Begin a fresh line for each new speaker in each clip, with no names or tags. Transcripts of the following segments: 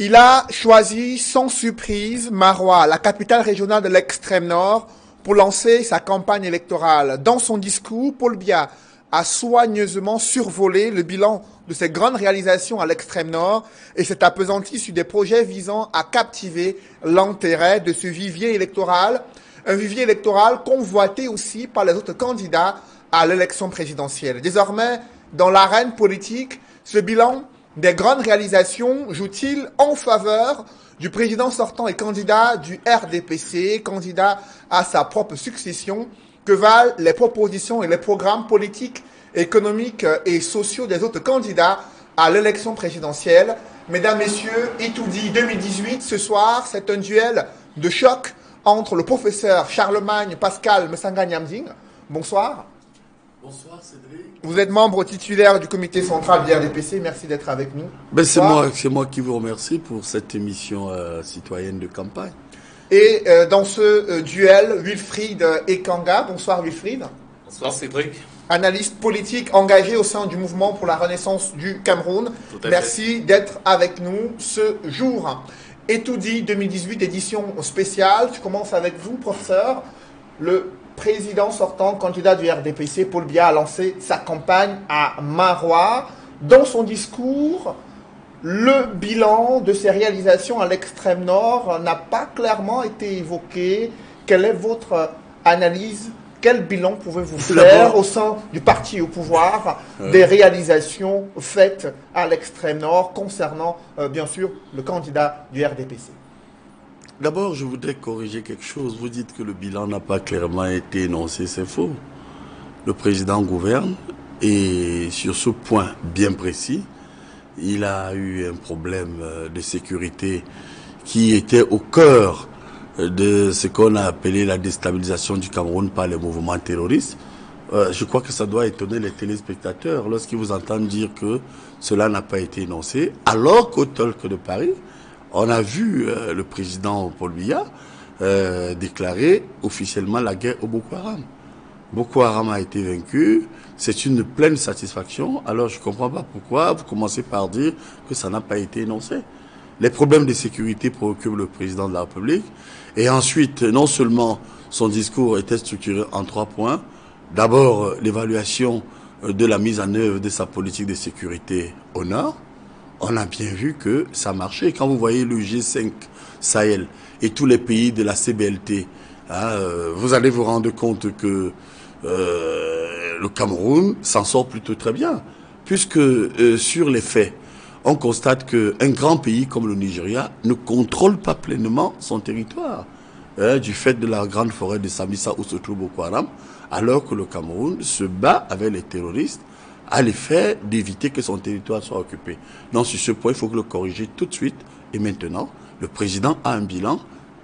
Il a choisi sans surprise Marois, la capitale régionale de l'extrême nord, pour lancer sa campagne électorale. Dans son discours, Paul Biya a soigneusement survolé le bilan de ses grandes réalisations à l'extrême nord et s'est appesanti sur des projets visant à captiver l'intérêt de ce vivier électoral, un vivier électoral convoité aussi par les autres candidats à l'élection présidentielle. Désormais, dans l'arène politique, ce bilan des grandes réalisations joue-t-il en faveur du président sortant et candidat du RDPC, candidat à sa propre succession? Que valent les propositions et les programmes politiques, économiques et sociaux des autres candidats à l'élection présidentielle? Mesdames, Messieurs, Etoudi 2018, ce soir, c'est un duel de choc entre le professeur Charlemagne Pascal Msanga Nyamding. Bonsoir.
Bonsoir Cédric.
Vous êtes membre titulaire du comité central du RDPC. Merci d'être avec nous.
Ben c'est moi qui vous remercie pour cette émission citoyenne de campagne.
Et dans ce duel, Wilfried Ekanga. Bonsoir Wilfried.
Bonsoir Cédric.
Analyste politique engagé au sein du mouvement pour la renaissance du Cameroun. Merci d'être avec nous ce jour. Etoudi 2018, édition spéciale. Je commence avec vous, professeur. Le président sortant, candidat du RDPC, Paul Biya, a lancé sa campagne à Marois. Dans son discours, le bilan de ses réalisations à l'extrême nord n'a pas clairement été évoqué. Quelle est votre analyse? Quel bilan pouvez-vous faire au sein du parti au pouvoir des réalisations faites à l'extrême nord concernant, bien sûr, le candidat du RDPC?
D'abord, je voudrais corriger quelque chose. Vous dites que le bilan n'a pas clairement été énoncé, c'est faux. Le président gouverne et sur ce point bien précis, il a eu un problème de sécurité qui était au cœur de ce qu'on a appelé la déstabilisation du Cameroun par les mouvements terroristes. Je crois que ça doit étonner les téléspectateurs lorsqu'ils vous entendent dire que cela n'a pas été énoncé, alors qu'au Talk de Paris, on a vu le président Paul Biya déclarer officiellement la guerre au Boko Haram. Boko Haram a été vaincu, c'est une pleine satisfaction. Alors je ne comprends pas pourquoi vous commencez par dire que ça n'a pas été énoncé. Les problèmes de sécurité préoccupent le président de la République. Et ensuite, non seulement son discours était structuré en 3 points. D'abord, l'évaluation de la mise en œuvre de sa politique de sécurité au Nord. On a bien vu que ça marchait. Quand vous voyez le G5 Sahel et tous les pays de la CBLT, vous allez vous rendre compte que le Cameroun s'en sort plutôt très bien. Puisque sur les faits, on constate qu'un grand pays comme le Nigeria ne contrôle pas pleinement son territoire du fait de la grande forêt de Sambisa où se trouve Boko Haram, alors que le Cameroun se bat avec les terroristes à l'effet d'éviter que son territoire soit occupé. Donc sur ce point, il faut le corriger tout de suite. Et maintenant, le président a un bilan.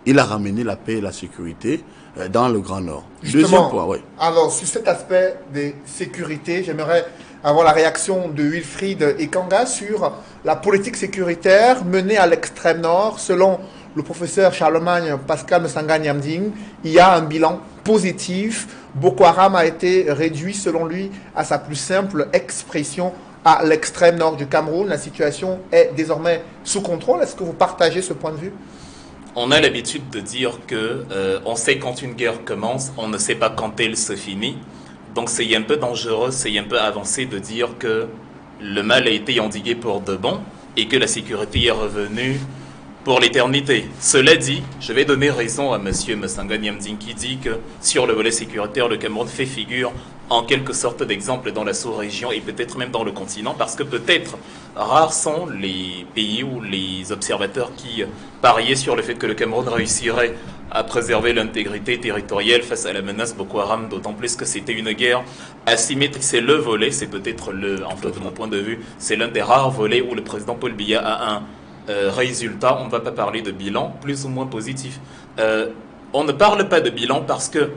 Il a ramené la paix et la sécurité dans le Grand Nord.
Justement,
deuxième point, oui.
Alors, sur cet aspect de sécurité, j'aimerais avoir la réaction de Wilfried Ekanga sur la politique sécuritaire menée à l'extrême nord. Selon le professeur Charlemagne Pascal Msanga Nyamding, il y a un bilan positif. Boko Haram a été réduit, selon lui, à sa plus simple expression à l'extrême nord du Cameroun. La situation est désormais sous contrôle. Est-ce que vous partagez ce point de vue?
On a l'habitude de dire que on sait quand une guerre commence, on ne sait pas quand elle se finit. Donc c'est un peu dangereux, c'est un peu avancé de dire que le mal a été endigué pour de bon et que la sécurité est revenue pour l'éternité. Cela dit, je vais donner raison à M. Msanga Nyamding qui dit que sur le volet sécuritaire, le Cameroun fait figure en quelque sorte d'exemple dans la sous-région et peut-être même dans le continent, parce que peut-être rares sont les pays ou les observateurs qui pariaient sur le fait que le Cameroun réussirait à préserver l'intégrité territoriale face à la menace Boko Haram, d'autant plus que c'était une guerre asymétrique. C'est le volet, c'est peut-être en fait, de mon point de vue, c'est l'un des rares volets où le président Paul Biya a un résultat. On ne va pas parler de bilan, plus ou moins positif. On ne parle pas de bilan parce que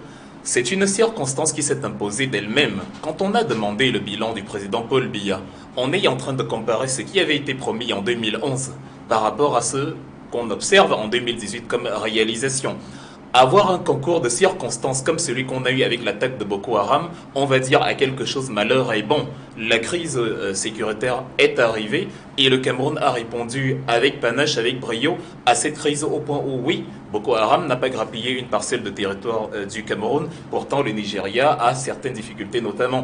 c'est une circonstance qui s'est imposée d'elle-même. Quand on a demandé le bilan du président Paul Biya, on est en train de comparer ce qui avait été promis en 2011 par rapport à ce qu'on observe en 2018 comme réalisation. avoir un concours de circonstances comme celui qu'on a eu avec l'attaque de Boko Haram, on va dire à quelque chose malheur est bon. La crise sécuritaire est arrivée et le Cameroun a répondu avec panache, avec brio à cette crise au point où oui, Boko Haram n'a pas grappillé une parcelle de territoire du Cameroun. Pourtant, le Nigeria a certaines difficultés, notamment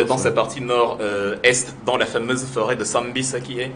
dans sa partie nord-est, dans la fameuse forêt de Sambisa qui est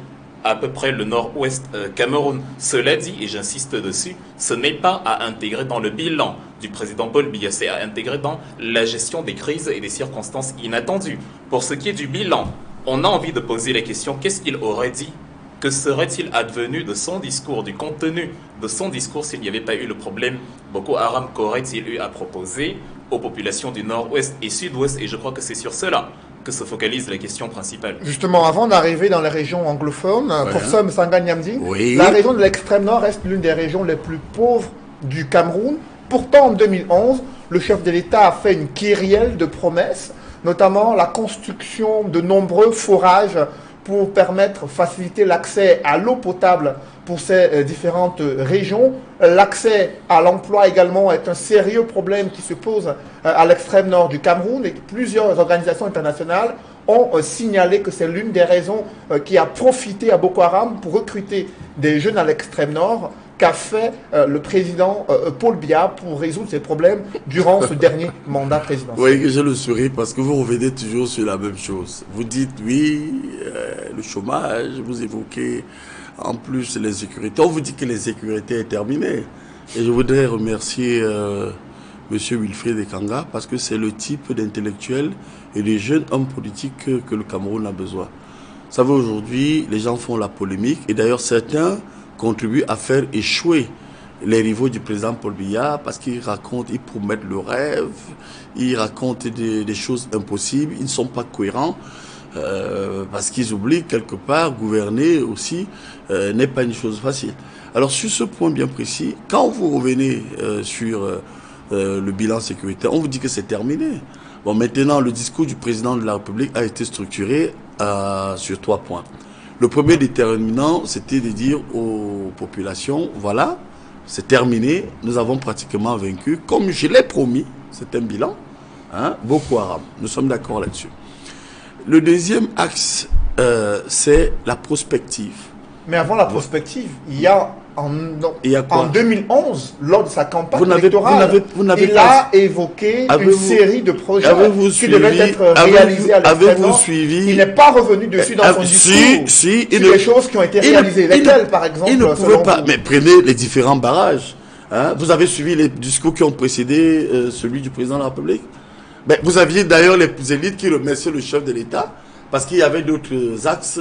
à peu près le nord-ouest Cameroun. Cela dit, et j'insiste dessus, ce n'est pas à intégrer dans le bilan du président Paul Biya, c'est à intégrer dans la gestion des crises et des circonstances inattendues. Pour ce qui est du bilan, on a envie de poser la question, qu'est-ce qu'il aurait dit? Que serait-il advenu de son discours, du contenu de son discours s'il n'y avait pas eu le problème Boko Haram? Qu'aurait-il eu à proposer aux populations du nord-ouest et sud-ouest? Et je crois que c'est sur cela que se focalise la question principale.
Justement, avant d'arriver dans les régions anglophones, pour ça, Msanga Nyamdi, la région de l'extrême nord reste l'une des régions les plus pauvres du Cameroun. Pourtant, en 2011, le chef de l'État a fait une kyrielle de promesses, notamment la construction de nombreux forages pour faciliter l'accès à l'eau potable pour ces différentes régions. L'accès à l'emploi également est un sérieux problème qui se pose à l'extrême nord du Cameroun, et plusieurs organisations internationales ont signalé que c'est l'une des raisons qui a profité à Boko Haram pour recruter des jeunes à l'extrême nord, qu'a fait le président Paul Biya pour résoudre ces problèmes durant ce dernier mandat présidentiel.
Oui, je le souris parce que vous revenez toujours sur la même chose. Vous dites oui, le chômage, vous évoquez en plus l'insécurité. On vous dit que l'insécurité est terminée. Et je voudrais remercier M. Wilfried Ekanga parce que c'est le type d'intellectuel et de jeunes hommes politiques que le Cameroun a besoin. Vous savez, aujourd'hui, les gens font la polémique et d'ailleurs certains contribuent à faire échouer les rivaux du président Paul Biya parce qu'ils racontent, ils promettent le rêve, ils racontent des choses impossibles, ils ne sont pas cohérents parce qu'ils oublient quelque part, gouverner aussi n'est pas une chose facile. Alors sur ce point bien précis, quand vous revenez sur le bilan sécuritaire, on vous dit que c'est terminé. Bon, maintenant, le discours du président de la République a été structuré sur 3 points. Le premier déterminant, c'était de dire aux populations, voilà, c'est terminé, nous avons pratiquement vaincu. Comme je l'ai promis, c'est un bilan, Boko Haram. Nous sommes d'accord là-dessus. Le deuxième axe, c'est la prospective.
Mais avant la prospective, il y a en 2011, lors de sa campagne électorale, il a évoqué une série de projets qui devaient être réalisés à l'extrême nord. Il n'est pas revenu dessus dans son discours sur les choses qui ont été réalisées. Lesquelles, par exemple?
Il ne pouvait pas. Mais prenez les différents barrages. Vous avez suivi les discours qui ont précédé celui du président de la République. Vous aviez d'ailleurs les élites qui remerciaient le chef de l'État parce qu'il y avait d'autres axes,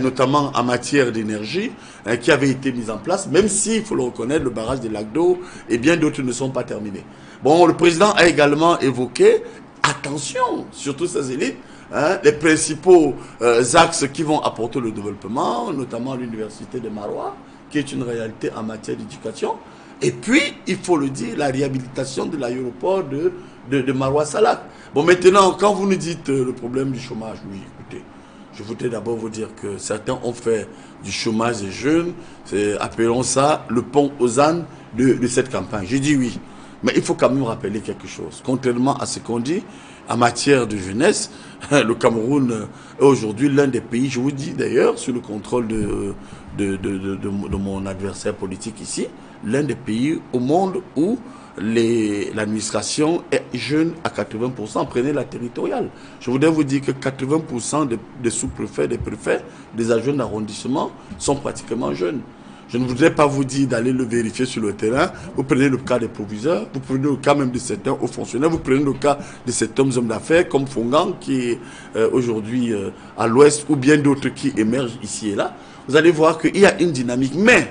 notamment en matière d'énergie, qui avaient été mis en place, même si, il faut le reconnaître, le barrage de Lac d'Eau et bien d'autres ne sont pas terminés. Bon, le président a également évoqué, attention, surtout ces élites, les principaux axes qui vont apporter le développement, notamment l'université de Maroua, qui est une réalité en matière d'éducation. Et puis, il faut le dire, la réhabilitation de l'aéroport de Maroua-Salak. Bon, maintenant, quand vous nous dites le problème du chômage, oui, écoutez, je voudrais d'abord vous dire que certains ont fait du chômage des jeunes, appelons ça le pont aux ânes de cette campagne. J'ai dit oui, mais il faut quand même rappeler quelque chose. Contrairement à ce qu'on dit, en matière de jeunesse, le Cameroun est aujourd'hui l'un des pays, je vous dis d'ailleurs, sous le contrôle de mon adversaire politique ici, l'un des pays au monde où l'administration est jeune à 80%. Prenez la territoriale. Je voudrais vous dire que 80% des sous-préfets, des préfets, des adjoints d'arrondissement sont pratiquement jeunes. Je ne voudrais pas vous dire d'aller le vérifier sur le terrain. Vous prenez le cas des proviseurs, vous prenez le cas même de certains hauts fonctionnaires, vous prenez le cas de certains hommes d'affaires comme Fongang qui est aujourd'hui à l'ouest ou bien d'autres qui émergent ici et là. Vous allez voir qu'il y a une dynamique, mais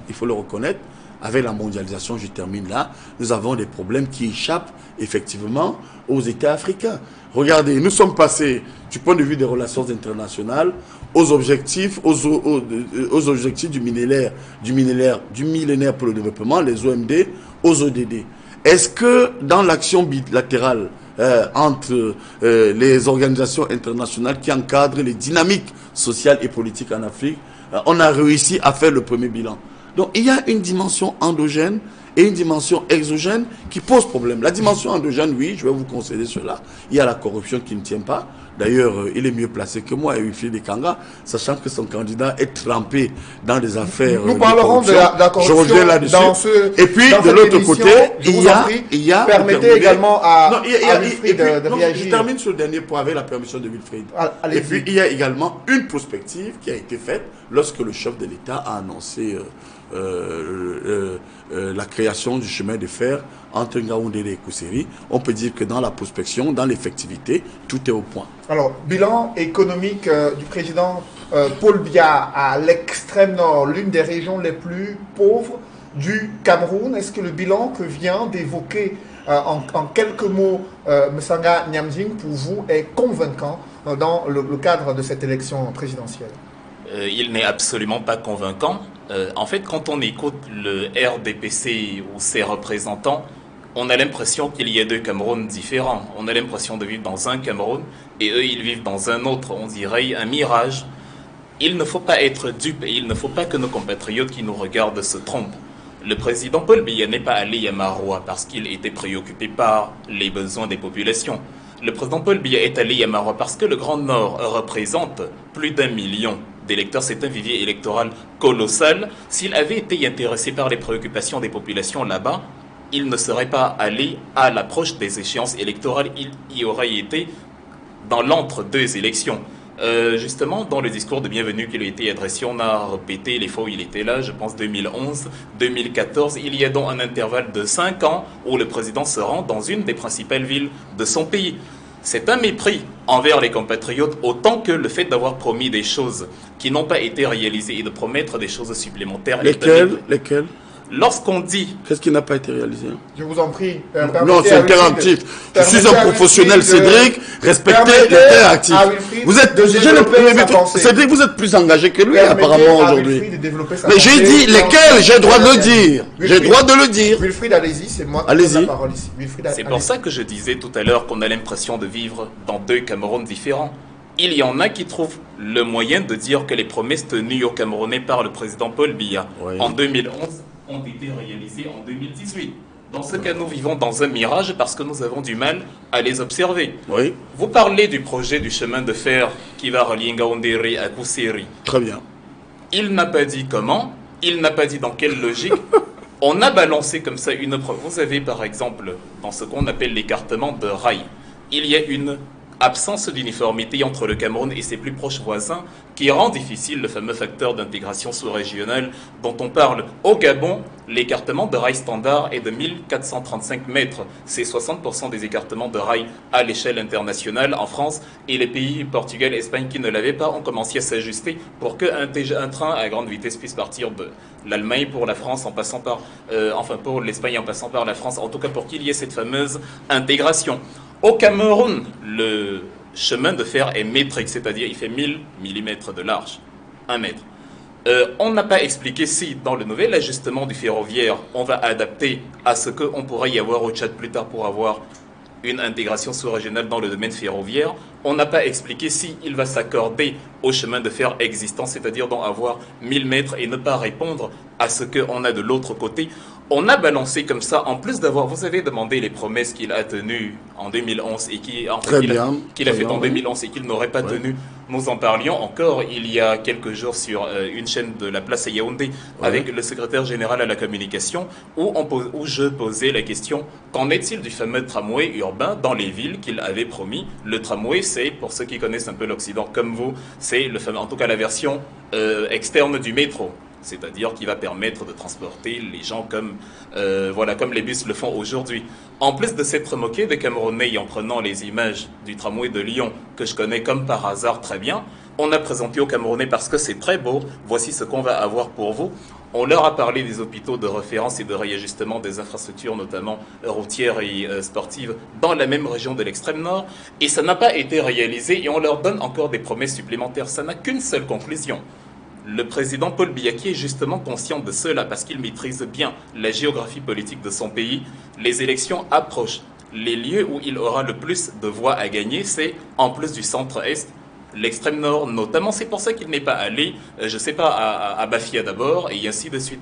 il faut le reconnaître, avec la mondialisation, je termine là, nous avons des problèmes qui échappent effectivement aux États africains. Regardez, nous sommes passés du point de vue des relations internationales aux objectifs, aux objectifs du millénaire pour le développement, les OMD, aux ODD. Est-ce que dans l'action bilatérale entre les organisations internationales qui encadrent les dynamiques sociales et politiques en Afrique, on a réussi à faire le premier bilan? Donc il y a une dimension endogène et une dimension exogène qui pose problème. La dimension endogène, oui, je vais vous concéder cela. Il y a la corruption qui ne tient pas. D'ailleurs, il est mieux placé que moi, Wilfried Ekanga, sachant que son candidat est trempé dans des affaires.
Nous parlerons de la corruption.
Je reviens là-dessus. Et puis, de l'autre côté, il y a...
Permettez également à Wilfried de réagir.
Je termine sur le dernier point avec la permission de Wilfried. Et puis, il y a également une prospective qui a été faite lorsque le chef de l'État a annoncé la création du chemin de fer entre Ngaoundéré et Kousseri. On peut dire que dans la prospection, dans l'effectivité, tout est au point.
Alors, bilan économique du président Paul Biya à l'extrême nord, l'une des régions les plus pauvres du Cameroun. Est-ce que le bilan que vient d'évoquer en quelques mots Msanga Nyamding pour vous est convaincant dans le cadre de cette élection présidentielle?
Il n'est absolument pas convaincant. En fait, quand on écoute le RDPC ou ses représentants, on a l'impression qu'il y a deux Camerouns différents. On a l'impression de vivre dans un Cameroun et eux, ils vivent dans un autre. On dirait un mirage. Il ne faut pas être dupe et il ne faut pas que nos compatriotes qui nous regardent se trompent. Le président Paul Biya n'est pas allé à Maroua parce qu'il était préoccupé par les besoins des populations. Le président Paul Biya est allé à Maroua parce que le Grand Nord représente plus d'1 million d'électeurs. C'est un vivier électoral colossal. S'il avait été intéressé par les préoccupations des populations là-bas, il ne serait pas allé à l'approche des échéances électorales. Il y aurait été dans l'entre-deux élections. Justement, dans le discours de bienvenue qui lui a été adressé, on a répété les fois où il était là, je pense 2011, 2014. Il y a donc un intervalle de 5 ans où le président se rend dans une des principales villes de son pays. C'est un mépris envers les compatriotes, autant que le fait d'avoir promis des choses qui n'ont pas été réalisées et de promettre des choses supplémentaires.
Lesquelles?
Lorsqu'on dit...
Qu'est-ce qui n'a pas été réalisé?
Je vous en prie.
Non, c'est interactif. Je suis un professionnel, Cédric. Respectez l'interactif. Vous êtes, Cédric, vous êtes plus engagé que lui, apparemment, aujourd'hui. Mais j'ai dit lesquels, j'ai le droit de le dire. J'ai le droit de le dire.
Wilfried, allez-y, c'est moi qui donne la parole ici.
C'est pour ça que je disais tout à l'heure qu'on a l'impression de vivre dans deux Camerouns différents. Il y en a qui trouvent le moyen de dire que les promesses tenues aux Camerounais par le président Paul Biya en 2011 ont été réalisées en 2018. Dans ce cas, nous vivons dans un mirage parce que nous avons du mal à les observer.
Oui.
Vous parlez du projet du chemin de fer qui va relier Ngaoundéré à Kousseri.
Très bien.
Il n'a pas dit comment, il n'a pas dit dans quelle logique. On a balancé comme ça une preuve. Vous avez par exemple, dans ce qu'on appelle l'écartement de rail, il y a une absence d'uniformité entre le Cameroun et ses plus proches voisins qui rend difficile le fameux facteur d'intégration sous-régionale dont on parle. Au Gabon, l'écartement de rail standard est de 1435 mètres. C'est 60% des écartements de rail à l'échelle internationale en France, et les pays Portugal et Espagne qui ne l'avaient pas ont commencé à s'ajuster pour qu'un train à grande vitesse puisse partir de l'Allemagne pour la France en passant par, pour l'Espagne en passant par la France, en tout cas pour qu'il y ait cette fameuse intégration. Au Cameroun, le chemin de fer est métrique, c'est-à-dire il fait 1000 mm de large, 1 mètre. On n'a pas expliqué si, dans le nouvel ajustement du ferroviaire, on va adapter à ce qu'on pourrait y avoir au Tchad plus tard pour avoir une intégration sous-régionale dans le domaine ferroviaire. On n'a pas expliqué si il va s'accorder au chemin de fer existant, c'est-à-dire d'en avoir 1000 mètres et ne pas répondre à ce qu'on a de l'autre côté. On a balancé comme ça, en plus d'avoir, vous avez demandé les promesses qu'il a tenues en 2011 et qu'il a fait en 2011 et qu'il n'aurait pas tenues. Nous en parlions encore il y a quelques jours sur une chaîne de la place à Yaoundé avec le secrétaire général à la communication où je posais la question, qu'en est-il du fameux tramway urbain dans les villes qu'il avait promis? Le tramway, c'est, pour ceux qui connaissent un peu l'Occident comme vous, c'est le fameux, en tout cas la version externe du métro. C'est-à-dire qui va permettre de transporter les gens comme les bus le font aujourd'hui. En plus de s'être moqué des Camerounais en prenant les images du tramway de Lyon, que je connais comme par hasard très bien, on a présenté aux Camerounais parce que c'est très beau, voici ce qu'on va avoir pour vous. On leur a parlé des hôpitaux de référence et de réajustement des infrastructures, notamment routières et sportives, dans la même région de l'extrême nord, et ça n'a pas été réalisé, et on leur donne encore des promesses supplémentaires. Ça n'a qu'une seule conclusion. Le président Paul Biya est justement conscient de cela parce qu'il maîtrise bien la géographie politique de son pays. Les élections approchent. Les lieux où il aura le plus de voix à gagner, c'est en plus du centre-est, l'extrême nord notamment. C'est pour ça qu'il n'est pas allé, je ne sais pas, à Bafia d'abord et ainsi de suite.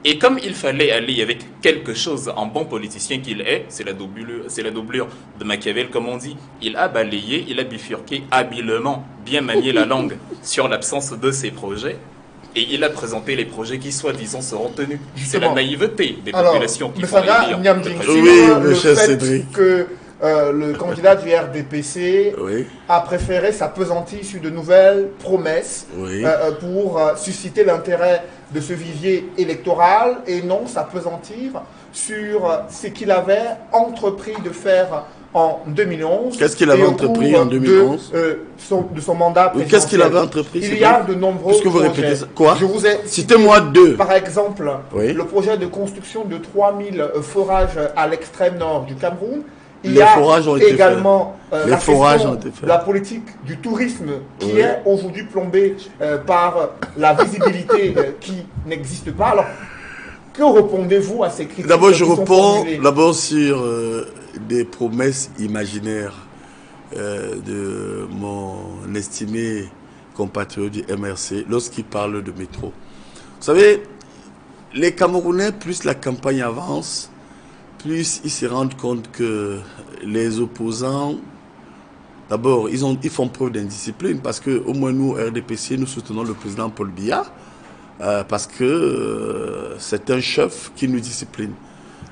Et comme il fallait aller avec quelque chose en bon politicien qu'il est, c'est la doublure de Machiavel comme on dit, il a balayé, il a bifurqué habilement, bien manié la langue sur l'absence de ses projets, et il a présenté les projets qui soi-disant seront tenus. C'est la naïveté des populations qui font élire le président.
Le fait que le candidat du RDPC a préféré s'appesantir sur de nouvelles promesses pour susciter l'intérêt de ce vivier électoral et non s'appesantir sur ce qu'il avait entrepris de faire en 2011.
Qu'est-ce qu'il avait entrepris en 2011
de son mandat présidentiel.
Qu'est-ce qu'il avait entrepris?
Il y a de nombreux
projets. Vous répétez ça? Quoi?
Je vous ai
Citez-moi deux.
Par exemple, le projet de construction de 3000 forages à l'extrême nord du Cameroun. Il y a également la question de la politique du tourisme qui est aujourd'hui plombée par la visibilité qui n'existe pas. Alors, que répondez-vous à ces critiques?
D'abord, je réponds sur des promesses imaginaires de mon estimé compatriote du MRC lorsqu'il parle de métro. Vous savez, les Camerounais, plus la campagne avance, plus ils se rendent compte que les opposants, d'abord, ils font preuve d'indiscipline parce que au moins nous, RDPC, nous soutenons le président Paul Biya parce que c'est un chef qui nous discipline.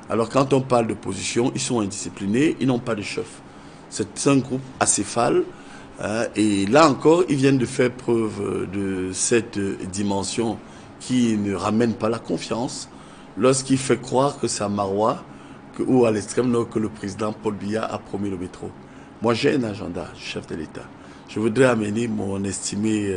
Alors quand on parle d'opposition, ils sont indisciplinés, ils n'ont pas de chef. C'est un groupe acéphale et là encore, ils viennent de faire preuve de cette dimension qui ne ramène pas la confiance lorsqu'il fait croire que c'est à Marois ou à l'extrême nord que le président Paul Biya a promis le métro. Moi, j'ai un agenda, chef de l'État. Je voudrais amener mon estimé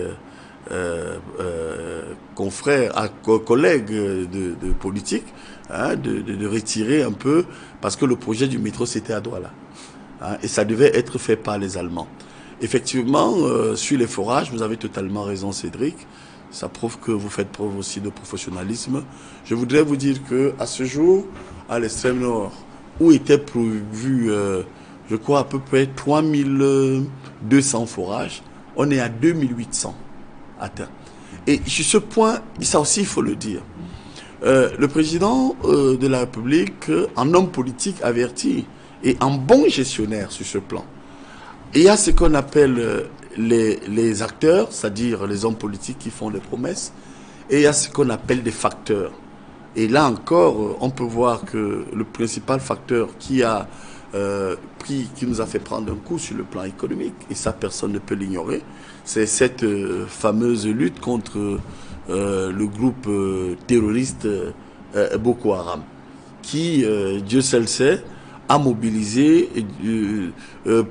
confrère, collègue de politique, de retirer un peu, parce que le projet du métro, c'était à Douala. Et ça devait être fait par les Allemands. Effectivement, sur les forages, vous avez totalement raison, Cédric. Ça prouve que vous faites preuve aussi de professionnalisme. Je voudrais vous dire qu'à ce jour, à l'extrême nord, où étaient prévus, je crois, à peu près 3200 forages, on est à 2800 atteints. Et sur ce point, ça aussi, il faut le dire. Le président de la République, en homme politique averti et en bon gestionnaire sur ce plan, il y a ce qu'on appelle les acteurs, c'est-à-dire les hommes politiques qui font des promesses, et il y a ce qu'on appelle des facteurs. Et là encore, on peut voir que le principal facteur qui nous a fait prendre un coup sur le plan économique, et ça personne ne peut l'ignorer, c'est cette fameuse lutte contre le groupe terroriste Boko Haram, qui, Dieu seul le sait, a mobilisé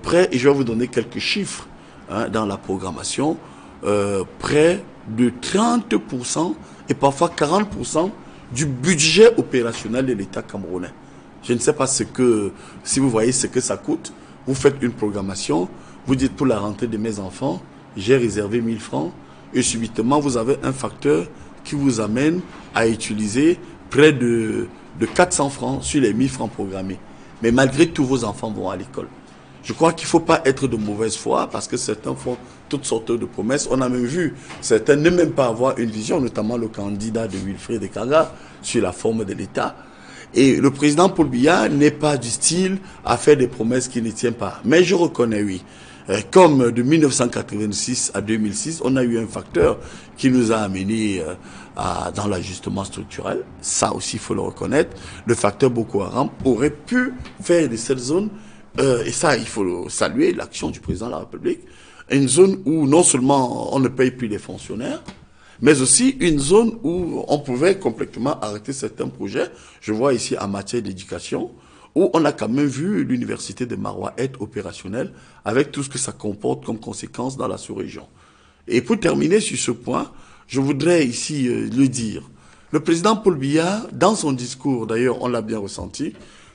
près, et je vais vous donner quelques chiffres dans la programmation, près de 30% et parfois 40% du budget opérationnel de l'État camerounais. Je ne sais pas si vous voyez ce que ça coûte, vous faites une programmation, vous dites pour la rentrée de mes enfants, j'ai réservé 1000 francs, et subitement vous avez un facteur qui vous amène à utiliser près de 400 francs sur les 1000 francs programmés. Mais malgré tout, vos enfants vont à l'école. Je crois qu'il ne faut pas être de mauvaise foi parce que certains font toutes sortes de promesses. On a même vu certains ne même pas avoir une vision, notamment le candidat de Wilfried Ekanga sur la forme de l'État. Et le président Paul Biya n'est pas du style à faire des promesses qui ne tiennent pas. Mais je reconnais, oui, comme de 1986 à 2006, on a eu un facteur qui nous a amené dans l'ajustement structurel. Ça aussi, il faut le reconnaître. Le facteur Boko Haram aurait pu faire de cette zone, et ça, il faut saluer l'action du président de la République, une zone où non seulement on ne paye plus les fonctionnaires, mais aussi une zone où on pouvait complètement arrêter certains projets. Je vois ici en matière d'éducation, où on a quand même vu l'université de Marois être opérationnelle avec tout ce que ça comporte comme conséquence dans la sous-région. Et pour terminer sur ce point, je voudrais ici le dire. Le président Paul Biya, dans son discours, d'ailleurs on l'a bien ressenti,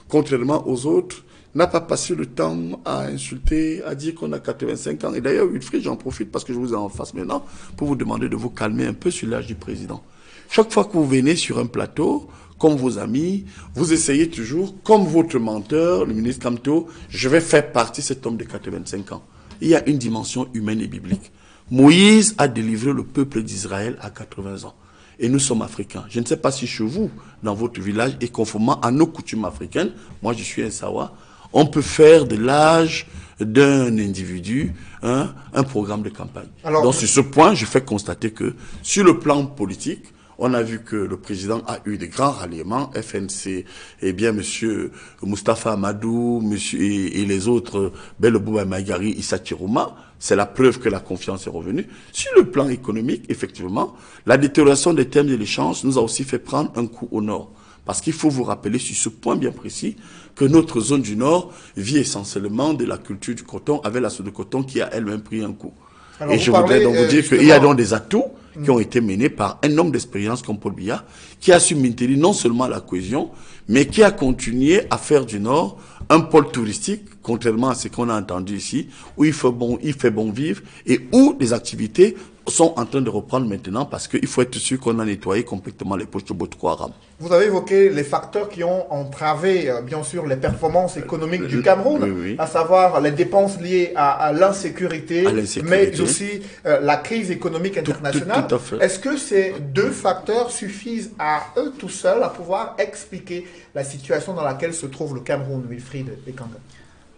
contrairement aux autres, n'a pas passé le temps à insulter, à dire qu'on a 85 ans. Et d'ailleurs, Wilfried, j'en profite parce que je vous ai en face maintenant pour vous demander de vous calmer un peu sur l'âge du président. Chaque fois que vous venez sur un plateau, comme vos amis, vous essayez toujours, comme votre menteur, le ministre Kamto, je vais faire partie de cet homme de 85 ans. Il y a une dimension humaine et biblique. Moïse a délivré le peuple d'Israël à 80 ans. et nous sommes africains. Je ne sais pas si chez vous, dans votre village, et conformément à nos coutumes africaines, moi je suis un Sawa, on peut faire de l'âge d'un individu un programme de campagne. Alors, donc sur ce point, je fais constater que sur le plan politique, on a vu que le président a eu de grands ralliements, FNC, et bien monsieur Moustapha Amadou, monsieur et les autres, Belobouba Magari, Issa Chirouma, c'est la preuve que la confiance est revenue. Sur le plan économique, effectivement, la détérioration des termes de l'échange nous a aussi fait prendre un coup au nord. Parce qu'il faut vous rappeler sur ce point bien précis que notre zone du Nord vit essentiellement de la culture du coton, avec la soude de coton qui a elle-même pris un coup. Alors et je voudrais donc vous dire qu'il y a donc des atouts qui ont été menés par un homme d'expérience comme Paul Biya, qui a su maintenir non seulement la cohésion, mais qui a continué à faire du Nord un pôle touristique, contrairement à ce qu'on a entendu ici, où il fait bon vivre et où les activités sont en train de reprendre maintenant parce qu'il faut être sûr qu'on a nettoyé complètement les poches de Boko Haram.
Vous avez évoqué les facteurs qui ont entravé, bien sûr, les performances économiques du Cameroun, à savoir les dépenses liées à l'insécurité, mais aussi la crise économique internationale. Est-ce que ces deux facteurs suffisent à eux tout seuls à pouvoir expliquer la situation dans laquelle se trouve le Cameroun, Wilfried Ekanga?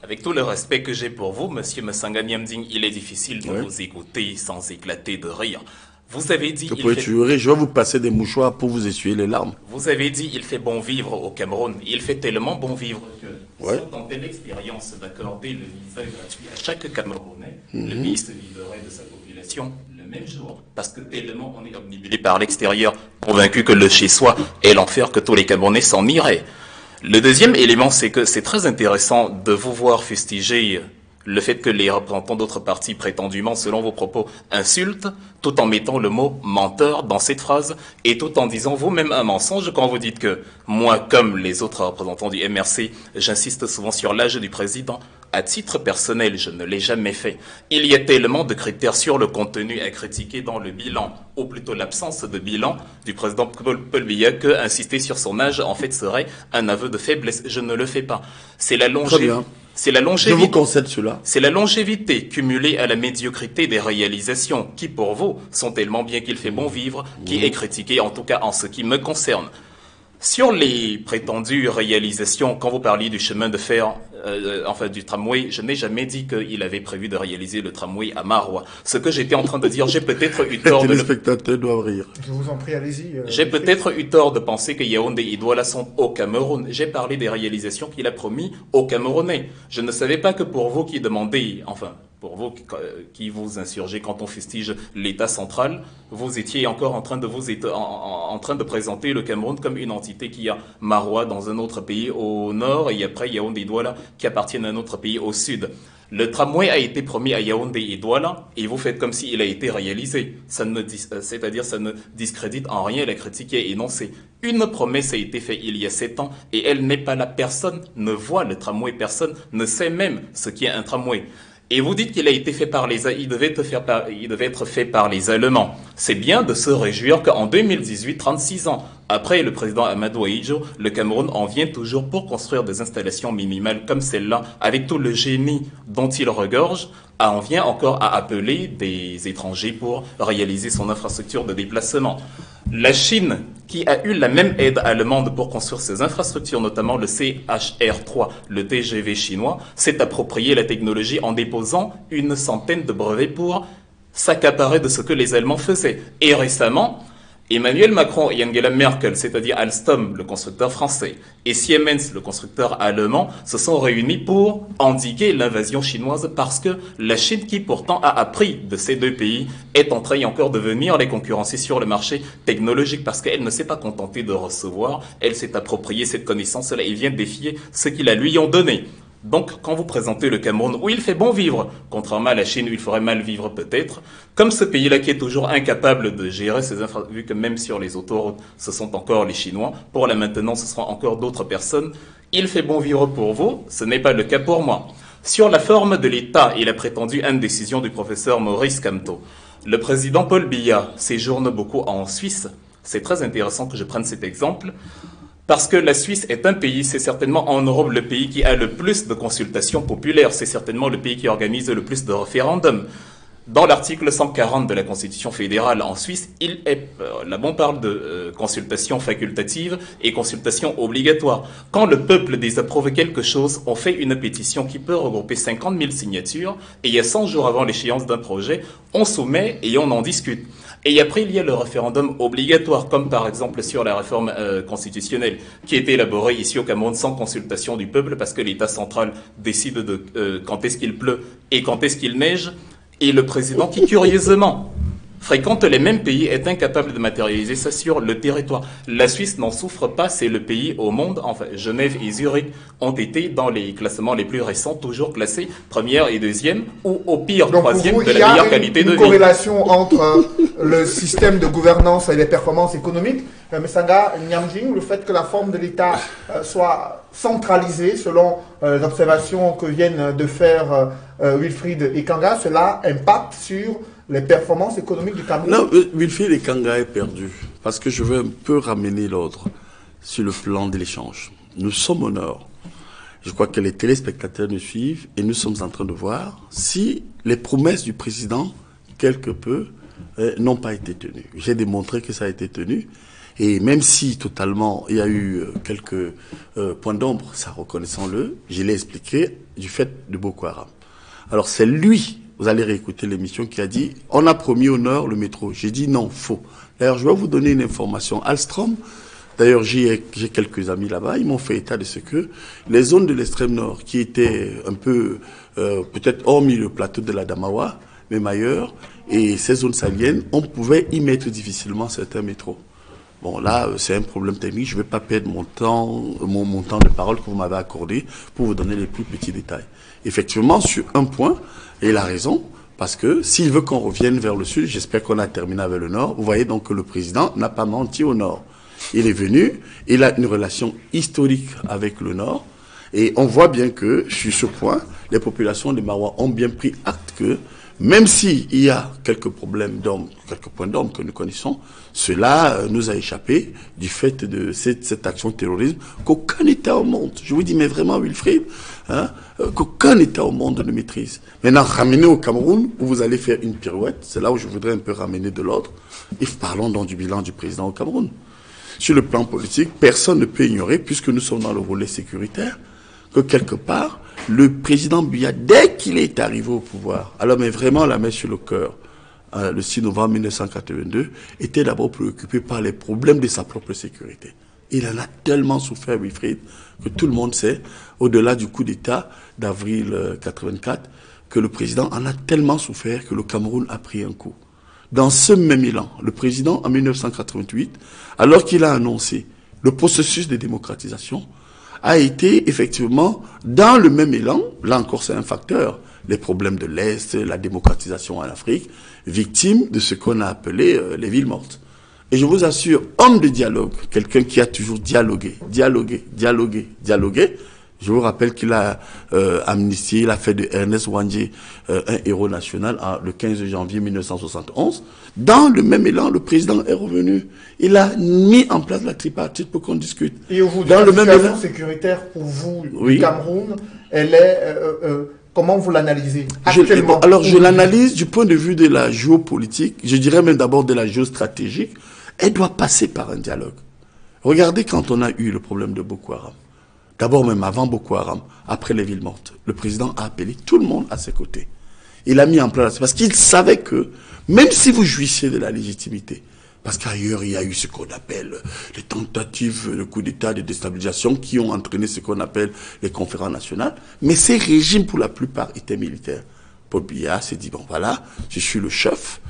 Avec tout le respect que j'ai pour vous, Monsieur Msanga Niamding, il est difficile de vous écouter sans éclater de rire. Vous avez dit...
Je vais vous passer des mouchoirs pour vous essuyer les larmes.
Vous avez dit il fait bon vivre au Cameroun. Il fait tellement bon vivre que, sans tenter l'expérience d'accorder le visa gratuit à chaque Camerounais, le pays se viderait de sa population le même jour. Parce que tellement on est obnubilé par l'extérieur, convaincu que le chez-soi est l'enfer, que tous les Camerounais s'en iraient. Le deuxième élément, c'est que c'est très intéressant de vous voir fustiger le fait que les représentants d'autres partis prétendument, selon vos propos, insultent, tout en mettant le mot menteur dans cette phrase et tout en disant vous-même un mensonge quand vous dites que moi, comme les autres représentants du MRC, j'insiste souvent sur l'âge du président. À titre personnel, je ne l'ai jamais fait. Il y a tellement de critères sur le contenu à critiquer dans le bilan, ou plutôt l'absence de bilan du président Paul Biya, que insister sur son âge, en fait, serait un aveu de faiblesse. Je ne le fais pas. C'est la longévité.
Je vous concède cela.
C'est la longévité cumulée à la médiocrité des réalisations qui, pour vous, sont tellement bien qu'il fait bon vivre, qui est critiqué, en tout cas en ce qui me concerne. Sur les prétendues réalisations, quand vous parliez du chemin de fer, enfin du tramway, je n'ai jamais dit qu'il avait prévu de réaliser le tramway à Maroua. Ce que j'étais en train de dire, j'ai peut-être eu tort de...
Les spectateurs doivent rire.
Je vous en prie, allez-y.
J'ai peut-être eu tort de penser que Yaoundé et Douala sont au Cameroun. J'ai parlé des réalisations qu'il a promis aux Camerounais. Je ne savais pas que pour vous qui demandez, enfin... Pour vous qui vous insurgez quand on fustige l'État central, vous étiez encore en train de présenter le Cameroun comme une entité qui a Maroua dans un autre pays au nord et après Yaoundé et Douala qui appartiennent à un autre pays au sud. Le tramway a été promis à Yaoundé et Douala et vous faites comme s'il a été réalisé. C'est-à-dire ça ne discrédite en rien la critique qui est énoncée. Une promesse a été faite il y a 7 ans et elle n'est pas là. Personne ne voit le tramway, personne ne sait même ce qu'est un tramway. Et vous dites qu'il a été fait il devait être fait par les Allemands. C'est bien de se réjouir qu'en 2018, 36 ans après le président Amadou Ahidjo, le Cameroun en vient toujours pour construire des installations minimales comme celle-là, avec tout le génie dont il regorge, en vient encore à appeler des étrangers pour réaliser son infrastructure de déplacement. La Chine, qui a eu la même aide allemande pour construire ses infrastructures, notamment le CHR3, le TGV chinois, s'est approprié la technologie en déposant une centaine de brevets pour s'accaparer de ce que les Allemands faisaient. Et récemment, Emmanuel Macron et Angela Merkel, c'est-à-dire Alstom, le constructeur français, et Siemens, le constructeur allemand, se sont réunis pour endiguer l'invasion chinoise parce que la Chine, qui pourtant a appris de ces deux pays, est en train encore de venir les concurrencer sur le marché technologique parce qu'elle ne s'est pas contentée de recevoir, elle s'est appropriée cette connaissance-là et vient défier ce qu'ils la lui ont donné. Donc, quand vous présentez le Cameroun, où il fait bon vivre, contrairement à la Chine, où il ferait mal vivre peut-être, comme ce pays-là qui est toujours incapable de gérer ses infrastructures, vu que même sur les autoroutes, ce sont encore les Chinois, pour la maintenance, ce seront encore d'autres personnes, il fait bon vivre pour vous, ce n'est pas le cas pour moi. Sur la forme de l'État et la prétendue indécision du professeur Maurice Kamto, le président Paul Biya séjourne beaucoup en Suisse. C'est très intéressant que je prenne cet exemple. Parce que la Suisse est un pays, c'est certainement en Europe le pays qui a le plus de consultations populaires, c'est certainement le pays qui organise le plus de référendums. Dans l'article 140 de la Constitution fédérale en Suisse, là on parle de consultation facultative et consultation obligatoire. Quand le peuple désapprouve quelque chose, on fait une pétition qui peut regrouper 50 000 signatures et il y a 100 jours avant l'échéance d'un projet, on soumet et on en discute. Et après, il y a le référendum obligatoire, comme par exemple sur la réforme constitutionnelle, qui a été élaborée ici au Cameroun sans consultation du peuple, parce que l'État central décide de quand est-ce qu'il pleut et quand est-ce qu'il neige, et le président qui, curieusement, fréquente les mêmes pays, est incapable de matérialiser ça sur le territoire. La Suisse n'en souffre pas, c'est le pays au monde, enfin Genève et Zurich ont été dans les classements les plus récents, toujours classés première et deuxième, ou au pire
donc
troisième
vous,
de la meilleure qualité de vie.
Il y a une corrélation entre le système de gouvernance et les performances économiques. Messanga Nyamjing, le fait que la forme de l'État soit centralisée selon les observations que viennent de faire Wilfried Ekanga, cela impacte sur les performances économiques du Cameroun.
Non, Wilfried Ekanga est perdu, parce que je veux un peu ramener l'ordre sur le plan de l'échange. Nous sommes au nord. Je crois que les téléspectateurs nous suivent et nous sommes en train de voir si les promesses du président, quelque peu, n'ont pas été tenues. J'ai démontré que ça a été tenu. Et même si totalement il y a eu quelques points d'ombre, ça reconnaissons-le, je l'ai expliqué du fait de Boko Haram. Alors c'est lui, vous allez réécouter l'émission, qui a dit « On a promis au nord le métro ». J'ai dit « Non, faux ». D'ailleurs, je vais vous donner une information. Alstom, d'ailleurs j'ai quelques amis là-bas, ils m'ont fait état de ce que les zones de l'extrême nord qui étaient un peu, peut-être hormis le plateau de la Damawa, même ailleurs, et ces zones sahéliennes, on pouvait y mettre difficilement certains métros. Bon, là, c'est un problème technique. Je ne vais pas perdre mon temps de parole que vous m'avez accordé pour vous donner les plus petits détails. Effectivement, sur un point, et il a raison, parce que s'il veut qu'on revienne vers le sud, j'espère qu'on a terminé avec le nord. Vous voyez donc que le président n'a pas menti au nord. Il est venu, il a une relation historique avec le nord, et on voit bien que, sur ce point, les populations de Marois ont bien pris acte que, même s'il y a quelques problèmes d'hommes, quelques points d'hommes que nous connaissons, cela nous a échappé du fait de cette action de terrorisme qu'aucun État au monde, je vous dis mais vraiment Wilfried, qu'aucun État au monde ne maîtrise. Maintenant, ramenez au Cameroun, où vous allez faire une pirouette, c'est là où je voudrais un peu ramener de l'ordre, et parlons donc du bilan du président au Cameroun. Sur le plan politique, personne ne peut ignorer, puisque nous sommes dans le volet sécuritaire, que quelque part, le président Biya, dès qu'il est arrivé au pouvoir, alors mais vraiment la main sur le cœur, le 6 novembre 1982, était d'abord préoccupé par les problèmes de sa propre sécurité. Il en a tellement souffert, Wilfried, que tout le monde sait, au-delà du coup d'État d'avril 84, que le président en a tellement souffert que le Cameroun a pris un coup. Dans ce même élan, le président, en 1988, alors qu'il a annoncé le processus de démocratisation, a été effectivement dans le même élan, là encore c'est un facteur, les problèmes de l'Est, la démocratisation en Afrique, victime de ce qu'on a appelé les villes mortes. Et je vous assure, homme de dialogue, quelqu'un qui a toujours dialogué, je vous rappelle qu'il a amnistié, il a fait de Ernest Wandje un héros national le 15 janvier 1971. Dans le même élan, le président est revenu. Il a mis en place la tripartite pour qu'on discute.
Et aujourd'hui, la situation sécuritaire pour vous, oui, du Cameroun, elle est... comment vous l'analysez actuellement?
Alors, je l'analyse du point de vue de la géopolitique, je dirais même d'abord de la géostratégique. Elle doit passer par un dialogue. Regardez quand on a eu le problème de Boko Haram. D'abord même avant Boko Haram, après les villes mortes, le président a appelé tout le monde à ses côtés. Il a mis en place, parce qu'il savait que, même si vous jouissiez de la légitimité, parce qu'ailleurs il y a eu ce qu'on appelle les tentatives de coup d'État, de déstabilisation qui ont entraîné ce qu'on appelle les conférences nationales, mais ces régimes pour la plupart étaient militaires. Paul Biya s'est dit, bon voilà, je suis le chef,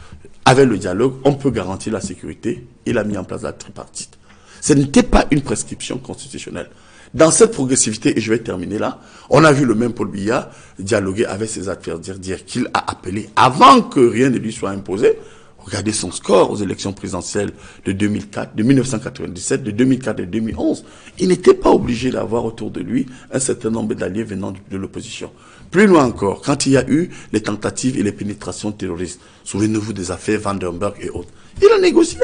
avec le dialogue, on peut garantir la sécurité. Il a mis en place la tripartite. Ce n'était pas une prescription constitutionnelle. Dans cette progressivité, et je vais terminer là, on a vu le même Paul Biya dialoguer avec ses adversaires, dire qu'il a appelé, avant que rien ne lui soit imposé, regardez son score aux élections présidentielles de 2004, de 1997, de 2004 et de 2011. Il n'était pas obligé d'avoir autour de lui un certain nombre d'alliés venant de l'opposition. Plus loin encore, quand il y a eu les tentatives et les pénétrations terroristes, souvenez-vous des affaires Vandenberg et autres, il a négocié.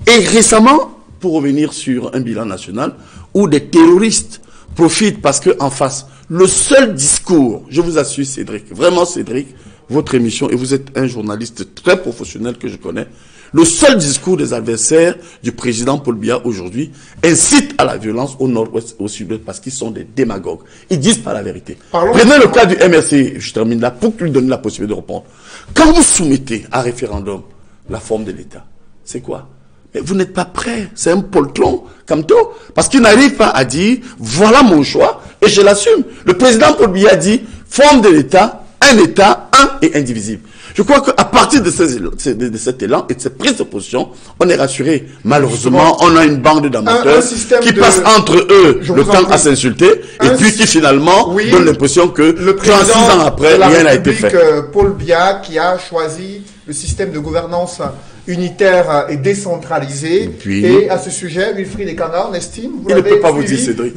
Et récemment, pour revenir sur un bilan national, où des terroristes profitent parce qu'en face, le seul discours, je vous assure Cédric, vraiment Cédric, votre émission, et vous êtes un journaliste très professionnel que je connais, le seul discours des adversaires du président Paul Biya aujourd'hui incite à la violence au nord-ouest et au sud-ouest parce qu'ils sont des démagogues. Ils disent pas la vérité. Prenez le cas du MRC, je termine là, pour lui donner la possibilité de répondre. Quand vous soumettez à référendum la forme de l'État, c'est quoi? Mais vous n'êtes pas prêt. C'est un poltron, comme tout. Parce qu'il n'arrive pas à dire, voilà mon choix, et je l'assume. Le président Paul Biya dit, forme de l'État, un État, un et indivisible. Je crois qu'à partir de cet élan et de cette prise de position, on est rassuré. Malheureusement, on a une bande d'amateurs qui passe entre eux le temps à s'insulter et puis qui finalement donne l'impression que 36 ans après, rien n'a été fait.
Paul Biya qui a choisi le système de gouvernance unitaire et décentralisé. Et à ce sujet, Wilfried Ekanga, estime,
il ne peut pas vous dire, Cédric.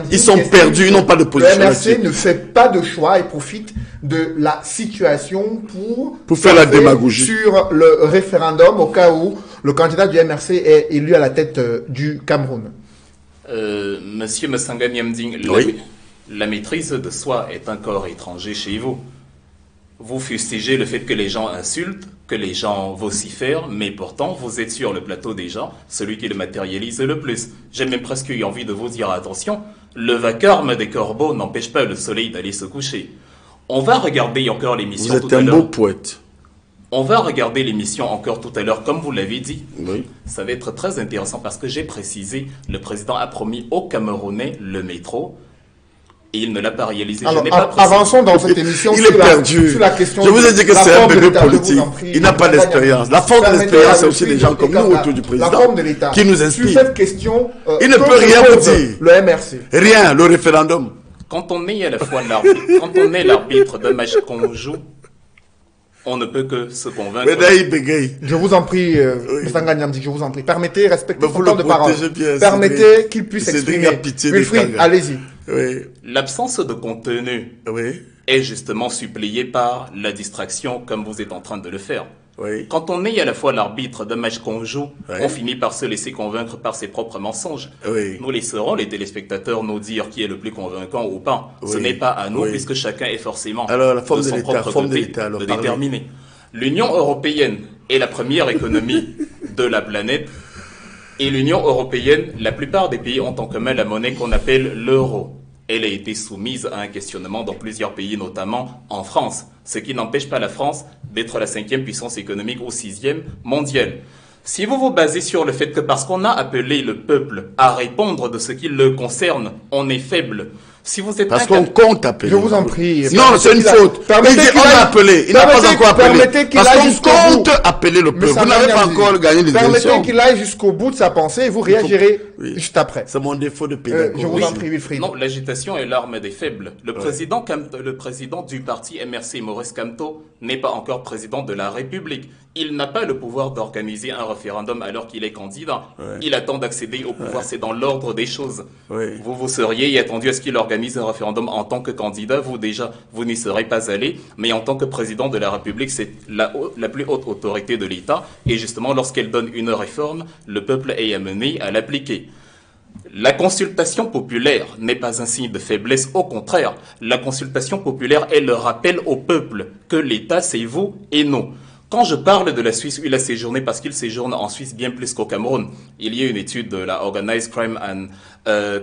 Ils sont perdus, ils n'ont pas de position.
Le MRC ne fait pas de choix et profite de la situation pour
faire la démagogie
sur le référendum au cas où le candidat du MRC est élu à la tête du Cameroun.
Monsieur Msanga Nyamding, la maîtrise de soi est un corps étranger chez vous. Vous fustigez le fait que les gens insultent, que les gens vocifèrent, mais pourtant, vous êtes sur le plateau des gens, celui qui le matérialise le plus. J'ai même presque eu envie de vous dire attention, le vacarme des corbeaux n'empêche pas le soleil d'aller se coucher. On va regarder encore l'émission tout à l'heure.
Vous êtes un beau poète.
On va regarder l'émission encore tout à l'heure, comme vous l'avez dit.
Oui.
Ça va être très intéressant parce que j'ai précisé, le président a promis aux Camerounais le métro. Et il ne l'a pas réalisé.
Alors, avançons dans cette émission.
Il est perdu.
Sur la question.
Je vous ai dit que c'est un bébé politique. Il n'a pas d'expérience. La forme de l'expérience, c'est aussi des gens comme nous autour du président qui nous inspirent.
Sur cette question,
il ne peut rien vous dire.
Le MRC.
Rien, le référendum.
Quand on est à la fois l'arbitre, quand on est l'arbitre d'un match qu'on joue, on ne peut que se convaincre.
Je vous en prie, Msanga Nyamding, je vous en prie. Permettez, respectez son temps de parole. Permettez qu'il puisse exprimer. Wilfried, allez-y.
Oui.
L'absence de contenu est justement suppléée par la distraction, comme vous êtes en train de le faire.
Oui.
Quand on est à la fois l'arbitre d'un match qu'on joue, on finit par se laisser convaincre par ses propres mensonges. Nous laisserons les téléspectateurs nous dire qui est le plus convaincant ou pas. Ce n'est pas à nous, puisque chacun est forcément
la forme
de son propre côté de déterminer. L'Union européenne est la première économie de la planète. Et l'Union européenne, la plupart des pays ont en commun la monnaie qu'on appelle l'euro. Elle a été soumise à un questionnement dans plusieurs pays, notamment en France, ce qui n'empêche pas la France d'être la 5e puissance économique ou 6e mondiale. Si vous vous basez sur le fait que parce qu'on a appelé le peuple à répondre de ce qui le concerne, on est faible. Si vous êtes
parce qu'on compte appeler.
Je vous en prie.
Non, c'est une faute. On a appelé. Il n'a pas encore appelé. Parce qu'on compte appeler le peuple. Vous n'avez pas encore gagné les élections.
Permettez qu'il aille jusqu'au bout de sa pensée et vous réagirez juste après.
C'est mon défaut de pédagogie.
Je vous en prie, Wilfried.
Non, l'agitation est l'arme des faibles. Le président du parti MRC, Maurice Kamto, n'est pas encore président de la République. Il n'a pas le pouvoir d'organiser un référendum alors qu'il est candidat. Il attend d'accéder au pouvoir, c'est dans l'ordre des choses. Vous vous seriez attendu à ce qu'il organise un référendum en tant que candidat. Vous n'y serez pas allé, mais en tant que président de la République, c'est la plus haute autorité de l'État. Et justement, lorsqu'elle donne une réforme, le peuple est amené à l'appliquer. La consultation populaire n'est pas un signe de faiblesse, au contraire. La consultation populaire est le rappel au peuple que l'État, c'est vous et nous. Quand je parle de la Suisse où il a séjourné, parce qu'il séjourne en Suisse bien plus qu'au Cameroun, il y a une étude de la Organized Crime and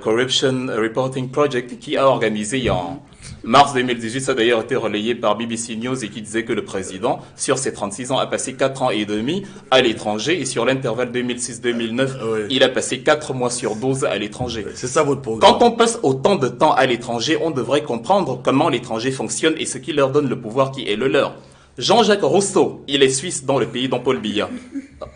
Corruption Reporting Project qui a organisé en mars 2018, ça a d'ailleurs été relayé par BBC News et qui disait que le président, sur ses 36 ans, a passé 4 ans et demi à l'étranger et sur l'intervalle 2006-2009, il a passé 4 mois sur 12 à l'étranger.
C'est ça votre programme.
Quand on passe autant de temps à l'étranger, on devrait comprendre comment l'étranger fonctionne et ce qui leur donne le pouvoir qui est le leur. Jean-Jacques Rousseau, il est suisse dans le pays dont Paul Biya,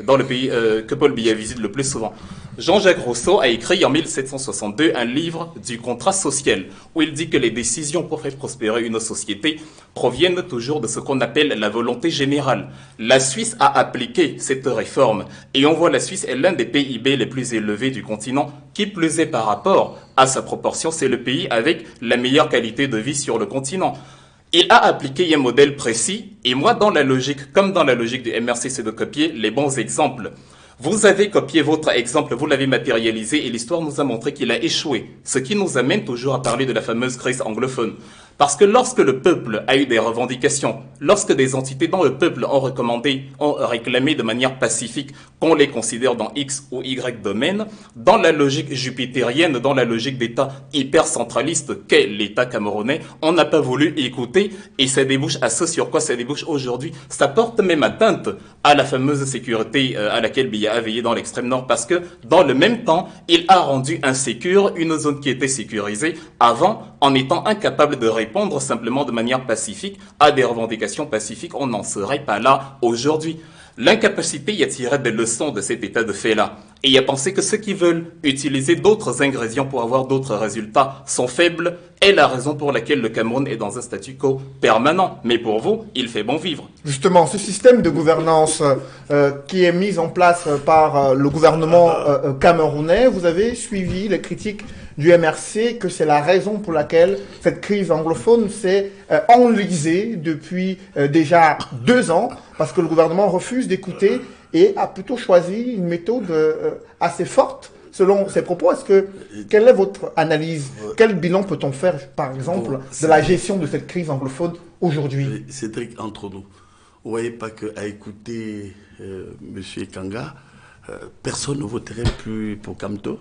dans le pays que Paul Biya visite le plus souvent. Jean-Jacques Rousseau a écrit en 1762 un livre du contrat social où il dit que les décisions pour faire prospérer une société proviennent toujours de ce qu'on appelle la volonté générale. La Suisse a appliqué cette réforme et on voit la Suisse est l'un des PIB les plus élevés du continent. Qui plus est par rapport à sa proportion, c'est le pays avec la meilleure qualité de vie sur le continent. Il a appliqué un modèle précis, et moi, dans la logique, comme dans la logique du MRC, c'est de copier les bons exemples. Vous avez copié votre exemple, vous l'avez matérialisé, et l'histoire nous a montré qu'il a échoué. Ce qui nous amène toujours à parler de la fameuse crise anglophone. Parce que lorsque le peuple a eu des revendications, lorsque des entités dont le peuple ont réclamé de manière pacifique qu'on les considère dans X ou Y domaine, dans la logique jupitérienne, dans la logique d'État hyper centraliste qu'est l'État camerounais, on n'a pas voulu écouter et ça débouche à ce sur quoi ça débouche aujourd'hui. Ça porte même atteinte à la fameuse sécurité à laquelle Biya a veillé dans l'extrême nord parce que dans le même temps, il a rendu insécure une zone qui était sécurisée avant en étant incapable de répondre simplement de manière pacifique à des revendications pacifiques. On n'en serait pas là aujourd'hui. L'incapacité y a tiré des leçons de cet état de fait-là et y a pensé que ceux qui veulent utiliser d'autres ingrédients pour avoir d'autres résultats sont faibles est la raison pour laquelle le Cameroun est dans un statu quo permanent. Mais pour vous, il fait bon vivre.
Justement, ce système de gouvernance qui est mis en place par le gouvernement camerounais, vous avez suivi les critiques du MRC que c'est la raison pour laquelle cette crise anglophone s'est enlisée depuis déjà 2 ans, parce que le gouvernement refuse d'écouter et a plutôt choisi une méthode assez forte selon ses propos. Quelle est votre analyse? Quel bilan peut-on faire, par exemple, de la gestion de cette crise anglophone aujourd'hui?
Cédric, entre nous, vous voyez pas qu'à écouter M. Kanga, personne ne voterait plus pour Kamto.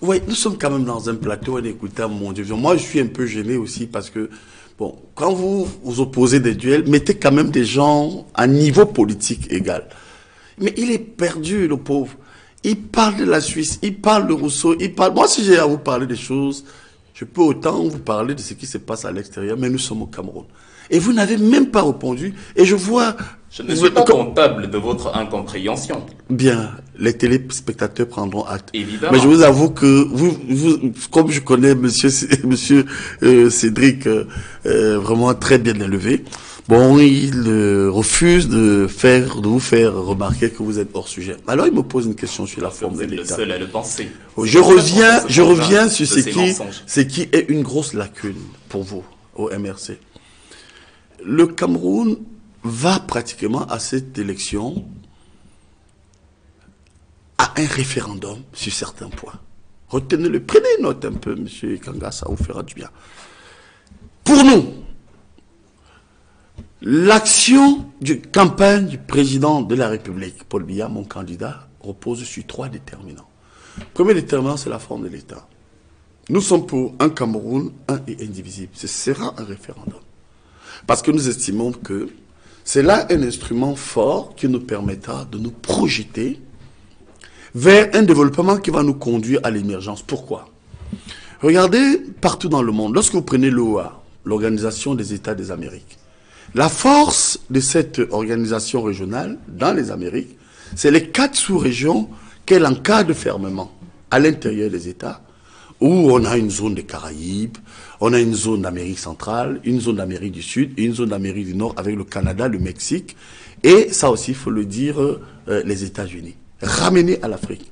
Oui, nous sommes quand même dans un plateau, on écoute, mon Dieu. Moi, je suis un peu gêné aussi parce que, bon, quand vous vous opposez des duels, mettez quand même des gens à niveau politique égal. Mais il est perdu, le pauvre. Il parle de la Suisse, il parle de Rousseau, il parle... Moi, si j'ai à vous parler des choses, je peux autant vous parler de ce qui se passe à l'extérieur, mais nous sommes au Cameroun. Et vous n'avez même pas répondu. Et je vois...
Je ne suis pas comptable de votre incompréhension.
Bien, les téléspectateurs prendront acte.
Évidemment.
Mais je vous avoue que vous comme je connais monsieur Cédric vraiment très bien élevé, bon, il refuse de vous faire remarquer que vous êtes hors sujet. Alors il me pose une question sur la forme de l'État.
Vous êtes le seul à le penser.
Je reviens sur ce qui est une grosse lacune pour vous au MRC. Le Cameroun va pratiquement à cette élection à un référendum sur certains points. Retenez-le, prenez note un peu, M. Kanga, ça vous fera du bien. Pour nous, l'action de campagne du président de la République, Paul Biya, mon candidat, repose sur 3 déterminants. Premier déterminant, c'est la forme de l'État. Nous sommes pour un Cameroun, un et indivisible. Ce sera un référendum. Parce que nous estimons que c'est là un instrument fort qui nous permettra de nous projeter vers un développement qui va nous conduire à l'émergence. Pourquoi? Regardez partout dans le monde, lorsque vous prenez l'OA, l'Organisation des États des Amériques, la force de cette organisation régionale dans les Amériques, c'est les 4 sous-régions qu'elle encadre fermement à l'intérieur des États, où on a une zone des Caraïbes, on a une zone d'Amérique centrale, une zone d'Amérique du Sud, et une zone d'Amérique du Nord avec le Canada, le Mexique, et ça aussi, il faut le dire, les États-Unis. Ramener à l'Afrique.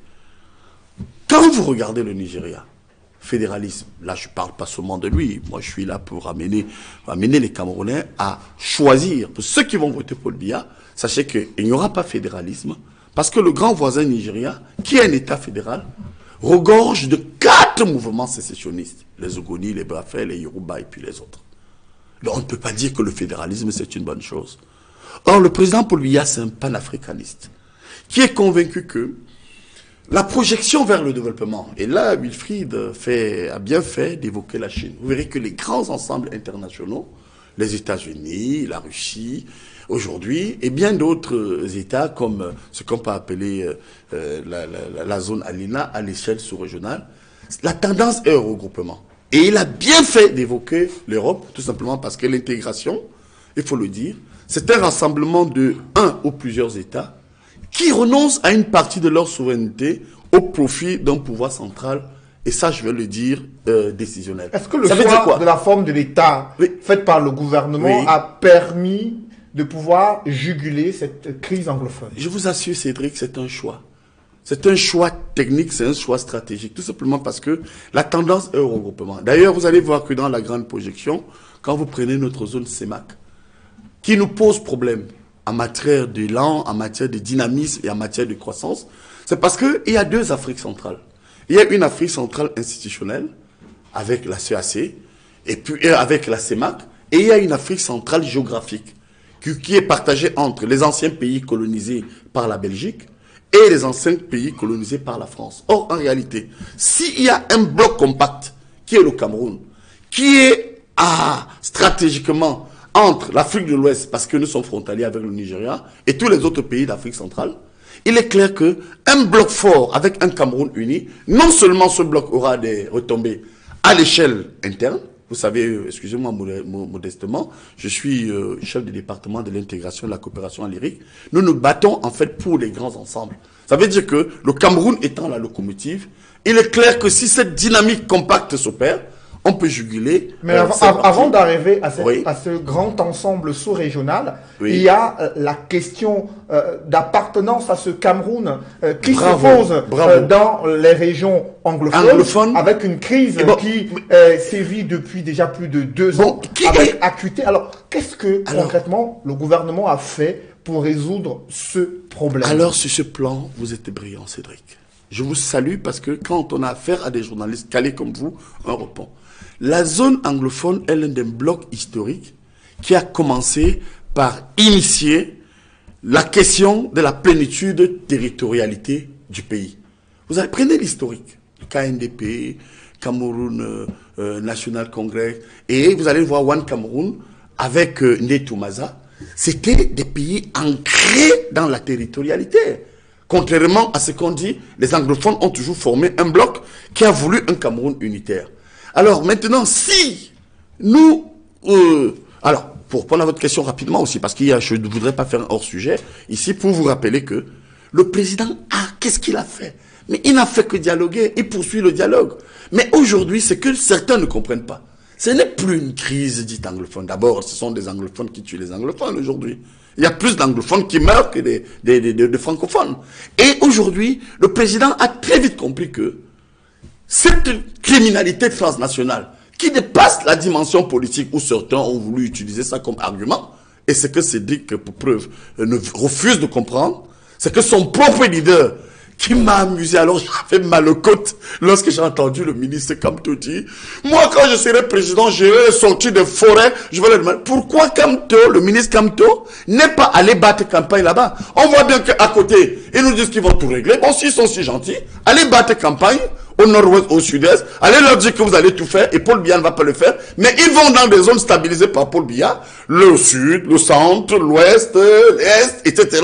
Quand vous regardez le Nigeria, fédéralisme, là je ne parle pas seulement de lui, moi je suis là pour amener les Camerounais à choisir, pour ceux qui vont voter pour le Biya, sachez qu'il n'y aura pas fédéralisme, parce que le grand voisin Nigeria, qui est un État fédéral, regorge de 4 mouvements sécessionnistes, les Ogoni, les Bafé, les Yoruba et puis les autres. Donc on ne peut pas dire que le fédéralisme c'est une bonne chose. Or le président Paul Biya c'est un panafricaniste, qui est convaincu que la projection vers le développement, et là Wilfried a bien fait d'évoquer la Chine. Vous verrez que les grands ensembles internationaux, les États-Unis, la Russie, aujourd'hui, et bien d'autres États comme ce qu'on peut appeler la zone ALINA à l'échelle sous-régionale, la tendance est au regroupement. Et il a bien fait d'évoquer l'Europe, tout simplement parce que l'intégration, il faut le dire, c'est un rassemblement de un ou plusieurs États qui renoncent à une partie de leur souveraineté au profit d'un pouvoir central, et ça je vais le dire, décisionnel.
Est-ce que le choix de la forme de l'État faite par le gouvernement a permis de pouvoir juguler cette crise anglophone?
Je vous assure, Cédric, c'est un choix. C'est un choix technique, c'est un choix stratégique, tout simplement parce que la tendance est au regroupement. D'ailleurs, vous allez voir que dans la grande projection, quand vous prenez notre zone CEMAC, qui nous pose problème en matière d'élan, en matière de dynamisme et en matière de croissance, c'est parce qu'il y a 2 Afriques centrales. Il y a une Afrique centrale institutionnelle, avec la CAC, et puis avec la CEMAC, et il y a une Afrique centrale géographique qui est partagée entre les anciens pays colonisés par la Belgique et les anciens pays colonisés par la France. Or, en réalité, s'il y a un bloc compact, qui est le Cameroun, qui est stratégiquement entre l'Afrique de l'Ouest, parce que nous sommes frontaliers avec le Nigeria, et tous les autres pays d'Afrique centrale, il est clair qu'un bloc fort avec un Cameroun uni, non seulement ce bloc aura des retombées à l'échelle interne. Vous savez, excusez-moi modestement, je suis chef du département de l'intégration et de la coopération en lyrique. Nous nous battons en fait pour les grands ensembles. Ça veut dire que le Cameroun étant la locomotive, il est clair que si cette dynamique compacte s'opère, on peut juguler.
Mais avant d'arriver à ce grand ensemble sous-régional, il y a la question d'appartenance à ce Cameroun qui se pose dans les régions anglophones avec une crise qui sévit depuis déjà plus de 2 ans avec acuité. Alors, qu'est-ce que concrètement le gouvernement a fait pour résoudre ce problème?
Alors, sur ce plan, vous êtes brillant, Cédric. Je vous salue parce que quand on a affaire à des journalistes calés comme vous, on répond. La zone anglophone est l'un des blocs historiques qui a commencé par initier la question de la plénitude territorialité du pays. Vous allez prenez l'historique, KNDP, Cameroun National Congress, et vous allez voir One Cameroun avec Ndetou Maza. C'était des pays ancrés dans la territorialité. Contrairement à ce qu'on dit, les anglophones ont toujours formé un bloc qui a voulu un Cameroun unitaire. Alors maintenant, si nous... alors, pour répondre à votre question rapidement aussi, parce que je ne voudrais pas faire un hors-sujet, ici, pour vous rappeler que le président, qu'est-ce qu'il a fait? Mais il n'a fait que dialoguer, il poursuit le dialogue. Mais aujourd'hui, c'est que certains ne comprennent pas. Ce n'est plus une crise dite anglophone. D'abord, ce sont des anglophones qui tuent les anglophones aujourd'hui. Il y a plus d'anglophones qui meurent que de francophones. Et aujourd'hui, le président a très vite compris que cette criminalité transnationale qui dépasse la dimension politique où certains ont voulu utiliser ça comme argument, et c'est que Cédric, pour preuve, refuse de comprendre, c'est que son propre leader, qui m'a amusé, alors j'avais mal aux côtes lorsque j'ai entendu le ministre Kamto dire, moi quand je serai président, j'irai sortir des forêts, je vais leur demander, pourquoi Kamto, le ministre Kamto, n'est pas allé battre campagne là-bas? On voit bien qu'à côté, ils nous disent qu'ils vont tout régler. Bon, s'ils sont si gentils, allez battre campagne, au nord-ouest, au sud-est, allez leur dire que vous allez tout faire, et Paul Biya ne va pas le faire, mais ils vont dans des zones stabilisées par Paul Biya, le sud, le centre, l'ouest, l'est, etc.,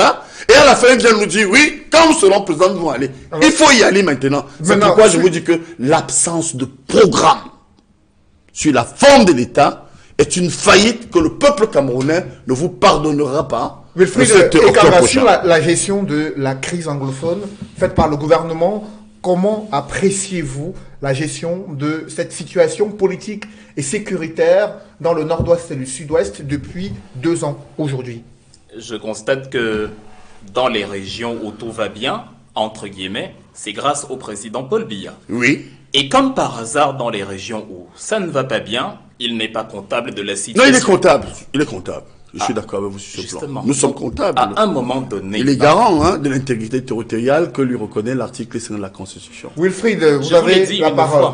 et à la fin, ils viennent nous dire, oui, quand nous serons présidents, nous allons aller. Il faut y aller maintenant. C'est pourquoi je vous dis que l'absence de programme sur la forme de l'État est une faillite que le peuple camerounais ne vous pardonnera pas.
Wilfried, sur la gestion de la crise anglophone faite par le gouvernement, comment appréciez-vous la gestion de cette situation politique et sécuritaire dans le nord-ouest et le sud-ouest depuis 2 ans aujourd'hui?
Je constate que dans les régions où tout va bien, entre guillemets, c'est grâce au président Paul Biya.
Oui.
Et comme par hasard, dans les régions où ça ne va pas bien, il n'est pas comptable de la situation.
Non, il est comptable. Il est comptable. Je suis d'accord avec vous sur ce plan. Nous sommes comptables.
À un moment donné...
Il est garant de l'intégrité territoriale que lui reconnaît l'article 5 de la Constitution.
Wilfried, vous avez la parole.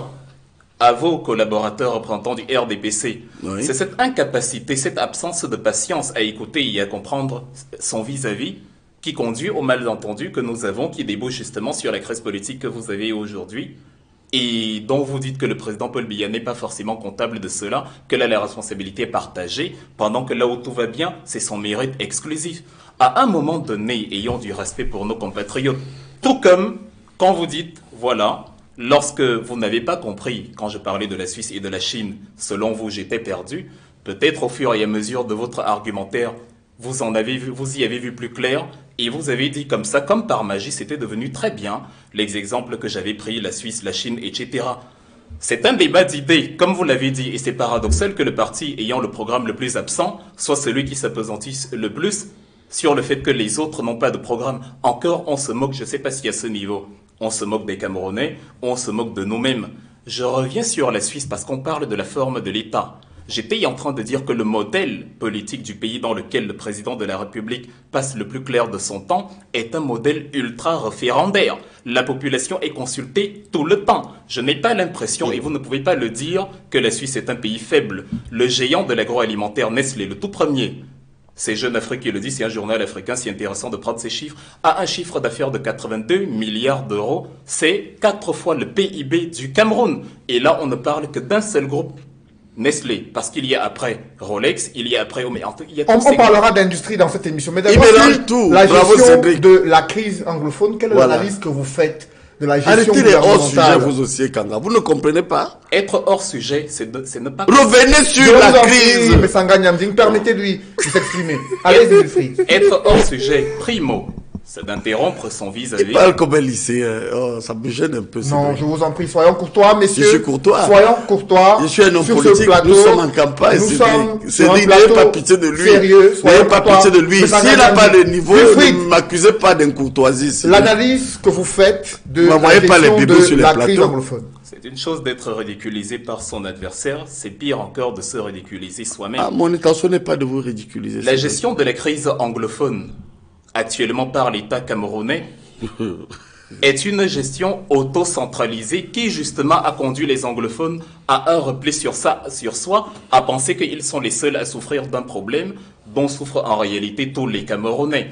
À vos collaborateurs représentants du RDPC, oui. C'est cette incapacité, cette absence de patience à écouter et à comprendre son vis-à-vis qui conduit au malentendu que nous avons, qui débouche justement sur la crise politique que vous avez aujourd'hui et dont vous dites que le président Paul Biya n'est pas forcément comptable de cela, que là la responsabilité est partagée, pendant que là où tout va bien, c'est son mérite exclusif. À un moment donné, ayons du respect pour nos compatriotes. Tout comme quand vous dites, voilà, lorsque vous n'avez pas compris, quand je parlais de la Suisse et de la Chine, selon vous j'étais perdu, peut-être au fur et à mesure de votre argumentaire, vous y avez vu plus clair, et vous avez dit comme ça, comme par magie, c'était devenu très bien, les exemples que j'avais pris, la Suisse, la Chine, etc. C'est un débat d'idées, comme vous l'avez dit, et c'est paradoxal que le parti ayant le programme le plus absent soit celui qui s'appesantisse le plus sur le fait que les autres n'ont pas de programme. Encore, on se moque, je ne sais pas si à ce niveau, on se moque des Camerounais, on se moque de nous-mêmes. Je reviens sur la Suisse parce qu'on parle de la forme de l'État. J'étais en train de dire que le modèle politique du pays dans lequel le président de la République passe le plus clair de son temps est un modèle ultra-référendaire. La population est consultée tout le temps. Je n'ai pas l'impression, et vous ne pouvez pas le dire, que la Suisse est un pays faible. Le géant de l'agroalimentaire Nestlé, le tout premier, c'est Jeune Afrique qui le dit, c'est un journal africain, c'est intéressant de prendre ces chiffres, a un chiffre d'affaires de 82 milliards d'euros. C'est 4 fois le PIB du Cameroun. Et là, on ne parle que d'un seul groupe, Nestlé, parce qu'il y a après Rolex, il y a après...
On parlera d'industrie dans cette émission, mais
d'abord,
la gestion de la crise anglophone, quelle est l'analyse que vous faites de la gestion
gouvernementale? Arrêtez les hors-sujets, vous aussi, Kanga. Vous ne comprenez pas?
Être hors-sujet, c'est ne pas...
Revenez sur la crise.
Mais Sanga Nyamding, permettez-lui de s'exprimer. Allez-y, Wilfried.
Être hors-sujet, primo, c'est d'interrompre son vis-à-vis.
Il parle comme un lycéen. Oh, ça me gêne un peu.
Non, je vous en prie, soyons courtois, messieurs.
Je suis courtois.
Soyons courtois.
Je suis un homme
sur
politique.
Ce plateau.
Nous sommes en campagne. Cédric, n'ayez pas pitié de lui. N'ayez pas pitié de lui. S'il n'a pas le niveau, ne m'accusez pas d'incourtoisie.
L'analyse que vous faites de la
gestion
de la crise anglophone.
C'est une chose d'être ridiculisé par son adversaire, c'est pire encore de se ridiculiser soi-même.
Ah, mon intention n'est pas de vous ridiculiser.
La gestion de la crise anglophone, actuellement par l'État camerounais, est une gestion auto-centralisée qui justement a conduit les anglophones à un repli sur soi, à penser qu'ils sont les seuls à souffrir d'un problème dont souffrent en réalité tous les Camerounais.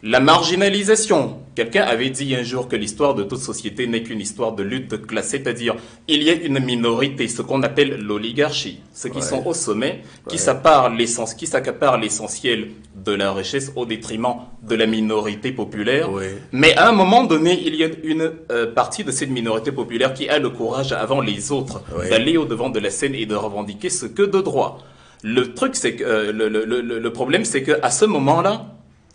La marginalisation. Quelqu'un avait dit un jour que l'histoire de toute société n'est qu'une histoire de lutte de classe, c'est-à-dire il y a une minorité, ce qu'on appelle l'oligarchie, ceux qui sont au sommet, qui s'accaparent l'essentiel de la richesse au détriment de la minorité populaire. Mais à un moment donné, il y a une partie de cette minorité populaire qui a le courage avant les autres d'aller au-devant de la scène et de revendiquer ce que de droit. Le truc, c'est que le problème, c'est qu'à ce moment-là,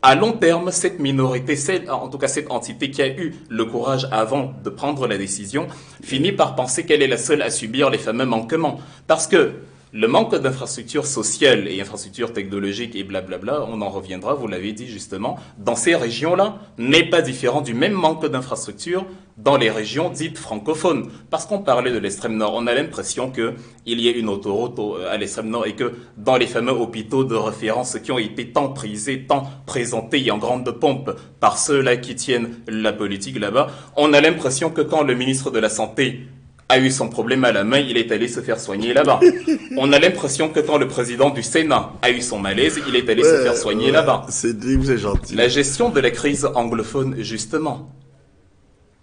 à long terme, cette minorité, en tout cas cette entité qui a eu le courage avant de prendre la décision, finit par penser qu'elle est la seule à subir les fameux manquements. Parce que le manque d'infrastructures sociales et infrastructures technologiques et blablabla, on en reviendra, vous l'avez dit justement, dans ces régions-là, n'est pas différent du même manque d'infrastructures dans les régions dites francophones. Parce qu'on parlait de l'extrême nord, on a l'impression qu'il y a une autoroute à l'extrême nord et que dans les fameux hôpitaux de référence qui ont été tant prisés, tant présentés et en grande pompe par ceux-là qui tiennent la politique là-bas, on a l'impression que quand le ministre de la Santé a eu son problème à la main, il est allé se faire soigner là-bas. On a l'impression que quand le président du Sénat a eu son malaise, il est allé se faire soigner là-bas.
Vous êtes gentil.
La gestion de la crise anglophone, justement,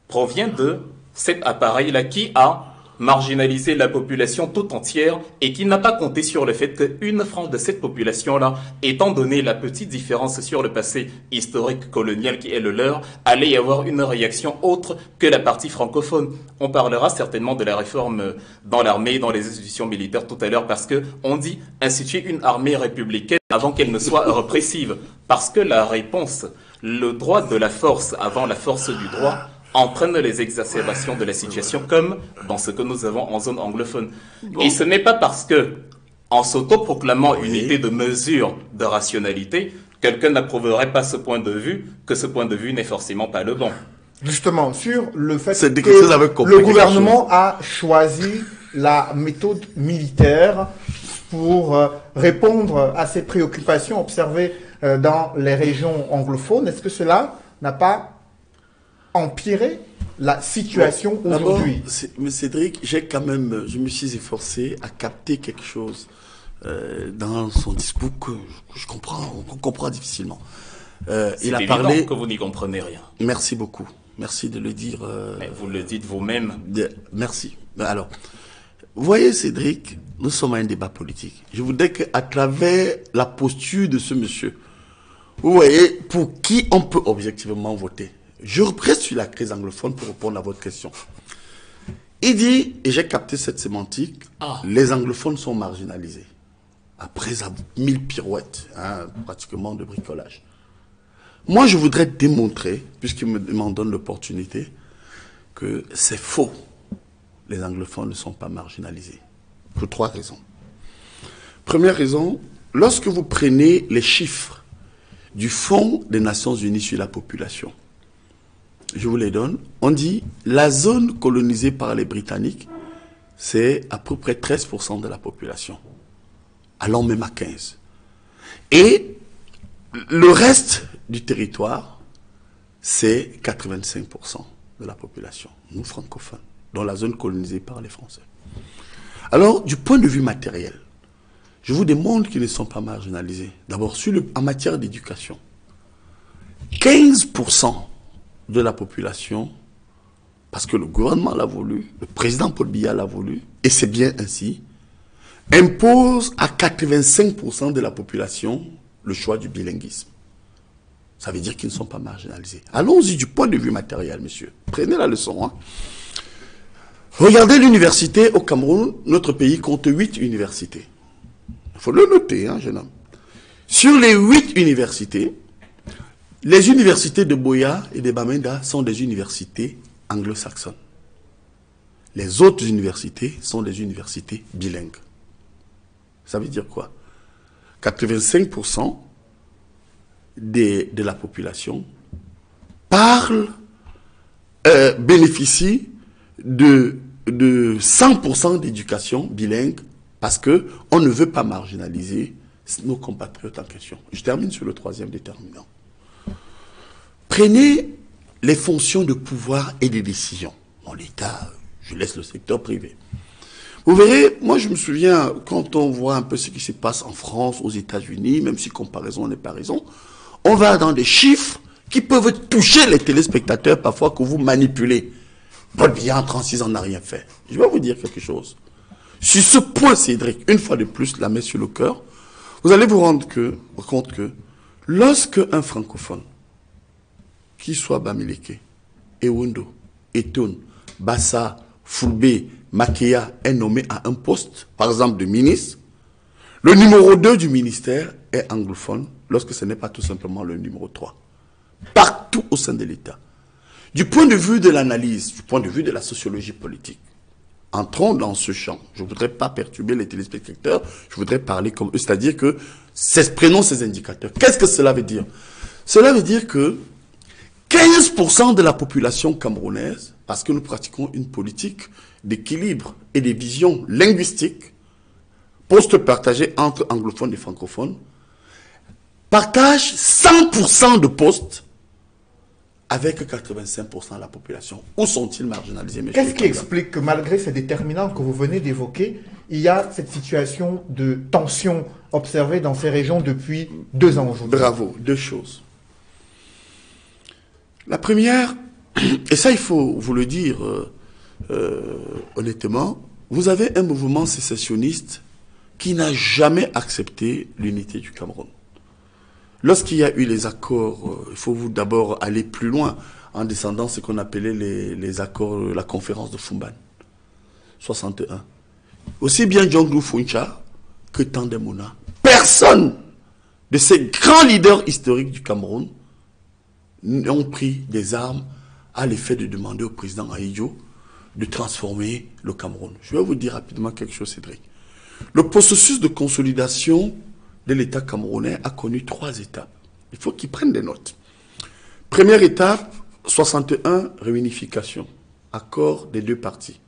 provient de cet appareil-là qui a marginalisé la population tout entière et qui n'a pas compté sur le fait qu'une frange de cette population-là, étant donné la petite différence sur le passé historique colonial qui est le leur, allait y avoir une réaction autre que la partie francophone. On parlera certainement de la réforme dans l'armée, dans les institutions militaires tout à l'heure, parce que on dit instituer une armée républicaine avant qu'elle ne soit répressive. Parce que la réponse, le droit de la force avant la force du droit, entraîne les exacerbations de la situation comme dans ce que nous avons en zone anglophone. Et ce n'est pas parce que, en s'autoproclamant unité de mesure de rationalité, quelqu'un n'approuverait pas ce point de vue, que ce point de vue n'est forcément pas le bon.
Justement, sur le fait que le gouvernement a choisi la méthode militaire pour répondre à ces préoccupations observées dans les régions anglophones, est-ce que cela n'a pas empirer la situation aujourd'hui?
Mais Cédric, je me suis efforcé à capter quelque chose dans son discours que on comprend difficilement.
Il a parlé que vous n'y comprenez rien.
Merci beaucoup. Merci de le dire.
Mais vous le dites vous-même.
Merci. Alors, vous voyez, Cédric, nous sommes à un débat politique. Je voudrais qu'à travers la posture de ce monsieur, vous voyez, pour qui on peut objectivement voter. Je reste sur la crise anglophone pour répondre à votre question. Il dit, et j'ai capté cette sémantique, les anglophones sont marginalisés. Après 1000 pirouettes, pratiquement de bricolage. Moi, je voudrais démontrer, puisqu'il m'en donne l'opportunité, que c'est faux. Les anglophones ne sont pas marginalisés. Pour 3 raisons. Première raison, lorsque vous prenez les chiffres du Fonds des Nations Unies sur la population, je vous les donne. On dit la zone colonisée par les Britanniques, c'est à peu près 13% de la population. allant même à 15. Et le reste du territoire, c'est 85% de la population, nous francophones, dans la zone colonisée par les Français. Alors, du point de vue matériel, je vous démontre qu'ils ne sont pas marginalisés. D'abord, en matière d'éducation, 15% de la population, parce que le gouvernement l'a voulu, le président Paul Biya l'a voulu, et c'est bien ainsi, impose à 85% de la population le choix du bilinguisme. Ça veut dire qu'ils ne sont pas marginalisés. Allons-y du point de vue matériel, monsieur. Prenez la leçon. Hein. Regardez l'université au Cameroun. Notre pays compte 8 universités. Il faut le noter, hein, jeune homme. Sur les 8 universités, les universités de Boya et de Bamenda sont des universités anglo-saxonnes. Les autres universités sont des universités bilingues. Ça veut dire quoi? 85% de la population bénéficie de 100% d'éducation bilingue parce qu'on ne veut pas marginaliser nos compatriotes en question. Je termine sur le troisième déterminant. Prenez les fonctions de pouvoir et de décision. Bon, l'État, je laisse le secteur privé. Vous verrez, moi je me souviens, quand on voit un peu ce qui se passe en France, aux États-Unis, même si comparaison n'est pas raison, on va dans des chiffres qui peuvent toucher les téléspectateurs parfois que vous manipulez. Paul Biya, en 36 ans, n'a rien fait. Je vais vous dire quelque chose. Sur ce point, Cédric, une fois de plus, la main sur le cœur, vous allez vous rendre compte que lorsque un francophone, qu'il soit Bamileke, Ewundo, Etoun, Bassa, Fulbe, Makéa est nommé à un poste, par exemple de ministre, le numéro 2 du ministère est anglophone, lorsque ce n'est pas tout simplement le numéro 3. Partout au sein de l'État. Du point de vue de l'analyse, du point de vue de la sociologie politique, entrons dans ce champ. Je ne voudrais pas perturber les téléspectateurs, je voudrais parler comme eux, c'est-à-dire que prenons ces indicateurs. Qu'est-ce que cela veut dire? Cela veut dire que 15% de la population camerounaise, parce que nous pratiquons une politique d'équilibre et de vision linguistique, postes partagés entre anglophones et francophones, partagent 100% de postes avec 85% de la population. Où sont-ils marginalisés, monsieur?
Qu'est-ce qui explique que malgré ces déterminants que vous venez d'évoquer, il y a cette situation de tension observée dans ces régions depuis 2 ans aujourd'hui?
Bravo, 2 choses. La première, et ça il faut vous le dire honnêtement, vous avez un mouvement sécessionniste qui n'a jamais accepté l'unité du Cameroun. Lorsqu'il y a eu les accords, il faut vous d'abord aller plus loin en descendant ce qu'on appelait les accords, la conférence de Fumban, 61. Aussi bien Djonglu Funcha que Tandemona, personne de ces grands leaders historiques du Cameroun n'ont pris des armes à l'effet de demander au président Ahidjo de transformer le Cameroun. Je vais vous dire rapidement quelque chose, Cédric. Le processus de consolidation de l'État camerounais a connu 3 étapes. Il faut qu'ils prennent des notes. Première étape, 61, réunification, accord des 2 parties.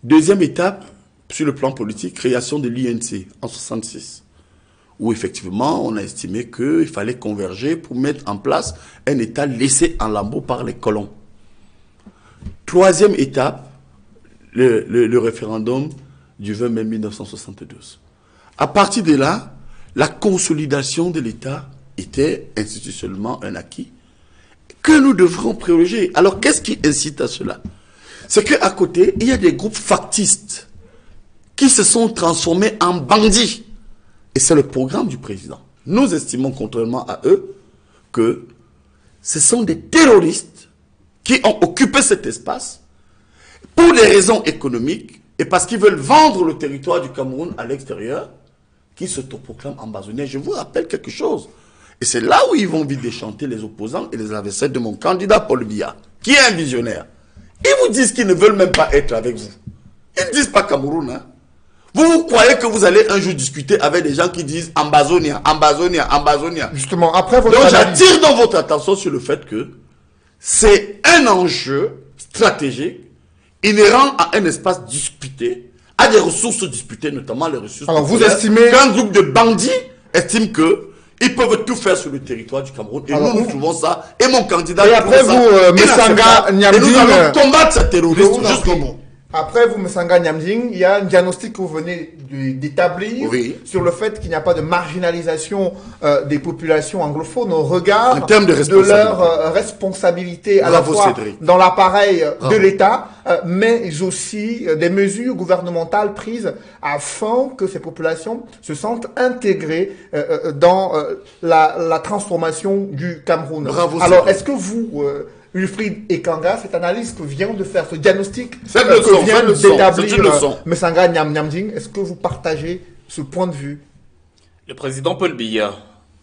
Deuxième étape, sur le plan politique, création de l'INC en 66, où effectivement on a estimé qu'il fallait converger pour mettre en place un État laissé en lambeaux par les colons. Troisième étape, le référendum du 20 mai 1972. À partir de là, la consolidation de l'État était institutionnellement un acquis que nous devrons privilégier. Alors, qu'est-ce qui incite à cela? C'est qu'à côté, il y a des groupes factistes qui se sont transformés en bandits. Et c'est le programme du président. Nous estimons, contrairement à eux, que ce sont des terroristes qui ont occupé cet espace pour des raisons économiques et parce qu'ils veulent vendre le territoire du Cameroun à l'extérieur, qui s'autoproclament ambazoniens. Je vous rappelle quelque chose. Et c'est là où ils vont vite déchanter les opposants et les adversaires de mon candidat Paul Biya, qui est un visionnaire. Ils vous disent qu'ils ne veulent même pas être avec vous. Ils ne disent pas Cameroun. Hein. Vous croyez que vous allez un jour discuter avec des gens qui disent Ambazonia, Ambazonia, Ambazonia.
Justement, après votre
Donc
analyse...
j'attire dans votre attention sur le fait que c'est un enjeu stratégique inhérent à un espace disputé a des ressources disputées, notamment les ressources.
Alors, vous estimez
qu'un groupe de bandits estime que ils peuvent tout faire sur le territoire du Cameroun. Et nous trouvons ça. Et mon candidat.
Et après vous, Messanga Nyamding,
et nous allons combattre ce terrorisme jusqu'au bout.
Après vous, Messanga Nyamding, il y a un diagnostic que vous venez d'établir sur le fait qu'il n'y a pas de marginalisation des populations anglophones au regard de leur responsabilité à la fois dans l'appareil de l'État, mais aussi des mesures gouvernementales prises afin que ces populations se sentent intégrées dans la transformation du Cameroun.
Bravo,
alors, est-ce que vous... Wilfried Ekanga, cette analyse que vient de faire, ce diagnostic
que
vient d'établir Messanga Nyamding, est-ce que vous partagez ce point de vue?
Le président Paul Biya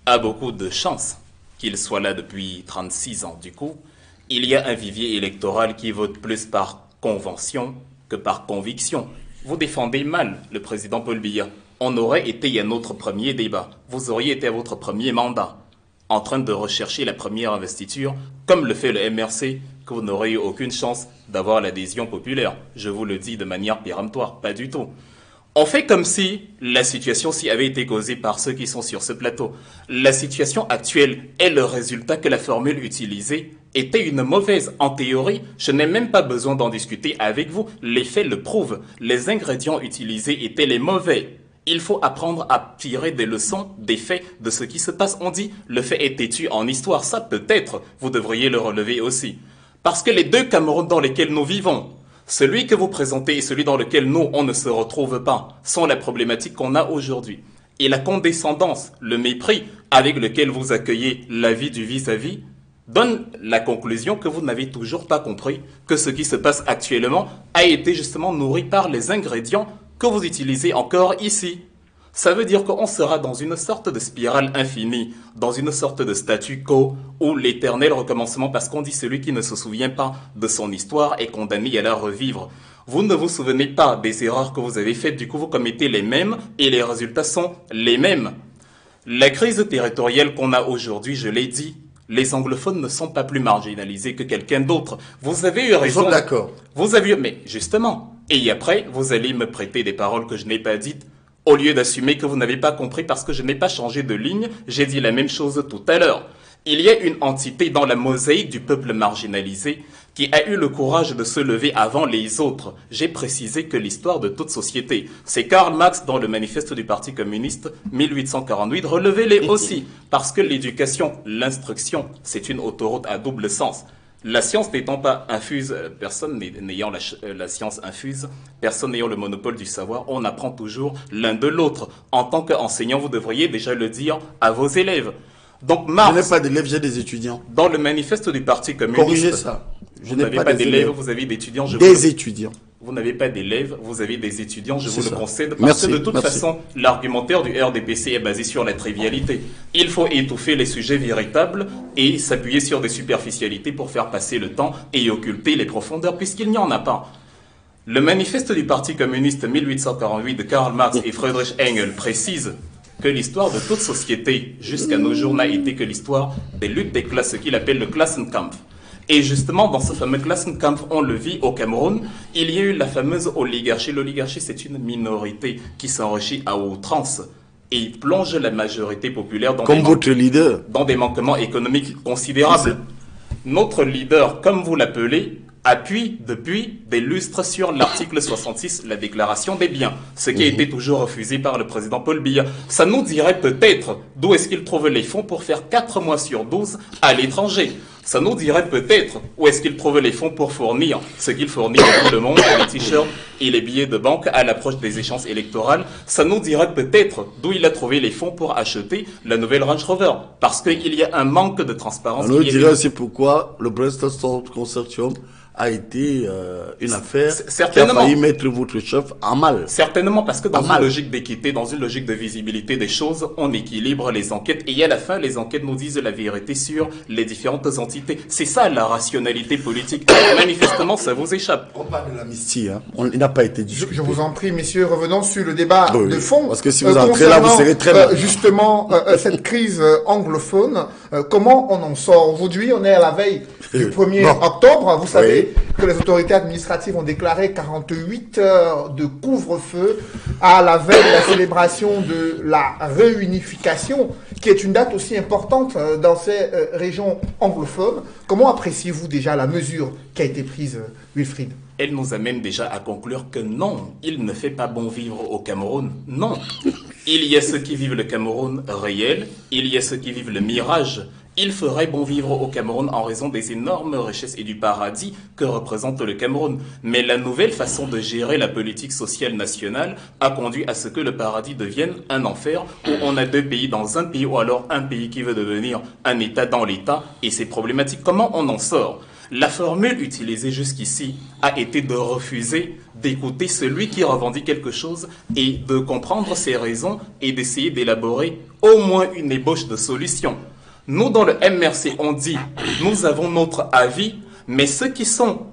a beaucoup de chance qu'il soit là depuis 36 ans. Du coup, il y a un vivier électoral qui vote plus par convention que par conviction. Vous défendez mal le président Paul Biya. On aurait été à notre premier débat. Vous auriez été à votre premier mandat, en train de rechercher la première investiture, comme le fait le MRC, que vous n'aurez eu aucune chance d'avoir l'adhésion populaire. Je vous le dis de manière péremptoire, pas du tout. On fait comme si la situation s'y avait été causée par ceux qui sont sur ce plateau. La situation actuelle est le résultat que la formule utilisée était une mauvaise. En théorie, je n'ai même pas besoin d'en discuter avec vous. Les faits le prouvent. Les ingrédients utilisés étaient les mauvais. Il faut apprendre à tirer des leçons des faits de ce qui se passe. On dit, le fait est têtu en histoire. Ça, peut-être, vous devriez le relever aussi. Parce que les deux Cameroun dans lesquels nous vivons, celui que vous présentez et celui dans lequel nous, on ne se retrouve pas, sont la problématique qu'on a aujourd'hui. Et la condescendance, le mépris avec lequel vous accueillez la vie du vis-à-vis, donne la conclusion que vous n'avez toujours pas compris que ce qui se passe actuellement a été justement nourri par les ingrédients que vous utilisez encore ici. Ça veut dire qu'on sera dans une sorte de spirale infinie, dans une sorte de statu quo où l'éternel recommencement, parce qu'on dit celui qui ne se souvient pas de son histoire est condamné à la revivre. Vous ne vous souvenez pas des erreurs que vous avez faites, du coup vous commettez les mêmes et les résultats sont les mêmes. La crise territoriale qu'on a aujourd'hui, je l'ai dit, les anglophones ne sont pas plus marginalisés que quelqu'un d'autre. Vous avez eu raison.
Nous sommes d'accord.
Vous avez eu... Mais justement... Et après, vous allez me prêter des paroles que je n'ai pas dites, au lieu d'assumer que vous n'avez pas compris parce que je n'ai pas changé de ligne, j'ai dit la même chose tout à l'heure. Il y a une entité dans la mosaïque du peuple marginalisé qui a eu le courage de se lever avant les autres. J'ai précisé que l'histoire de toute société, c'est Karl Marx dans le manifeste du Parti communiste 1848, relevez-les aussi, parce que l'éducation, l'instruction, c'est une autoroute à double sens. La science n'étant pas infuse, personne n'ayant la science infuse, personne n'ayant le monopole du savoir, on apprend toujours l'un de l'autre. En tant qu'enseignant, vous devriez déjà le dire à vos élèves. Donc Marx...
Je n'ai pas d'élèves, j'ai des étudiants.
Dans le manifeste du Parti communiste...
Corrigez ça.
Je n'ai pas d'élèves, vous avez d'étudiants.
Étudiants.
Vous n'avez pas d'élèves, vous avez des étudiants, je vous le concède.
Parce
que de toute façon, l'argumentaire du RDPC est basé sur la trivialité. Il faut étouffer les sujets véritables et s'appuyer sur des superficialités pour faire passer le temps et occulter les profondeurs, puisqu'il n'y en a pas. Le manifeste du Parti communiste 1848 de Karl Marx et Friedrich Engels précise que l'histoire de toute société, jusqu'à nos jours, n'a été que l'histoire des luttes des classes, ce qu'il appelle le Klassenkampf. Et justement, dans ce fameux Klassenkampf, on le vit au Cameroun, il y a eu la fameuse oligarchie. L'oligarchie, c'est une minorité qui s'enrichit à outrance et plonge la majorité populaire dans, dans des manquements économiques considérables. Notre leader, comme vous l'appelez, appuie depuis des lustres sur l'article 66, la déclaration des biens, ce qui a été toujours refusé par le président Paul Biya. Ça nous dirait peut-être d'où est-ce qu'il trouve les fonds pour faire 4 mois sur 12 à l'étranger. Ça nous dirait peut-être où est-ce qu'il trouve les fonds pour fournir ce qu'il fournit à tout le monde, les t-shirts et les billets de banque à l'approche des échéances électorales. Ça nous dirait peut-être d'où il a trouvé les fonds pour acheter la nouvelle Range Rover. Parce qu'il y a un manque de transparence.
Ça nous dirait aussi pourquoi le Brainstorm Consortium a été une affaire qui a failli mettre votre chef en mal.
Certainement, parce que dans une logique d'équité, dans une logique de visibilité des choses, on équilibre les enquêtes et à la fin, les enquêtes nous disent la vérité sur les différentes entités. C'est ça la rationalité politique. Manifestement, ça vous échappe.
On parle de l'amnistie, hein. Il n'a pas été discuté.
Je vous en prie, messieurs, revenons sur le débat de fond.
Parce que si vous entrez là, vous serez très mal.
Justement, cette crise anglophone, comment on en sort? Aujourd'hui, on est à la veille du 1er octobre, vous savez. rappeler que les autorités administratives ont déclaré 48 heures de couvre-feu à la veille de la célébration de la réunification, qui est une date aussi importante dans ces régions anglophones. Comment appréciez-vous déjà la mesure qui a été prise, Wilfried?
Elle nous amène déjà à conclure que non, il ne fait pas bon vivre au Cameroun. Non. Il y a ceux qui vivent le Cameroun réel, il y a ceux qui vivent le mirage. Il ferait bon vivre au Cameroun en raison des énormes richesses et du paradis que représente le Cameroun. Mais la nouvelle façon de gérer la politique sociale nationale a conduit à ce que le paradis devienne un enfer où on a deux pays dans un pays ou alors un pays qui veut devenir un État dans l'État et c'est problématique. Comment on en sort ? La formule utilisée jusqu'ici a été de refuser d'écouter celui qui revendique quelque chose et de comprendre ses raisons et d'essayer d'élaborer au moins une ébauche de solution. Nous, dans le MRC, on dit, nous avons notre avis, mais ceux qui sont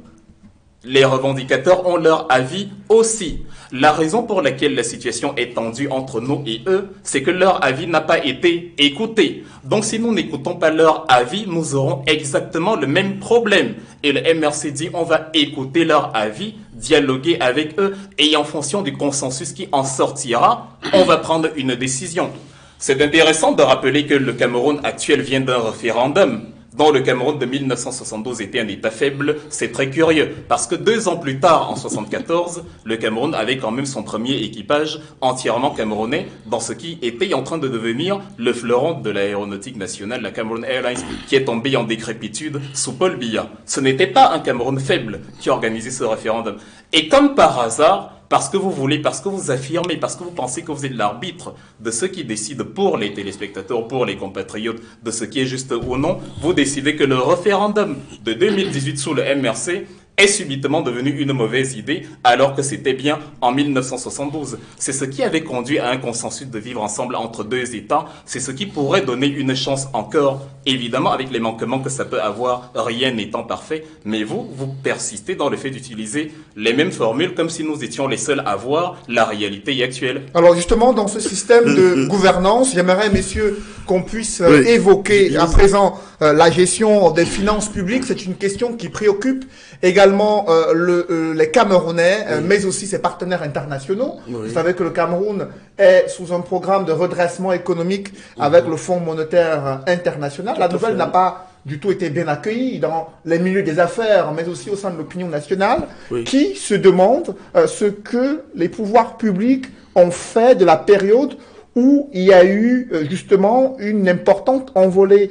les revendicateurs ont leur avis aussi. La raison pour laquelle la situation est tendue entre nous et eux, c'est que leur avis n'a pas été écouté. Donc si nous n'écoutons pas leur avis, nous aurons exactement le même problème. Et le MRC dit, on va écouter leur avis, dialoguer avec eux, et en fonction du consensus qui en sortira, on va prendre une décision. C'est intéressant de rappeler que le Cameroun actuel vient d'un référendum. Dont le Cameroun de 1972 était un État faible, c'est très curieux, parce que 2 ans plus tard, en 1974, le Cameroun avait quand même son premier équipage entièrement camerounais, dans ce qui était en train de devenir le fleuron de l'aéronautique nationale, la Cameroon Airlines, qui est tombée en décrépitude sous Paul Biya. Ce n'était pas un Cameroun faible qui organisait ce référendum. Et comme par hasard, parce que vous voulez, parce que vous affirmez, parce que vous pensez que vous êtes l'arbitre de ceux qui décident pour les téléspectateurs, pour les compatriotes, de ce qui est juste ou non, vous décidez que le référendum de 2018 sous le MRC est subitement devenu une mauvaise idée alors que c'était bien en 1972. C'est ce qui avait conduit à un consensus de vivre ensemble entre 2 États. C'est ce qui pourrait donner une chance encore, évidemment avec les manquements que ça peut avoir, rien n'étant parfait. Mais vous persistez dans le fait d'utiliser les mêmes formules comme si nous étions les seuls à voir la réalité actuelle.
Alors justement, dans ce système de gouvernance, j'aimerais, messieurs, qu'on puisse évoquer à présent la gestion des finances publiques. C'est une question qui préoccupe également les Camerounais, mais aussi ses partenaires internationaux. Vous savez que le Cameroun est sous un programme de redressement économique avec le Fonds monétaire international. La nouvelle n'a pas du tout été bien accueillie dans les milieux des affaires, mais aussi au sein de l'opinion nationale, qui se demande ce que les pouvoirs publics ont fait de la période où il y a eu justement une importante envolée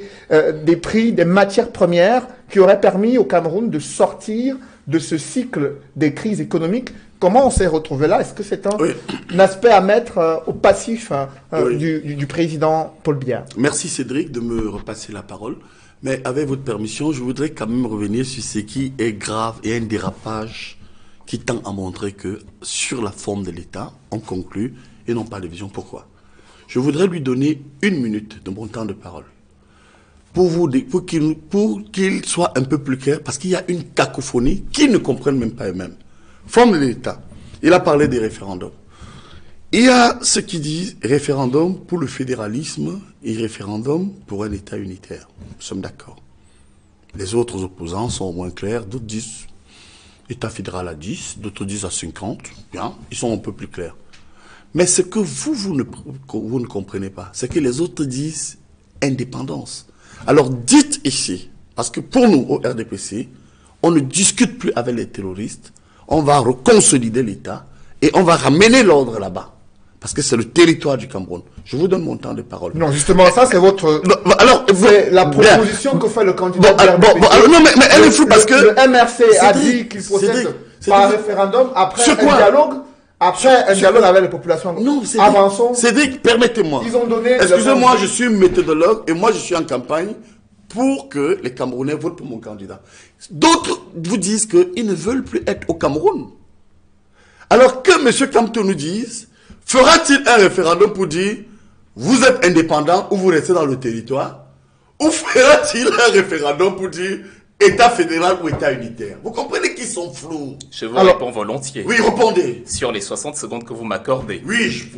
des prix des matières premières qui aurait permis au Cameroun de sortir de ce cycle des crises économiques. Comment on s'est retrouvé là? Est-ce que c'est un aspect à mettre au passif du président Paul Biya?
Merci Cédric de me repasser la parole. Mais avec votre permission, je voudrais quand même revenir sur ce qui est grave et un dérapage qui tend à montrer que sur la forme de l'État, on conclut et non pas de vision. Pourquoi? Je voudrais lui donner 1 minute de mon temps de parole pour qu'il soit un peu plus clair, parce qu'il y a une cacophonie qu'ils ne comprennent même pas eux-mêmes. Forme de l'État. Il a parlé des référendums. Il y a ceux qui disent référendum pour le fédéralisme et référendum pour un État unitaire. Nous sommes d'accord. Les autres opposants sont moins clairs. D'autres disent État fédéral à 10, d'autres disent à 50. Bien, ils sont un peu plus clairs. Mais ce que vous ne comprenez pas, c'est que les autres disent indépendance. Alors dites ici, parce que pour nous, au RDPC, on ne discute plus avec les terroristes, on va reconsolider l'État et on va ramener l'ordre là-bas. Parce que c'est le territoire du Cameroun. Je vous donne mon temps de parole.
Non, justement, ça c'est votre...
Alors,
c'est la proposition que fait le candidat
non, mais elle est floue parce que...
Le MRC a dit qu'il procède par un référendum après un dialogue. Après un dialogue avec les populations.
Non,
avançons.
Cédric, permettez-moi.
Ils ont donné.
Excusez-moi, je suis méthodologue et moi je suis en campagne pour que les Camerounais votent pour mon candidat. D'autres vous disent qu'ils ne veulent plus être au Cameroun. Alors que M. Kamto nous dise, fera-t-il un référendum pour dire vous êtes indépendant ou vous restez dans le territoire? Ou fera-t-il un référendum pour dire État fédéral ou État unitaire? Vous comprenez qu'ils sont flous.
Je vous réponds volontiers.
Oui, répondez.
Sur les 60 secondes que vous m'accordez.
Oui.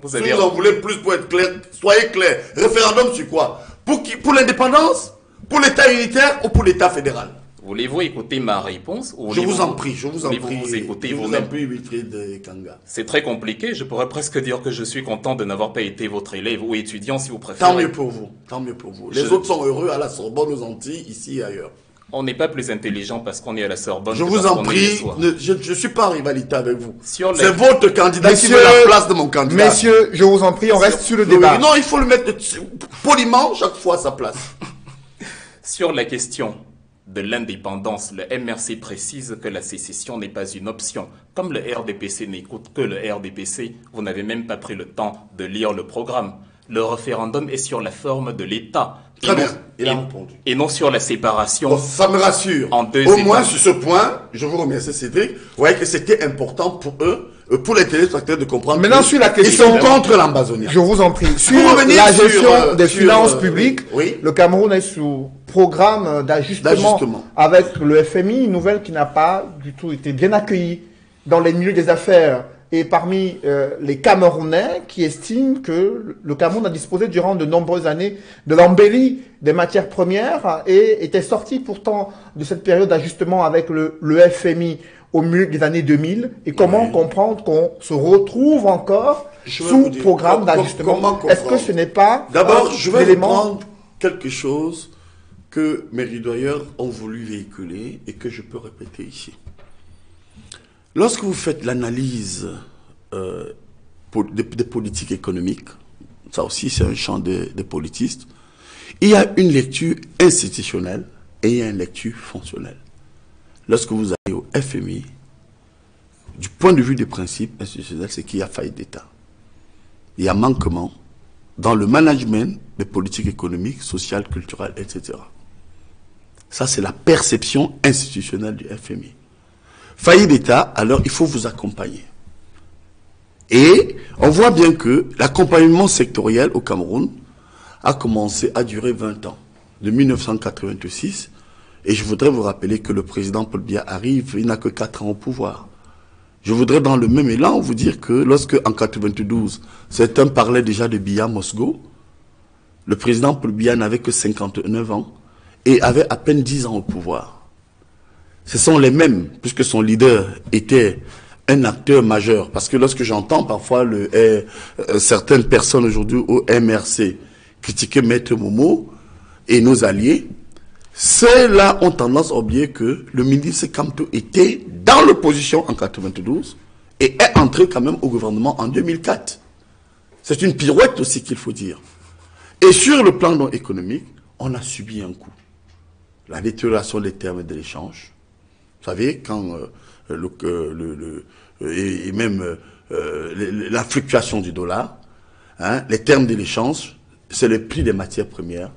Vous
si
avez...
vous en voulez plus pour être clair, soyez clair. Référendum sur quoi? Pour l'indépendance? Pour l'État unitaire ou pour l'État fédéral?
Voulez-vous écouter ma réponse ou
Je vous en prie, je vous en
voulez-vous
prie.
vous écouter
Je vous en
vous-même?
prie, Wilfried Kanga.
C'est très compliqué. Je pourrais presque dire que je suis content de n'avoir pas été votre élève ou étudiant si vous préférez.
Tant mieux pour vous, tant mieux pour vous. Les autres sont heureux à la Sorbonne, aux Antilles, ici et ailleurs.
On n'est pas plus intelligent parce qu'on est à la Sorbonne.
Je
que
vous
parce
en
qu'on est
prie,
les soirs.
je ne suis pas en rivalité avec vous.
Sur les-
C'est votre candidat qui
Messieurs-
veut la place de mon candidat.
Messieurs, je vous en prie, on reste sur le
Oui,
débat.
non, il faut le mettre poliment chaque fois à sa place.
Sur la question de l'indépendance, le MRC précise que la sécession n'est pas une option. Comme le RDPC n'écoute que le RDPC, vous n'avez même pas pris le temps de lire le programme. Le référendum est sur la forme de l'État.
Très
Et
bien,
non-
il a
et-
répondu.
Et non sur la séparation.
Bon, ça me rassure.
En deux
Au
États.
moins, sur ce point, je vous remercie, Cédric. Vous voyez que c'était important pour eux, pour les téléspectateurs de comprendre.
Maintenant,
que
sur la
ils
question-
sont contre l'Ambazonia.
Je vous en prie. Sur
revenir
la
sur,
gestion des
sur,
finances publiques,
oui.
le Cameroun est sous programme d'ajustement avec le FMI, une nouvelle qui n'a pas du tout été bien accueillie dans les milieux des affaires et parmi les Camerounais qui estiment que le Cameroun a disposé durant de nombreuses années de l'embellie des matières premières et était sorti pourtant de cette période d'ajustement avec le FMI au milieu des années 2000 et comment
Oui.
comprendre qu'on se retrouve encore
Je vais
sous
vous dire,
programme
comment
d'ajustement. Est-ce que
comprendre
ce n'est pas
D'abord, je vais
l'élément
reprendre quelque chose que mes ridoyeurs ont voulu véhiculer et que je peux répéter ici. Lorsque vous faites l'analyse des politiques économiques, ça aussi c'est un champ des politistes, il y a une lecture institutionnelle et il y a une lecture fonctionnelle. Lorsque vous allez au FMI, du point de vue des principes institutionnels, c'est qu'il y a faillite d'État. Il y a manquement dans le management des politiques économiques, sociales, culturelles, etc. Ça, c'est la perception institutionnelle du FMI. Faillite d'État, alors il faut vous accompagner. Et on voit bien que l'accompagnement sectoriel au Cameroun a commencé à durer 20 ans, de 1986. Et je voudrais vous rappeler que le président Paul Biya arrive, il n'a que 4 ans au pouvoir. Je voudrais dans le même élan vous dire que lorsque en 92, certains parlaient déjà de Biya Mosgo, le président Paul Biya n'avait que 59 ans et avait à peine 10 ans au pouvoir. Ce sont les mêmes, puisque son leader était un acteur majeur. Parce que lorsque j'entends parfois certaines personnes aujourd'hui au MRC critiquer Maître Momo et nos alliés, ceux-là ont tendance à oublier que le ministre Kamto était dans l'opposition en 92 et est entré quand même au gouvernement en 2004. C'est une pirouette aussi qu'il faut dire. Et sur le plan non économique, on a subi un coup. La détérioration des termes de l'échange. Vous savez, quand la fluctuation du dollar, hein, les termes de l'échange, c'est le prix des matières premières.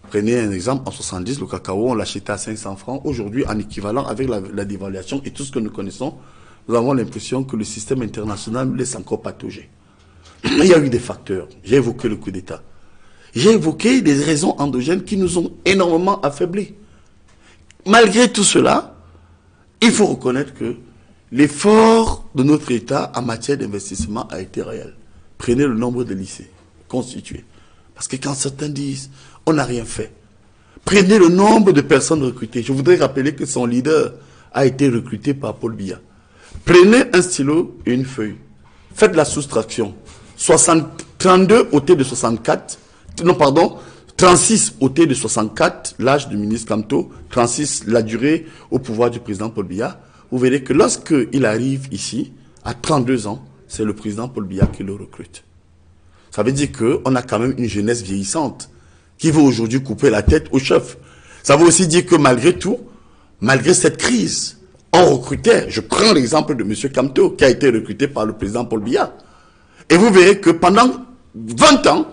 Prenez un exemple, en 70, le cacao, on l'achetait à 500 francs. Aujourd'hui, en équivalent avec la dévaluation et tout ce que nous connaissons, nous avons l'impression que le système international nous laisse encore patauger. Il y a eu des facteurs. J'ai évoqué le coup d'État. J'ai évoqué des raisons endogènes qui nous ont énormément affaiblis. Malgré tout cela, il faut reconnaître que l'effort de notre État en matière d'investissement a été réel. Prenez le nombre de lycées constitués. Parce que quand certains disent on n'a rien fait, prenez le nombre de personnes recrutées. Je voudrais rappeler que son leader a été recruté par Paul Biya. Prenez un stylo et une feuille. Faites la soustraction. 32 ôté de 64, non pardon, 36 ôté de 64, l'âge du ministre Kamto, 36 la durée au pouvoir du président Paul Biya. Vous verrez que lorsqu'il arrive ici, à 32 ans, c'est le président Paul Biya qui le recrute. Ça veut dire qu'on a quand même une jeunesse vieillissante qui veut aujourd'hui couper la tête au chef. Ça veut aussi dire que malgré tout, malgré cette crise, on recrutait. Je prends l'exemple de M. Kamto qui a été recruté par le président Paul Biya. Et vous verrez que pendant 20 ans,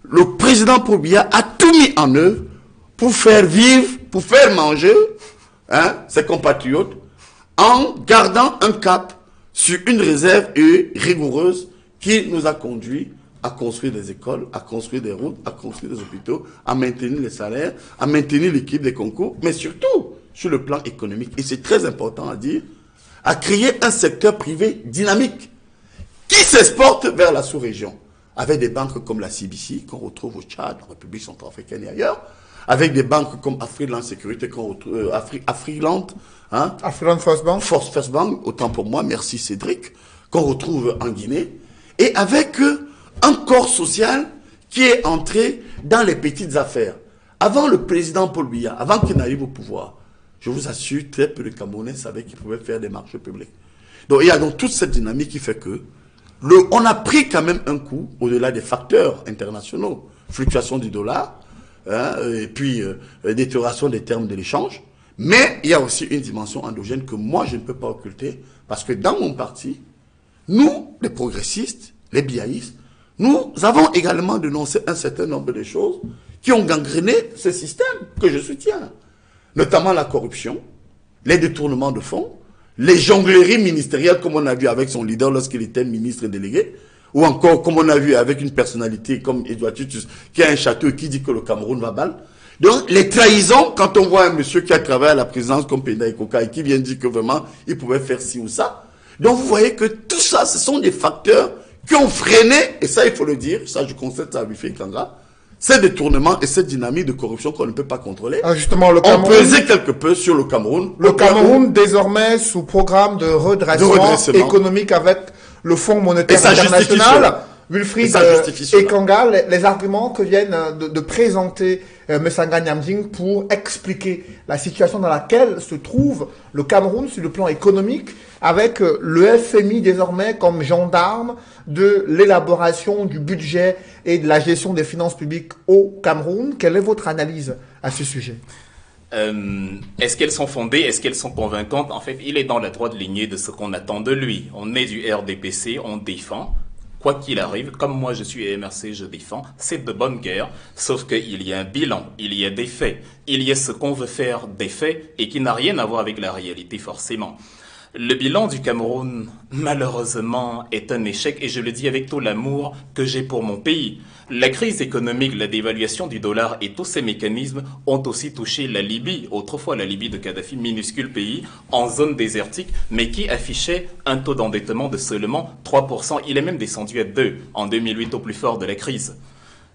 le président Paul Biya a tout mis en œuvre pour faire vivre, pour faire manger ses compatriotes en gardant un cap sur une réserve rigoureuse qui nous a conduit à construire des écoles, à construire des routes, à construire des hôpitaux, à maintenir les salaires, à maintenir l'équipe des concours, mais surtout sur le plan économique. Et c'est très important à dire, à créer un secteur privé dynamique qui s'exporte vers la sous-région, avec des banques comme la CBC, qu'on retrouve au Tchad, en République centrafricaine et ailleurs, avec des banques comme Afriland Sécurité, Afriland, hein?
Afriland First Bank.
First Bank, autant pour moi, merci Cédric, qu'on retrouve en Guinée, et avec un corps social qui est entré dans les petites affaires. Avant le président Paul Biya, avant qu'il n'arrive au pouvoir, je vous assure, très peu de Camerounais savaient qu'ils pouvaient faire des marchés publics. Donc il y a donc toute cette dynamique qui fait que on a pris quand même un coup au-delà des facteurs internationaux, fluctuation du dollar, hein, et puis détérioration des termes de l'échange. Mais il y a aussi une dimension endogène que moi je ne peux pas occulter, parce que dans mon parti, nous, les progressistes, les biaïstes, nous avons également dénoncé un certain nombre de choses qui ont gangréné ce système que je soutiens, notamment la corruption, les détournements de fonds, les jongleries ministérielles comme on a vu avec son leader lorsqu'il était ministre délégué, ou encore comme on a vu avec une personnalité comme Edouard Tutus qui a un château et qui dit que le Cameroun va mal. Donc les trahisons, quand on voit un monsieur qui a travaillé à la présidence comme Penda Ikoka et qui vient dire que vraiment il pouvait faire ci ou ça. Donc vous voyez que tout ça, ce sont des facteurs qui ont freiné, et ça il faut le dire, ça je constate ça à Buffet Kanga, ces détournements et cette dynamique de corruption qu'on ne peut pas contrôler.
Ah, justement, le
Cameroun, on pesait quelque peu sur le Cameroun.
Le Cameroun, désormais, sous programme de redressement économique avec le Fonds monétaire international. Wilfried Ekanga, les arguments que viennent de présenter Messanga Nyamding pour expliquer la situation dans laquelle se trouve le Cameroun sur le plan économique, avec le FMI désormais comme gendarme de l'élaboration du budget et de la gestion des finances publiques au Cameroun. Quelle est votre analyse à ce sujet?
Est-ce qu'elles sont fondées? Est-ce qu'elles sont convaincantes? En fait, il est dans la droite lignée de ce qu'on attend de lui. On est du RDPC, on défend. Quoi qu'il arrive, comme moi je suis MRC, je défends, c'est de bonne guerre, sauf qu'il y a un bilan, il y a des faits, il y a ce qu'on veut faire des faits et qui n'a rien à voir avec la réalité forcément. Le bilan du Cameroun, malheureusement, est un échec et je le dis avec tout l'amour que j'ai pour mon pays. La crise économique, la dévaluation du dollar et tous ces mécanismes ont aussi touché la Libye, autrefois la Libye de Kadhafi, minuscule pays, en zone désertique, mais qui affichait un taux d'endettement de seulement 3%. Il est même descendu à 2% en 2008 au plus fort de la crise.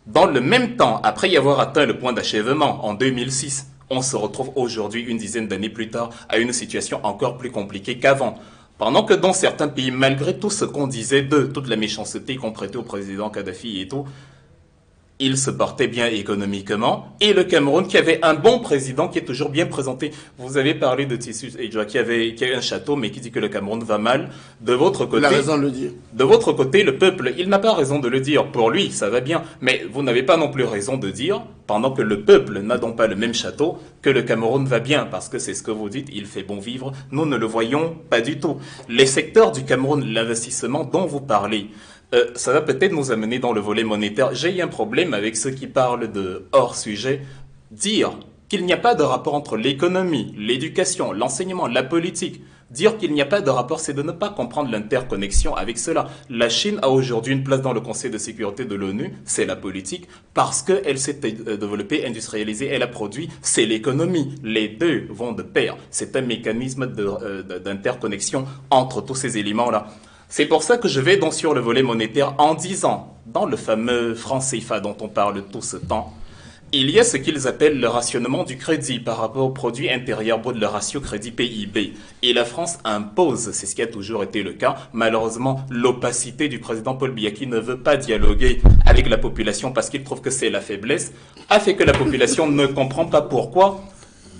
Dans le même temps, après y avoir atteint le point d'achèvement en 2006, on se retrouve aujourd'hui, une dizaine d'années plus tard, à une situation encore plus compliquée qu'avant. Pendant que dans certains pays, malgré tout ce qu'on disait d'eux, toute la méchanceté qu'on prêtait au président Kadhafi et tout, il se portait bien économiquement. Et le Cameroun, qui avait un bon président, qui est toujours bien présenté. Vous avez parlé de Tissus Edouard, qui a un château, mais qui dit que le Cameroun va mal. De votre côté,
il a raison de le dire.
De votre côté, le peuple, il n'a pas raison de le dire. Pour lui, ça va bien. Mais vous n'avez pas non plus raison de dire, pendant que le peuple n'a donc pas le même château, que le Cameroun va bien. Parce que c'est ce que vous dites, il fait bon vivre. Nous ne le voyons pas du tout. Les secteurs du Cameroun, l'investissement dont vous parlez, ça va peut-être nous amener dans le volet monétaire. J'ai un problème avec ceux qui parlent de hors sujet. Dire qu'il n'y a pas de rapport entre l'économie, l'éducation, l'enseignement, la politique. Dire qu'il n'y a pas de rapport, c'est de ne pas comprendre l'interconnexion avec cela. La Chine a aujourd'hui une place dans le Conseil de sécurité de l'ONU, c'est la politique, parce qu'elle s'est développée, industrialisée, elle a produit, c'est l'économie. Les deux vont de pair. C'est un mécanisme d'interconnexion entre tous ces éléments-là. C'est pour ça que je vais donc sur le volet monétaire en disant, dans le fameux franc CFA dont on parle tout ce temps, il y a ce qu'ils appellent le rationnement du crédit par rapport au produit intérieur brut, le ratio crédit PIB. Et la France impose, c'est ce qui a toujours été le cas, malheureusement, l'opacité du président Paul Biya qui ne veut pas dialoguer avec la population parce qu'il trouve que c'est la faiblesse, a fait que la population ne comprend pas pourquoi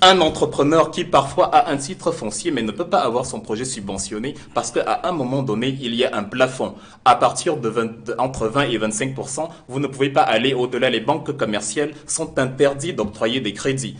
un entrepreneur qui parfois a un titre foncier mais ne peut pas avoir son projet subventionné parce qu'à un moment donné, il y a un plafond. À partir de entre 20 et 25%, vous ne pouvez pas aller au-delà. Les banques commerciales sont interdites d'octroyer des crédits.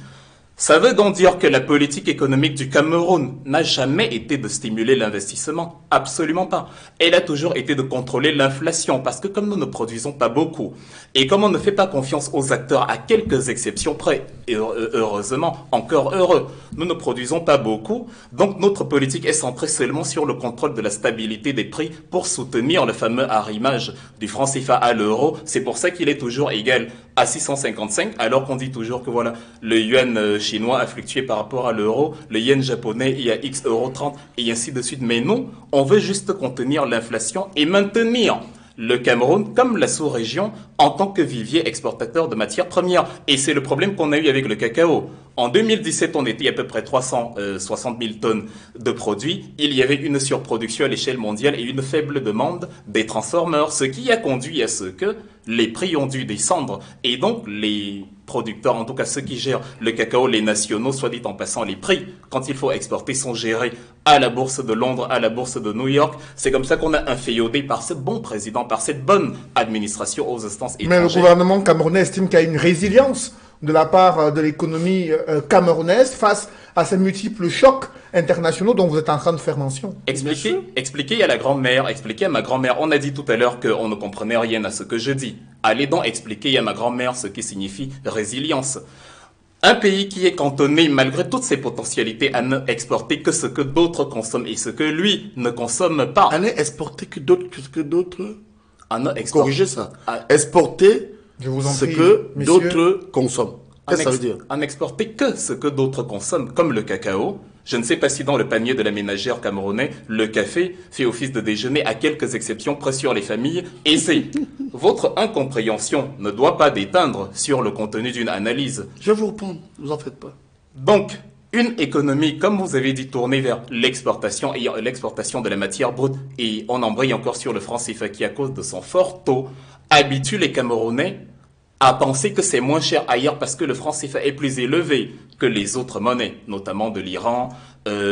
Ça veut donc dire que la politique économique du Cameroun n'a jamais été de stimuler l'investissement. Absolument pas. Elle a toujours été de contrôler l'inflation parce que comme nous ne produisons pas beaucoup et comme on ne fait pas confiance aux acteurs à quelques exceptions près, et heureusement, encore heureux, nous ne produisons pas beaucoup. Donc notre politique est centrée seulement sur le contrôle de la stabilité des prix pour soutenir le fameux arrimage du franc CFA à l'euro. C'est pour ça qu'il est toujours égal à 655 alors qu'on dit toujours que voilà, le yuan chinois a fluctué par rapport à l'euro, le yen japonais il y a X,30 € et ainsi de suite. Mais nous, on veut juste contenir l'inflation et maintenir le Cameroun comme la sous-région en tant que vivier exportateur de matières premières. Et c'est le problème qu'on a eu avec le cacao. En 2017, on était à peu près 360 000 tonnes de produits. Il y avait une surproduction à l'échelle mondiale et une faible demande des transformeurs, ce qui a conduit à ce que les prix ont dû descendre. Et donc, les producteurs, en tout cas ceux qui gèrent le cacao, les nationaux, soit dit en passant, les prix, quand il faut exporter, sont gérés à la bourse de Londres, à la bourse de New York. C'est comme ça qu'on a inféodé par ce bon président, par cette bonne administration aux instances étrangères.
Mais le gouvernement camerounais estime qu'il y a une résilience de la part de l'économie camerounaise face à ces multiples chocs internationaux dont vous êtes en train de faire mention.
Expliquez à la grand-mère, expliquez à ma grand-mère. On a dit tout à l'heure qu'on ne comprenait rien à ce que je dis. Allez donc expliquer à ma grand-mère ce qui signifie résilience. Un pays qui est cantonné, malgré toutes ses potentialités, à ne exporter que ce que d'autres consomment et ce que lui ne consomme pas.
À ne exporter que d'autres.
À ne exporter.
Corrigez ça. Exporter ce que d'autres consomment. Qu'est-ce que ça veut dire?
À n'exporter que ce que d'autres consomment, comme le cacao. Je ne sais pas si dans le panier de la ménagère camerounais, le café fait office de déjeuner, à quelques exceptions près sur les familles aisées. Votre incompréhension ne doit pas déteindre sur le contenu d'une analyse.
Je vais vous répondre, ne vous en faites pas.
Donc, une économie, comme vous avez dit, tournée vers l'exportation et l'exportation de la matière brute, et on embraye encore sur le franc CFA qui, à cause de son fort taux, habitue les Camerounais à penser que c'est moins cher ailleurs parce que le franc CFA est plus élevé que les autres monnaies, notamment de l'Iran,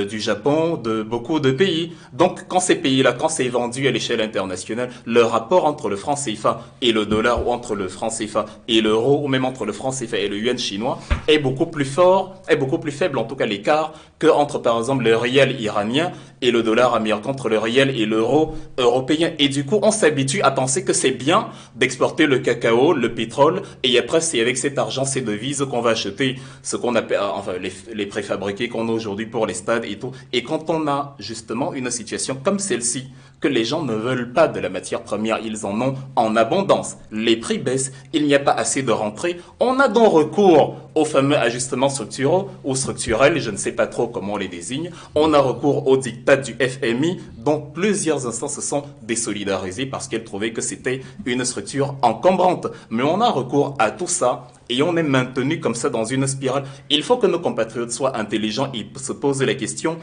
du Japon, de beaucoup de pays. Donc, quand ces pays-là, quand c'est vendu à l'échelle internationale, le rapport entre le franc CFA et le dollar, ou entre le franc CFA et l'euro, ou même entre le franc CFA et le yuan chinois, est beaucoup plus fort, est beaucoup plus faible, en tout cas l'écart, que entre, par exemple, le riel iranien et le dollar américain, entre le riel et l'euro européen. Et du coup, on s'habitue à penser que c'est bien d'exporter le cacao, le pétrole, et après, c'est avec cet argent, ces devises qu'on va acheter ce qu'on appelle, enfin, les préfabriqués qu'on a aujourd'hui pour les stades et tout. Et quand on a justement une situation comme celle-ci, que les gens ne veulent pas de la matière première, ils en ont en abondance. Les prix baissent, il n'y a pas assez de rentrées. On a donc recours aux fameux ajustements structuraux ou structurels, je ne sais pas trop comment on les désigne. On a recours aux dictats du FMI, dont plusieurs instances se sont désolidarisées parce qu'elles trouvaient que c'était une structure encombrante. Mais on a recours à tout ça et on est maintenu comme ça dans une spirale. Il faut que nos compatriotes soient intelligents et se posent la question: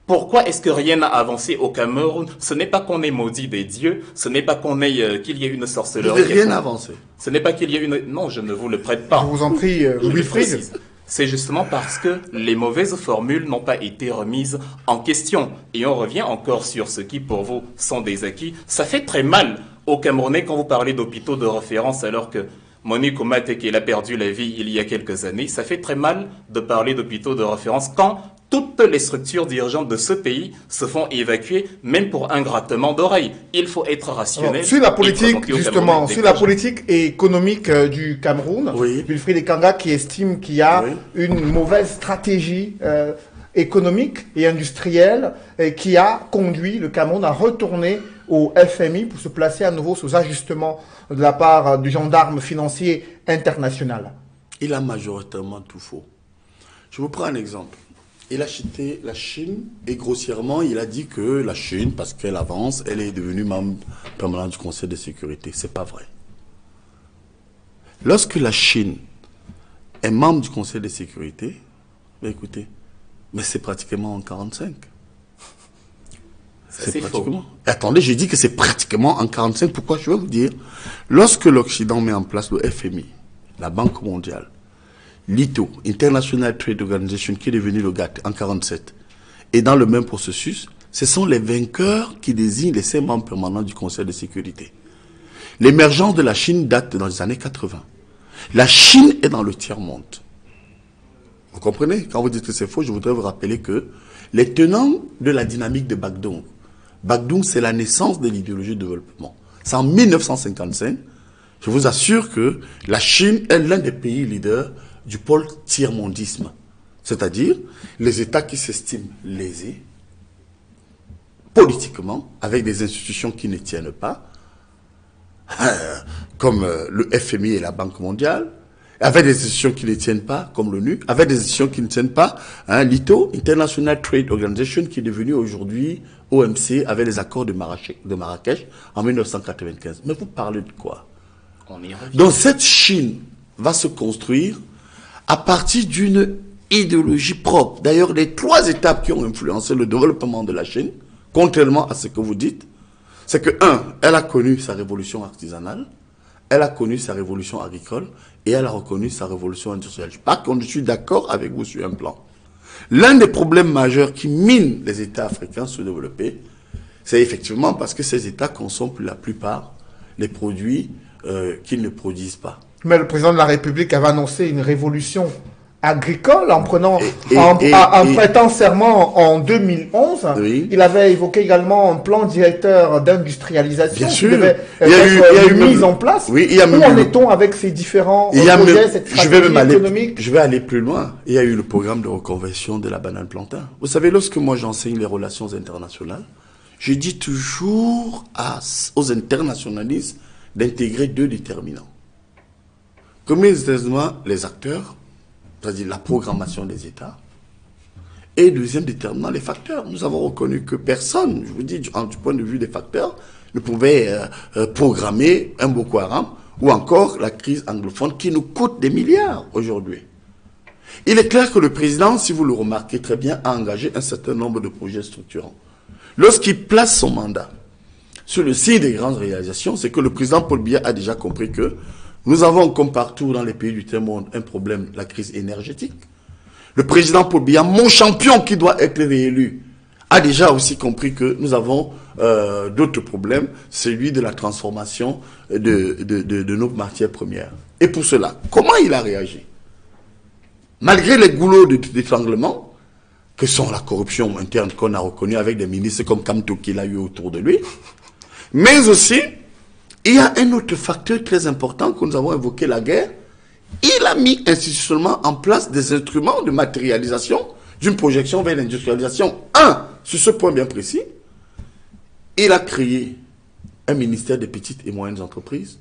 pourquoi est-ce que rien n'a avancé au Cameroun? Ce n'est pas qu'on ait maudit des dieux, ce n'est pas qu'on ait qu'il y ait une sorcellerie.
Vous n'avez rien avancé.
Ce n'est pas qu'il y ait une... Non, je ne vous le prête pas.
Je vous en prie, Wilfried.
C'est justement parce que les mauvaises formules n'ont pas été remises en question. Et on revient encore sur ce qui, pour vous, sont des acquis. Ça fait très mal aux Camerounais quand vous parlez d'hôpitaux de référence alors que Monique Oumaté, qui a perdu la vie il y a quelques années, ça fait très mal de parler d'hôpitaux de référence quand toutes les structures dirigeantes de ce pays se font évacuer, même pour un grattement d'oreille. Il faut être rationnel.
Alors, sur la politique, justement, sur la politique économique du Cameroun,
oui.
Wilfried Ekanga qui estime qu'il y a une mauvaise stratégie économique et industrielle qui a conduit le Cameroun à retourner au FMI pour se placer à nouveau sous ajustement de la part du gendarme financier international.
Il a majoritairement tout faux. Je vous prends un exemple. Il a cité la Chine et grossièrement, il a dit que la Chine, parce qu'elle avance, elle est devenue membre permanent du Conseil de sécurité. C'est pas vrai. Lorsque la Chine est membre du Conseil de sécurité, ben écoutez, mais c'est pratiquement en 45.
C'est pratiquement.
Faux. Attendez, j'ai dit que c'est pratiquement en 45. Pourquoi? Je vais vous dire. Lorsque l'Occident met en place le FMI, la Banque mondiale, l'ITO, International Trade Organization, qui est devenu le GATT en 47, et dans le même processus, ce sont les vainqueurs qui désignent les 5 membres permanents du Conseil de sécurité. L'émergence de la Chine date dans les années 80. La Chine est dans le tiers-monde. Vous comprenez? Quand vous dites que c'est faux, je voudrais vous rappeler que les tenants de la dynamique de Bagdong, c'est la naissance de l'idéologie de développement. C'est en 1955. Je vous assure que la Chine est l'un des pays leaders du pôle tiers-mondisme. C'est-à-dire les États qui s'estiment lésés politiquement, avec des institutions qui ne tiennent pas, comme le FMI et la Banque mondiale, avec des institutions qui ne tiennent pas, comme l'ONU, avec des institutions qui ne tiennent pas, l'ITO, International Trade Organization, qui est devenu aujourd'hui OMC, avec les accords de Marrakech en 1995. Mais vous parlez de quoi?
On y revient.
Donc cette Chine va se construire à partir d'une idéologie propre. D'ailleurs, les 3 étapes qui ont influencé le développement de la Chine, contrairement à ce que vous dites, c'est que, 1, elle a connu sa révolution artisanale, elle a connu sa révolution agricole, et elle a reconnu sa révolution industrielle. Par contre, je suis d'accord avec vous sur un plan. L'un des problèmes majeurs qui mine les États africains se développer, c'est effectivement parce que ces États consomment pour la plupart les produits qu'ils ne produisent pas.
Mais le président de la République avait annoncé une révolution agricole en prenant, prêtant serment en 2011.
Oui.
Il avait évoqué également un plan directeur d'industrialisation.
Bien
qui
sûr.
devait
Il y a eu
mise en place.
Oui, il y a
Où en est-on avec ces différents projets, cette stratégie économique?
Je vais aller plus loin. Il y a eu le programme de reconversion de la banane plantain. Vous savez, lorsque moi j'enseigne les relations internationales, je dis toujours aux internationalistes d'intégrer 2 déterminants. Premier déterminant, les acteurs, c'est-à-dire la programmation des États. Et deuxième déterminant, les facteurs. Nous avons reconnu que personne, je vous dis, du point de vue des facteurs, ne pouvait programmer un Boko Haram ou encore la crise anglophone qui nous coûte des milliards aujourd'hui. Il est clair que le président, si vous le remarquez très bien, a engagé un certain nombre de projets structurants. Lorsqu'il place son mandat sur le signe des grandes réalisations, c'est que le président Paul Biya a déjà compris que nous avons, comme partout dans les pays du tiers-monde, un problème, la crise énergétique. Le président Paul Biya, mon champion qui doit être réélu, a déjà aussi compris que nous avons d'autres problèmes, celui de la transformation de nos matières premières. Et pour cela, comment il a réagi? Malgré les goulots d'étranglement, que sont la corruption interne qu'on a reconnue avec des ministres comme Kamto qu'il a eu autour de lui, mais aussi, il y a un autre facteur très important que nous avons évoqué, la guerre. Il a mis institutionnellement en place des instruments de matérialisation d'une projection vers l'industrialisation. 1, sur ce point bien précis, il a créé un ministère des petites et moyennes entreprises.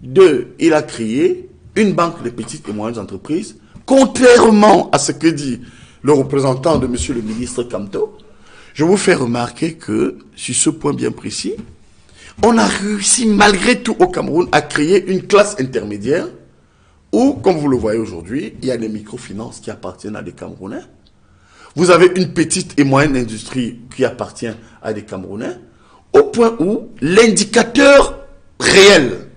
2, il a créé une banque des petites et moyennes entreprises, contrairement à ce que dit le représentant de monsieur le ministre Kamto. Je vous fais remarquer que, sur ce point bien précis, on a réussi malgré tout au Cameroun à créer une classe intermédiaire où, comme vous le voyez aujourd'hui, il y a des microfinances qui appartiennent à des Camerounais. Vous avez une petite et moyenne industrie qui appartient à des Camerounais, au point où l'indicateur réel,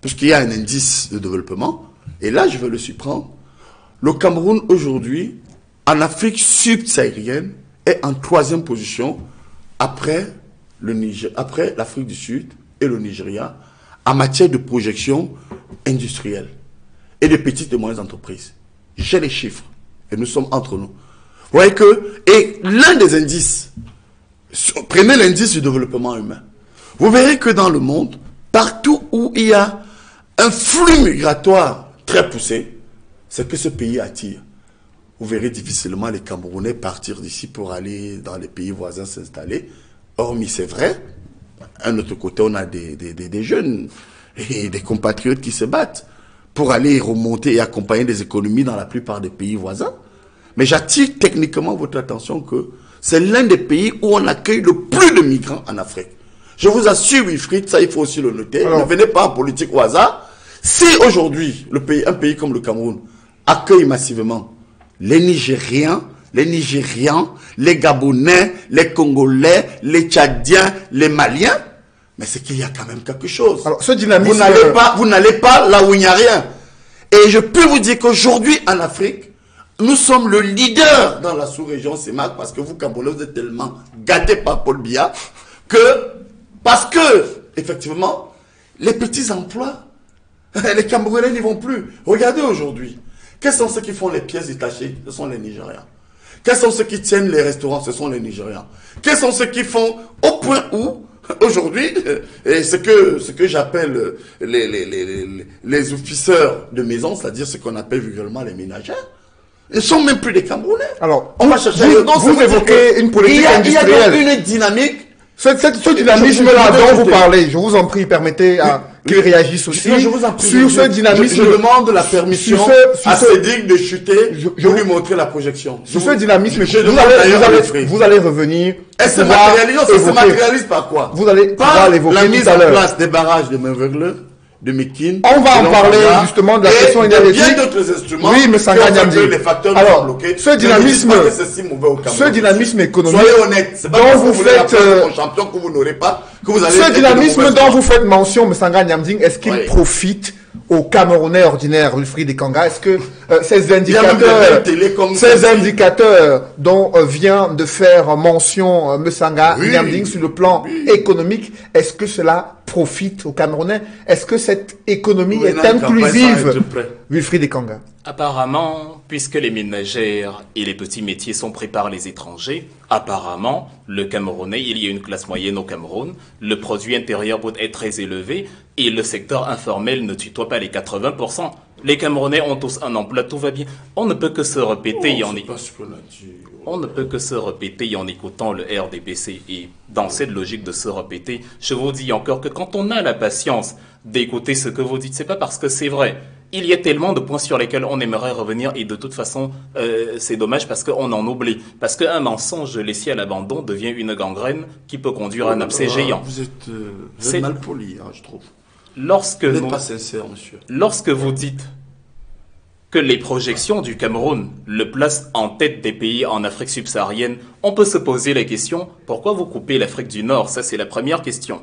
puisqu'il y a un indice de développement, et là je vais le surprendre, le Cameroun aujourd'hui, en Afrique subsaharienne, est en 3e position après l'Afrique du Sud et le Nigeria en matière de projection industrielle et de petites et moyennes entreprises. J'ai les chiffres et nous sommes entre nous. Vous voyez que, et l'un des indices, prenez l'indice du développement humain, vous verrez que dans le monde, partout où il y a un flux migratoire très poussé, c'est que ce pays attire. Vous verrez difficilement les Camerounais partir d'ici pour aller dans les pays voisins s'installer. Hormis, c'est vrai, d'un autre côté, on a des jeunes et des compatriotes qui se battent pour aller remonter et accompagner des économies dans la plupart des pays voisins. Mais j'attire techniquement votre attention que c'est l'un des pays où on accueille le plus de migrants en Afrique. Je vous assure, Wilfried, ça il faut aussi le noter. Alors, ne venez pas en politique au hasard. Si aujourd'hui, un pays comme le Cameroun accueille massivement les Nigériens, les Gabonais, les Congolais, les Tchadiens, les Maliens, mais c'est qu'il y a quand même quelque chose.
Alors, ce dynamisme...
Vous n'allez pas là où il n'y a rien. Et je peux vous dire qu'aujourd'hui, en Afrique, nous sommes le leader dans la sous-région CEMAC parce que vous, Camerounais, vous êtes tellement gâtés par Paul Biya parce que, effectivement, les petits emplois, les Camerounais n'y vont plus. Regardez aujourd'hui. Quels sont ceux qui font les pièces détachées? Ce sont les Nigériens. Quels sont ceux qui tiennent les restaurants? Ce sont les Nigériens. Quels sont ceux qui font au point où, aujourd'hui, et ce que j'appelle les officeurs de maison, c'est-à-dire ce qu'on appelle vulgairement les ménagères, ils ne sont même plus des Camerounais.
Alors,
on va chercher
vous évoquez une politique industrielle.
Il y a une dynamique.
Ce dynamisme-là dont vous parlez, je vous en prie, permettez à qu'ils réagissent aussi
Je vous en prie,
sur ce dynamisme.
Je demande la permission à Cédric de chuter pour lui montrer la projection.
Sur ce dynamisme, vous allez revenir.
Est-ce que ça se matérialise par quoi?
Vous allez
par
l'évoquer
la mise
tout à
en
l'heure.
place des barrages de Main-Vegle, de Mekin.
On va en parler justement de la question énergétique.
Il y a d'autres instruments.
Oui, mais ça gagne
les facteurs
alors,
bloqués.
ce dynamisme économique.
Soyez honnête. C'est pas
dont
que
vous
voulez
faites
un champion que vous n'aurez pas, que vous allez.
Ce dynamisme dont vous faites mention, M. Sanga Nyamding, est-ce qu'il profite aux Camerounais ordinaires, Wilfried Ekanga? Est-ce que ces indicateurs dont vient de faire mention M. Sanga Nyamding sur le plan économique, est-ce que cela profite aux Camerounais? Est-ce que cette économie est inclusive, Wilfried Ekanga?
Apparemment, puisque les ménagères et les petits métiers sont pris par les étrangers, apparemment, le Camerounais, il y a une classe moyenne au Cameroun, le produit intérieur brut est très élevé et le secteur informel ne tutoie pas les 80%. Les Camerounais ont tous un emploi, tout va bien. On ne peut que se répéter on ne peut que se répéter en écoutant le RDPC. Et dans cette logique de se répéter, je vous dis encore que quand on a la patience d'écouter ce que vous dites, c'est pas parce que c'est vrai. Il y a tellement de points sur lesquels on aimerait revenir et de toute façon, c'est dommage parce qu'on en oublie. Parce qu'un mensonge laissé à l'abandon devient une gangrène qui peut conduire à un abcès géant.
Vous êtes mal poli, hein, je trouve. Vous n'êtes pas sincère, monsieur.
Lorsque vous dites que les projections du Cameroun le placent en tête des pays en Afrique subsaharienne, on peut se poser la question, pourquoi vous coupez l'Afrique du Nord? Ça, c'est la première question.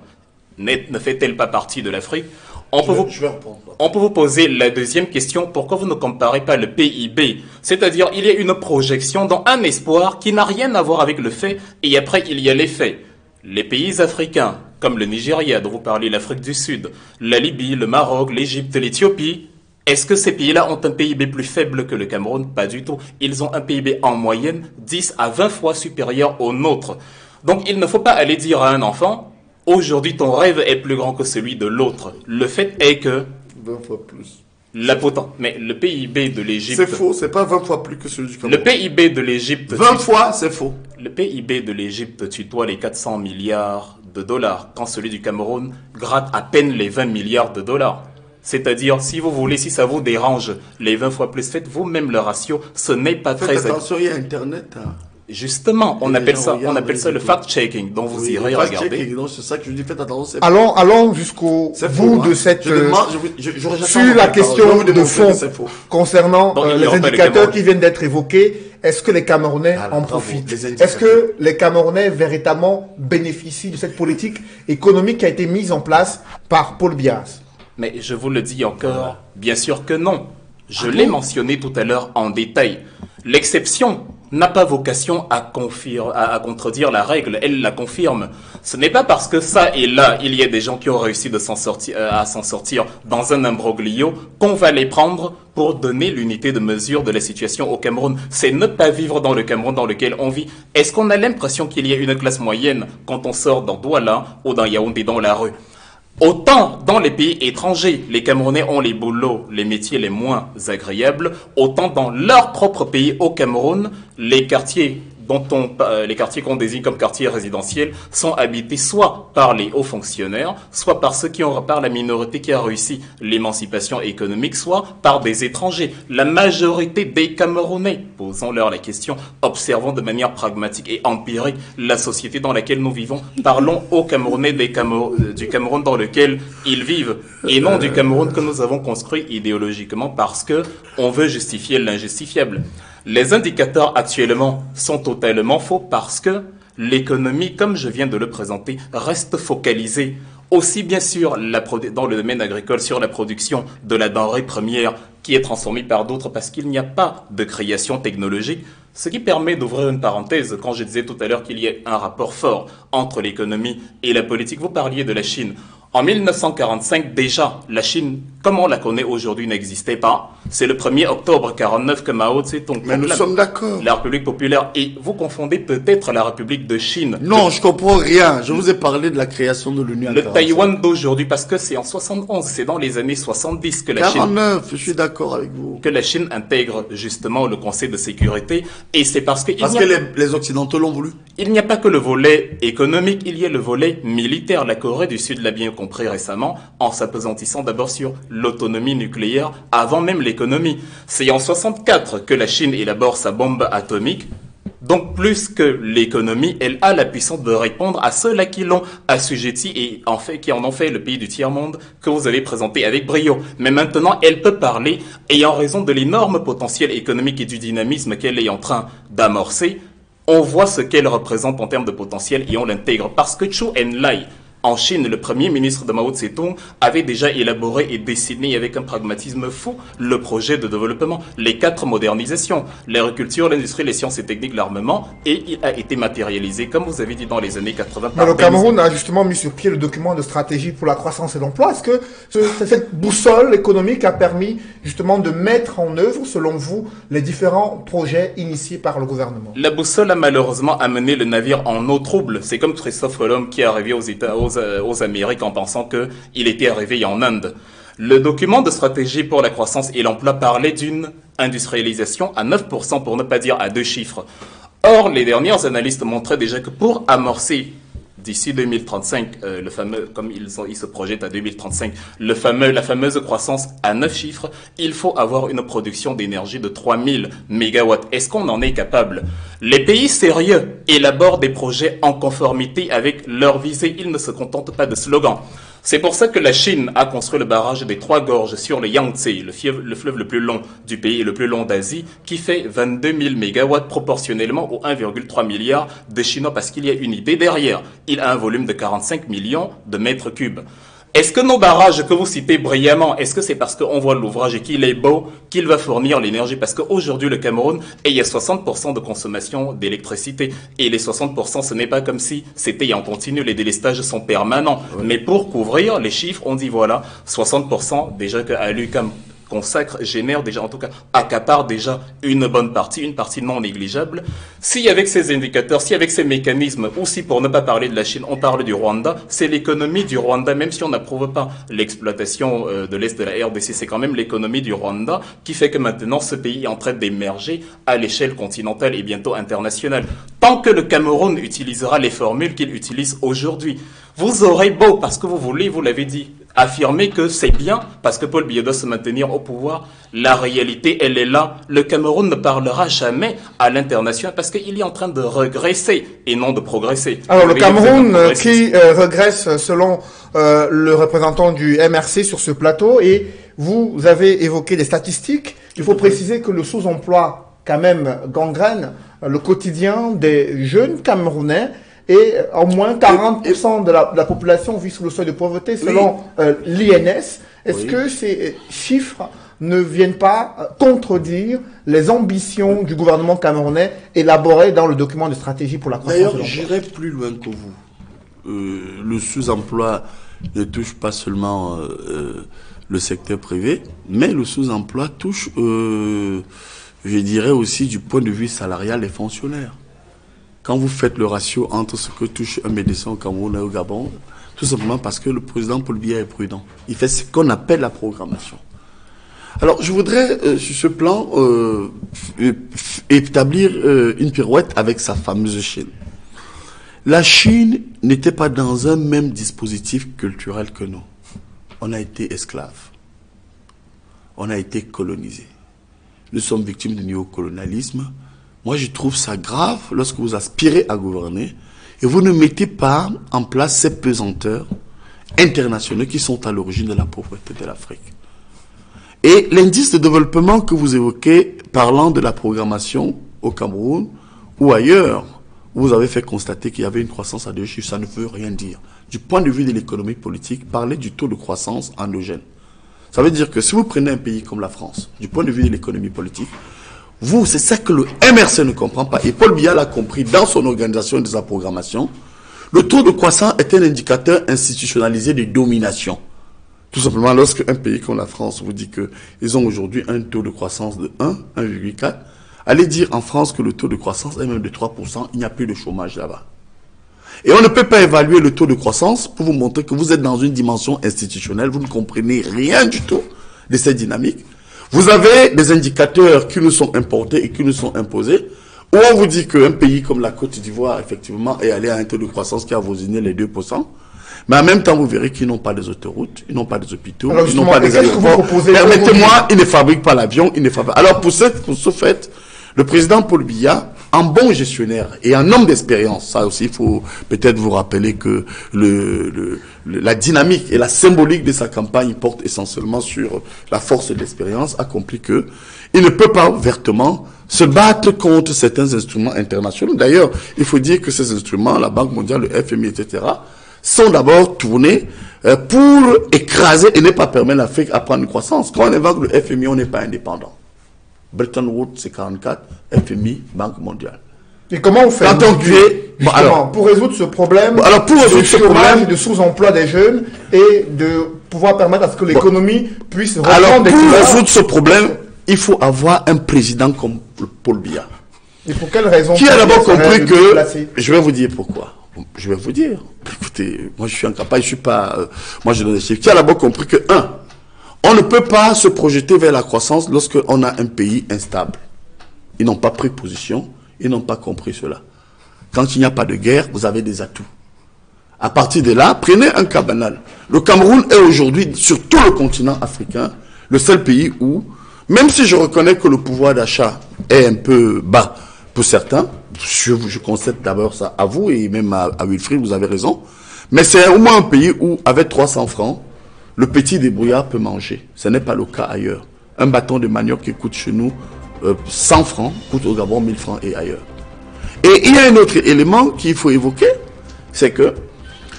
Ne fait-elle pas partie de l'Afrique? On peut vous poser la deuxième question, pourquoi vous ne comparez pas le PIB? C'est-à-dire, il y a une projection dans un espoir qui n'a rien à voir avec le fait, et après, il y a les faits. Les pays africains, comme le Nigeria, dont vous parlez, l'Afrique du Sud, la Libye, le Maroc, l'Égypte, l'Éthiopie, est-ce que ces pays-là ont un PIB plus faible que le Cameroun? Pas du tout. Ils ont un PIB en moyenne 10 à 20 fois supérieur au nôtre. Donc, il ne faut pas aller dire à un enfant, aujourd'hui, ton rêve est plus grand que celui de l'autre. Le fait est que...
20 fois plus.
Mais le PIB de l'Égypte...
C'est faux, c'est pas 20 fois plus que celui du Cameroun.
Le PIB de l'Égypte...
20 fois, c'est faux.
Le PIB de l'Égypte tutoie les 400 milliards de dollars, quand celui du Cameroun gratte à peine les 20 milliards de dollars. C'est-à-dire, si vous voulez, si ça vous dérange, les 20 fois plus, faites vous-même le ratio, ce n'est pas très...
Faites attention, il y a Internet. Hein.
Justement, on appelle ça le fact-checking, dont vous irez regarder.
C'est ça que je dis, faites attention.
Allons jusqu'au bout de cette... sur la question de fond concernant les indicateurs qui viennent d'être évoqués, est-ce que les Camerounais en profitent? Est-ce que les Camerounais véritablement bénéficient de cette politique économique qui a été mise en place par Paul Biya?
Mais je vous le dis encore, bien sûr que non. Je l'ai mentionné tout à l'heure en détail. L'exception n'a pas vocation à contredire la règle, elle la confirme. Ce n'est pas parce que ça et là, il y a des gens qui ont réussi à s'en sortir dans un imbroglio qu'on va les prendre pour donner l'unité de mesure de la situation au Cameroun. C'est ne pas vivre dans le Cameroun dans lequel on vit. Est-ce qu'on a l'impression qu'il y a une classe moyenne quand on sort dans Douala ou dans Yaoundé dans la rue? Autant dans les pays étrangers, les Camerounais ont les boulots, les métiers les moins agréables, autant dans leur propre pays au Cameroun, les quartiers qu'on désigne comme quartiers résidentiels sont habités soit par les hauts fonctionnaires, soit par la minorité qui a réussi l'émancipation économique, soit par des étrangers. La majorité des Camerounais, posons-leur la question, observons de manière pragmatique et empirique la société dans laquelle nous vivons. Parlons aux Camerounais du Cameroun dans lequel ils vivent, et non du Cameroun que nous avons construit idéologiquement parce que on veut justifier l'injustifiable. Les indicateurs actuellement sont totalement faux parce que l'économie, comme je viens de le présenter, reste focalisée aussi bien sûr dans le domaine agricole sur la production de la denrée première qui est transformée par d'autres parce qu'il n'y a pas de création technologique, ce qui permet d'ouvrir une parenthèse quand je disais tout à l'heure qu'il y a un rapport fort entre l'économie et la politique. Vous parliez de la Chine. En 1945, déjà, la Chine, comme on la connaît aujourd'hui, n'existait pas. C'est le 1er octobre 1949 que Mao Tse-tung
Mais nous sommes d'accord.
La République populaire. Et vous confondez peut-être la République de Chine.
Non, je comprends rien. Je vous ai parlé de la création de l'Union.
Le Taïwan d'aujourd'hui, parce que c'est en 71, c'est dans les années 70 que la
49, je suis d'accord avec vous.
Que la Chine intègre justement le Conseil de sécurité. Et c'est parce que
les Occidentaux l'ont voulu.
Il n'y a pas que le volet économique, il y a le volet militaire. La Corée du Sud l'a bien compris récemment en s'appesantissant d'abord sur l'autonomie nucléaire avant même l'économie. C'est en 64 que la Chine élabore sa bombe atomique. Donc plus que l'économie, elle a la puissance de répondre à ceux-là qui l'ont assujetti et qui en ont fait le pays du tiers-monde que vous avez présenté avec brio. Mais maintenant, elle peut parler et en raison de l'énorme potentiel économique et du dynamisme qu'elle est en train d'amorcer, on voit ce qu'elle représente en termes de potentiel et on l'intègre. Parce que Zhou Enlai, en Chine, le premier ministre de Mao Tse-tung avait déjà élaboré et dessiné avec un pragmatisme fou le projet de développement, les 4 modernisations, l'agriculture, l'industrie, les sciences et techniques, l'armement, et il a été matérialisé, comme vous avez dit, dans les années 80.
Mais le Cameroun a justement mis sur pied le document de stratégie pour la croissance et l'emploi. Est-ce que cette boussole économique a permis justement de mettre en œuvre, selon vous, les différents projets initiés par le gouvernement?
La boussole a malheureusement amené le navire en eau trouble. C'est comme Christophe Colomb qui est arrivé aux Amériques en pensant qu'il était arrivé en Inde. Le document de stratégie pour la croissance et l'emploi parlait d'une industrialisation à 9% pour ne pas dire à 2 chiffres. Or, les dernières analystes montraient déjà que pour amorcer d'ici 2035, le fameux, comme ils se projettent à 2035, la fameuse croissance à 9 chiffres, il faut avoir une production d'énergie de 3000 mégawatts. Est-ce qu'on en est capable? Les pays sérieux élaborent des projets en conformité avec leur visée. Ils ne se contentent pas de slogans. C'est pour ça que la Chine a construit le barrage des 3 gorges sur le Yangtze, le fleuve le plus long du pays et le plus long d'Asie, qui fait 22 000 mégawatts proportionnellement aux 1,3 milliard de Chinois, parce qu'il y a une idée derrière. Il a un volume de 45 millions de mètres cubes. Est-ce que nos barrages que vous citez brillamment, est-ce que c'est parce qu'on voit l'ouvrage et qu'il est beau qu'il va fournir l'énergie? Parce qu'aujourd'hui, le Cameroun, il y a 60% de consommation d'électricité. Et les 60%, ce n'est pas comme si c'était en continu, les délestages sont permanents. Ouais. Mais pour couvrir les chiffres, on dit voilà, 60% déjà qu'à l'UQAM génère déjà, en tout cas, accapare déjà une bonne partie, une partie non négligeable. Si avec ces indicateurs, si avec ces mécanismes, ou si pour ne pas parler de la Chine, on parle du Rwanda, c'est l'économie du Rwanda, même si on n'approuve pas l'exploitation de l'Est de la RDC, c'est quand même l'économie du Rwanda qui fait que maintenant ce pays est en train d'émerger à l'échelle continentale et bientôt internationale. Tant que le Cameroun utilisera les formules qu'il utilise aujourd'hui, vous aurez beau, parce que vous voulez, vous l'avez dit, affirmer que c'est bien, parce que Paul Biya doit se maintenir au pouvoir. La réalité, elle est là. Le Cameroun ne parlera jamais à l'international parce qu'il est en train de regresser et non de progresser.
Alors, le Cameroun qui regresse selon le représentant du MRC sur ce plateau, et vous avez évoqué des statistiques. Il faut préciser que le sous-emploi, quand même, gangrène le quotidien des jeunes Camerounais. Et au moins 40% de la population vit sous le seuil de pauvreté selon l'INS. Est-ce que ces chiffres ne viennent pas contredire les ambitions du gouvernement camerounais élaborées dans le document de stratégie pour la croissance?
D'ailleurs, j'irai plus loin que vous. Le sous-emploi ne touche pas seulement le secteur privé, mais le sous-emploi touche, je dirais aussi du point de vue salarial, les fonctionnaires. Quand vous faites le ratio entre ce que touche un médecin au Cameroun et au Gabon, tout simplement parce que le président Paul Biya est prudent. Il fait ce qu'on appelle la programmation. Alors, je voudrais, sur ce plan, établir une pirouette avec sa fameuse Chine. La Chine n'était pas dans un même dispositif culturel que nous. On a été esclaves. On a été colonisés. Nous sommes victimes du néocolonialisme. Moi, je trouve ça grave lorsque vous aspirez à gouverner et vous ne mettez pas en place ces pesanteurs internationaux qui sont à l'origine de la pauvreté de l'Afrique. Et l'indice de développement que vous évoquez, parlant de la programmation au Cameroun ou ailleurs, vous avez fait constater qu'il y avait une croissance à 2 chiffres, ça ne veut rien dire. Du point de vue de l'économie politique, parlez du taux de croissance endogène. Ça veut dire que si vous prenez un pays comme la France, du point de vue de l'économie politique, vous, c'est ça que le MRC ne comprend pas. Et Paul Biya l'a compris dans son organisation et de sa programmation. Le taux de croissance est un indicateur institutionnalisé de domination. Tout simplement, lorsque un pays comme la France vous dit qu'ils ont aujourd'hui un taux de croissance de 1,4, allez dire en France que le taux de croissance est même de 3%, il n'y a plus de chômage là-bas. Et on ne peut pas évaluer le taux de croissance pour vous montrer que vous êtes dans une dimension institutionnelle, vous ne comprenez rien du tout de cette dynamique. Vous avez des indicateurs qui nous sont importés et qui nous sont imposés. où on vous dit qu'un pays comme la Côte d'Ivoire, effectivement, est allé à un taux de croissance qui a avoisiné les 2%, mais en même temps, vous verrez qu'ils n'ont pas des autoroutes, ils n'ont pas des hôpitaux, ils n'ont pas des aéroports. Permettez-moi, ils ne fabriquent pas l'avion, ils ne fabriquent... Alors, pour ce fait, le président Paul Biya, en bon gestionnaire et en homme d'expérience, ça aussi, il faut peut-être vous rappeler que la dynamique et la symbolique de sa campagne porte essentiellement sur la force de l'expérience, a compris que il ne peut pas ouvertement se battre contre certains instruments internationaux. D'ailleurs, il faut dire que ces instruments, la Banque mondiale, le FMI, etc., sont d'abord tournés pour écraser et ne pas permettre à l'Afrique à prendre une croissance. Quand on évoque le FMI, on n'est pas indépendant. Bretton Woods, c'est 44, FMI, Banque mondiale.
Et comment on fait pour résoudre ce problème de chômage, de sous-emploi des jeunes et de pouvoir permettre à ce que l'économie puisse reprendre des couleurs?
Pour résoudre ce problème, il faut avoir un président comme Paul Biya.
Et pour quelle raison?
Qui a d'abord compris que... Je vais vous dire pourquoi. Je vais vous dire. Écoutez, moi je suis incapable, je suis pas... moi je donne des chiffres. Qui a d'abord compris que, on ne peut pas se projeter vers la croissance lorsqu'on a un pays instable. Ils n'ont pas pris position, ils n'ont pas compris cela. Quand il n'y a pas de guerre, vous avez des atouts. À partir de là, prenez un cas banal. Le Cameroun est aujourd'hui, sur tout le continent africain, le seul pays où, même si je reconnais que le pouvoir d'achat est un peu bas pour certains, je concède d'abord ça à vous et même à Wilfried, vous avez raison, mais c'est au moins un pays où, avec 300 francs, le petit débrouillard peut manger. Ce n'est pas le cas ailleurs. Un bâton de manioc qui coûte chez nous 100 francs, coûte au Gabon 1000 francs et ailleurs. Et il y a un autre élément qu'il faut évoquer, c'est que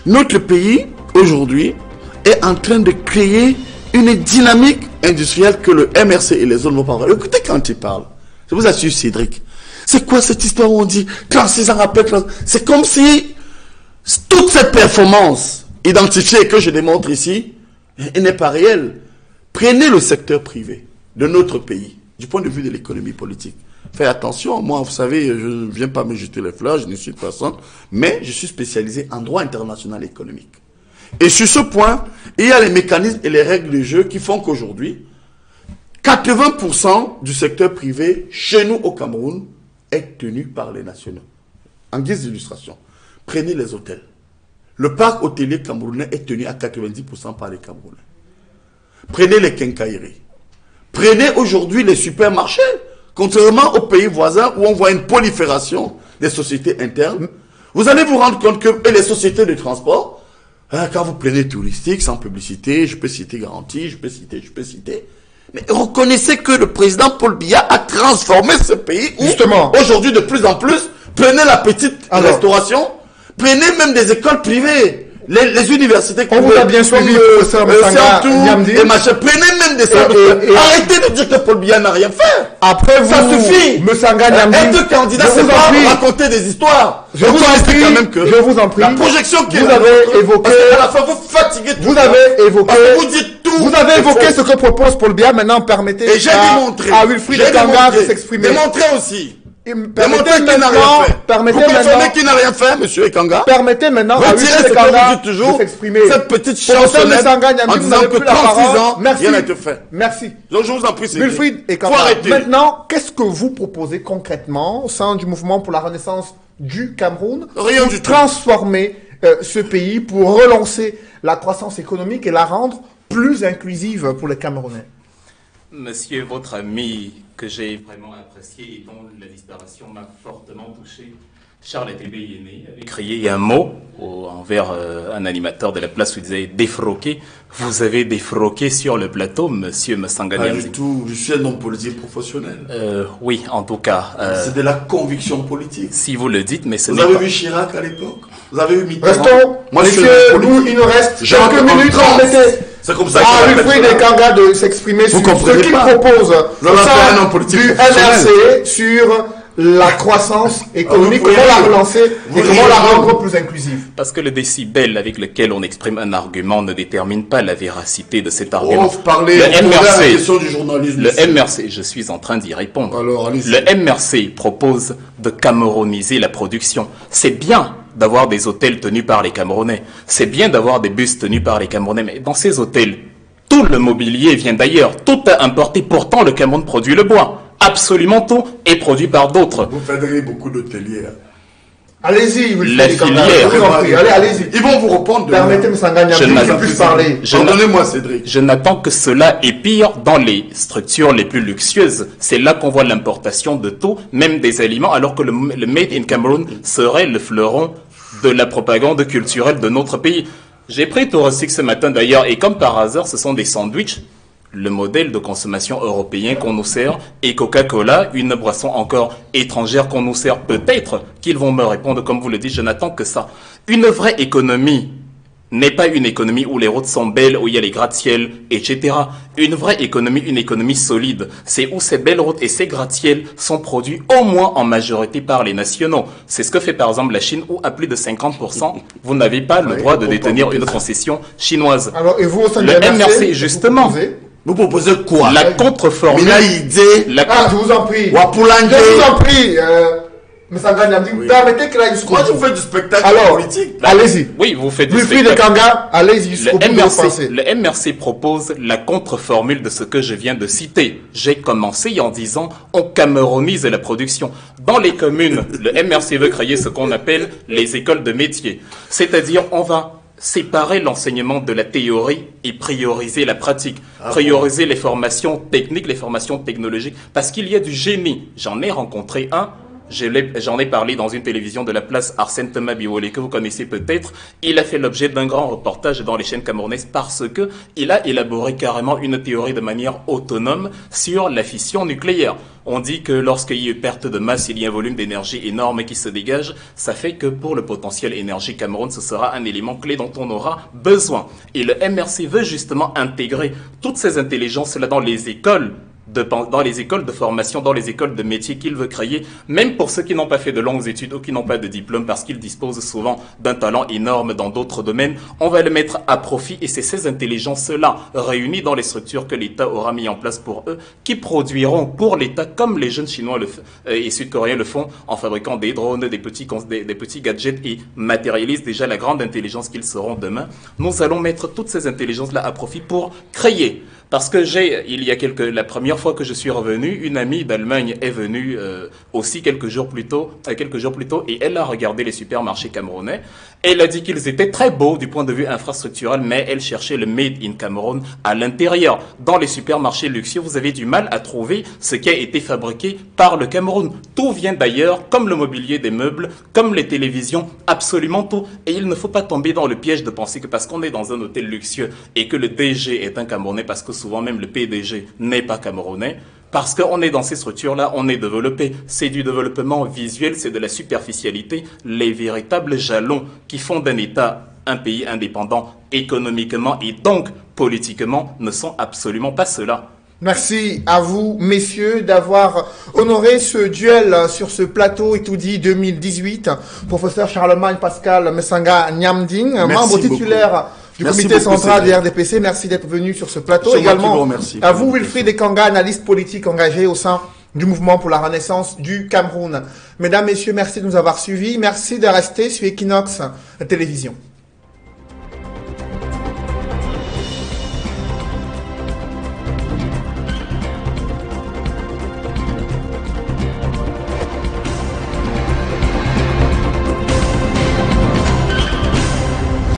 notre pays, aujourd'hui, est en train de créer une dynamique industrielle que le MRC et les autres vont pas avoir. Écoutez quand ils parlent. Je vous assure, Cédric. C'est quoi cette histoire où on dit 36 ans après, c'est comme si toute cette performance identifiée que je démontre ici, elle n'est pas réelle. Prenez le secteur privé de notre pays, du point de vue de l'économie politique. Faites attention, moi, vous savez, je ne viens pas me jeter les fleurs, je ne suis personne, mais je suis spécialisé en droit international économique. Et sur ce point, il y a les mécanismes et les règles de jeu qui font qu'aujourd'hui, 80% du secteur privé, chez nous au Cameroun, est tenu par les nationaux. En guise d'illustration, prenez les hôtels. Le parc hôtelier camerounais est tenu à 90% par les Camerounais. Prenez les quincailleries. Prenez aujourd'hui les supermarchés. Contrairement aux pays voisins où on voit une prolifération des sociétés internes, vous allez vous rendre compte que les sociétés de transport, quand vous prenez touristique, sans publicité, je peux citer Garantie, je peux citer. Mais reconnaissez que le président Paul Biya a transformé ce pays où, justement, aujourd'hui de plus en plus, prenez la petite restauration, prenez même des écoles privées. Les universités
on vous a bien suivi, professeur Messanga Niamdi.
Et machin. Prenez même des salles. Arrêtez de dire que Paul Biya n'a rien fait.
Après vous,
ça suffit.
Messanga Niamdi.
Être candidat, c'est pas raconter des histoires.
Je vous en prie.
La projection que
vous avez évoqué.
À la fin, vous fatiguez tout.
Vous avez évoqué.
Vous dites tout.
Vous avez évoqué ce que propose Paul Biya. Maintenant, permettez à Wilfried Ekanga de s'exprimer.
Démontrez aussi.
Permettez maintenant
qui n'a rien fait, monsieur Ekanga.
Permettez maintenant à Wilfried Ekanga de s'exprimer.
Cette petite chansonnette en disant que 36 ans, rien n'a été fait.
Merci.
Donc je vous en prie,
Wilfried Ekanga. Maintenant, qu'est-ce que vous proposez concrètement au sein du mouvement pour la renaissance du Cameroun pour transformer ce pays, pour relancer la croissance économique et la rendre plus inclusive pour les Camerounais?
Monsieur, votre ami que j'ai vraiment apprécié et dont la disparition m'a fortement touché, Charles Etebe Yéné, avait crié un mot envers un animateur de la place où il disait défroquer. Vous avez défroqué sur le plateau, monsieur Messanga Niamdi.
Pas du tout, je suis un homme politique professionnel.
Oui, en tout cas.
C'est de la conviction politique.
Si vous le dites, mais ce n'est
pas... Vous avez vu Chirac à l'époque? Vous avez vu Mitterrand?
Restons. Moi, il nous reste quelques minutes.
C'est comme ça
Wilfried Ekanga de s'exprimer sur ce qu'il propose du MRC sur la croissance économique, comment la relancer et comment la rendre plus inclusive.
Parce que le décibel avec lequel on exprime un argument ne détermine pas la véracité de cet argument.
Vous parlez de la question du journalisme.
Le MRC, je suis en train d'y répondre.
Alors,
le MRC propose de camerouniser la production. C'est bien d'avoir des hôtels tenus par les Camerounais. C'est bien d'avoir des bus tenus par les Camerounais. Mais dans ces hôtels, tout le mobilier vient d'ailleurs. Tout est importé. Pourtant, le Cameroun produit le bois. absolument tout est produit par d'autres.
Vous faites beaucoup d'hôteliers.
Allez-y,
la filière.
Allez-y.
Ils vont vous répondre.
Permettez-moi de plus parler.
Pardonnez-moi, Cédric.
Je n'attends que cela et pire dans les structures les plus luxueuses. C'est là qu'on voit l'importation de tout, même des aliments, alors que le Made in Cameroon serait le fleuron de la propagande culturelle de notre pays. J'ai pris Touristique ce matin d'ailleurs, et comme par hasard, ce sont des sandwichs. Le modèle de consommation européen qu'on nous sert et Coca-Cola, une boisson encore étrangère qu'on nous sert, peut-être qu'ils vont me répondre, comme vous le dites, je n'attends que ça. Une vraie économie n'est pas une économie où les routes sont belles, où il y a les gratte-ciel, etc. Une vraie économie, une économie solide, c'est où ces belles routes et ces gratte-ciel sont produits au moins en majorité par les nationaux. C'est ce que fait par exemple la Chine, où à plus de 50%, vous n'avez pas le droit de détenir une concession chinoise.
Alors, et vous, au sein
le MRC, justement.
Vous proposez quoi?
La contre-formule.
Je vous en prie. Je vous en prie. Mais ça gagne. Permettez que la discussion.
Moi, je vous fais du spectacle politique.
Allez-y.
Oui, vous faites du
spectacle. Wilfried Ekanga, allez-y jusqu'au bout de votre pensée.
Le MRC propose la contre-formule de ce que je viens de citer. J'ai commencé en disant on camerounise la production. Dans les communes, le MRC veut créer ce qu'on appelle les écoles de métiers. C'est-à-dire, on va séparer l'enseignement de la théorie et prioriser la pratique, prioriser les formations techniques, les formations technologiques, parce qu'il y a du génie. J'en ai rencontré un, j'en ai parlé dans une télévision de la place Arsène Thomas Biolé, que vous connaissez peut-être. Il a fait l'objet d'un grand reportage dans les chaînes camerounaises parce que il a élaboré carrément une théorie de manière autonome sur la fission nucléaire. On dit que lorsqu'il y a une perte de masse, il y a un volume d'énergie énorme qui se dégage. Ça fait que pour le potentiel énergie Cameroun, ce sera un élément clé dont on aura besoin. Et le MRC veut justement intégrer toutes ces intelligences-là dans les écoles de formation, dans les écoles de métier qu'il veut créer, même pour ceux qui n'ont pas fait de longues études ou qui n'ont pas de diplôme, parce qu'ils disposent souvent d'un talent énorme dans d'autres domaines, on va le mettre à profit et c'est ces intelligences-là, réunies dans les structures que l'État aura mis en place pour eux, qui produiront pour l'État, comme les jeunes Chinois et Sud-Coréens le font, en fabriquant des drones, des petits gadgets et matérialisent déjà la grande intelligence qu'ils seront demain. Nous allons mettre toutes ces intelligences-là à profit pour créer. Parce que la première fois que je suis revenu, une amie d'Allemagne est venue aussi quelques jours plus tôt, et elle a regardé les supermarchés camerounais. Elle a dit qu'ils étaient très beaux du point de vue infrastructurel, mais elle cherchait le Made in Cameroun à l'intérieur. Dans les supermarchés luxueux, vous avez du mal à trouver ce qui a été fabriqué par le Cameroun. Tout vient d'ailleurs, comme le mobilier des meubles, comme les télévisions, absolument tout. Et il ne faut pas tomber dans le piège de penser que parce qu'on est dans un hôtel luxueux et que le DG est un Camerounais, parce que souvent même le PDG n'est pas camerounais, parce qu'on est dans ces structures-là, on est développé. C'est du développement visuel, c'est de la superficialité. Les véritables jalons qui font d'un État un pays indépendant économiquement et donc politiquement ne sont absolument pas cela.
Merci à vous, messieurs, d'avoir honoré ce duel sur ce plateau Etoudi 2018. Professeur Charlemagne Pascal Messanga Nyamding, membre titulaire du comité central du RDPC. Merci d'être venu sur ce plateau. Également à vous, Wilfried Ekanga, analyste politique engagé au sein du mouvement pour la renaissance du Cameroun. Mesdames, Messieurs, merci de nous avoir suivis. Merci de rester sur Equinox Télévision.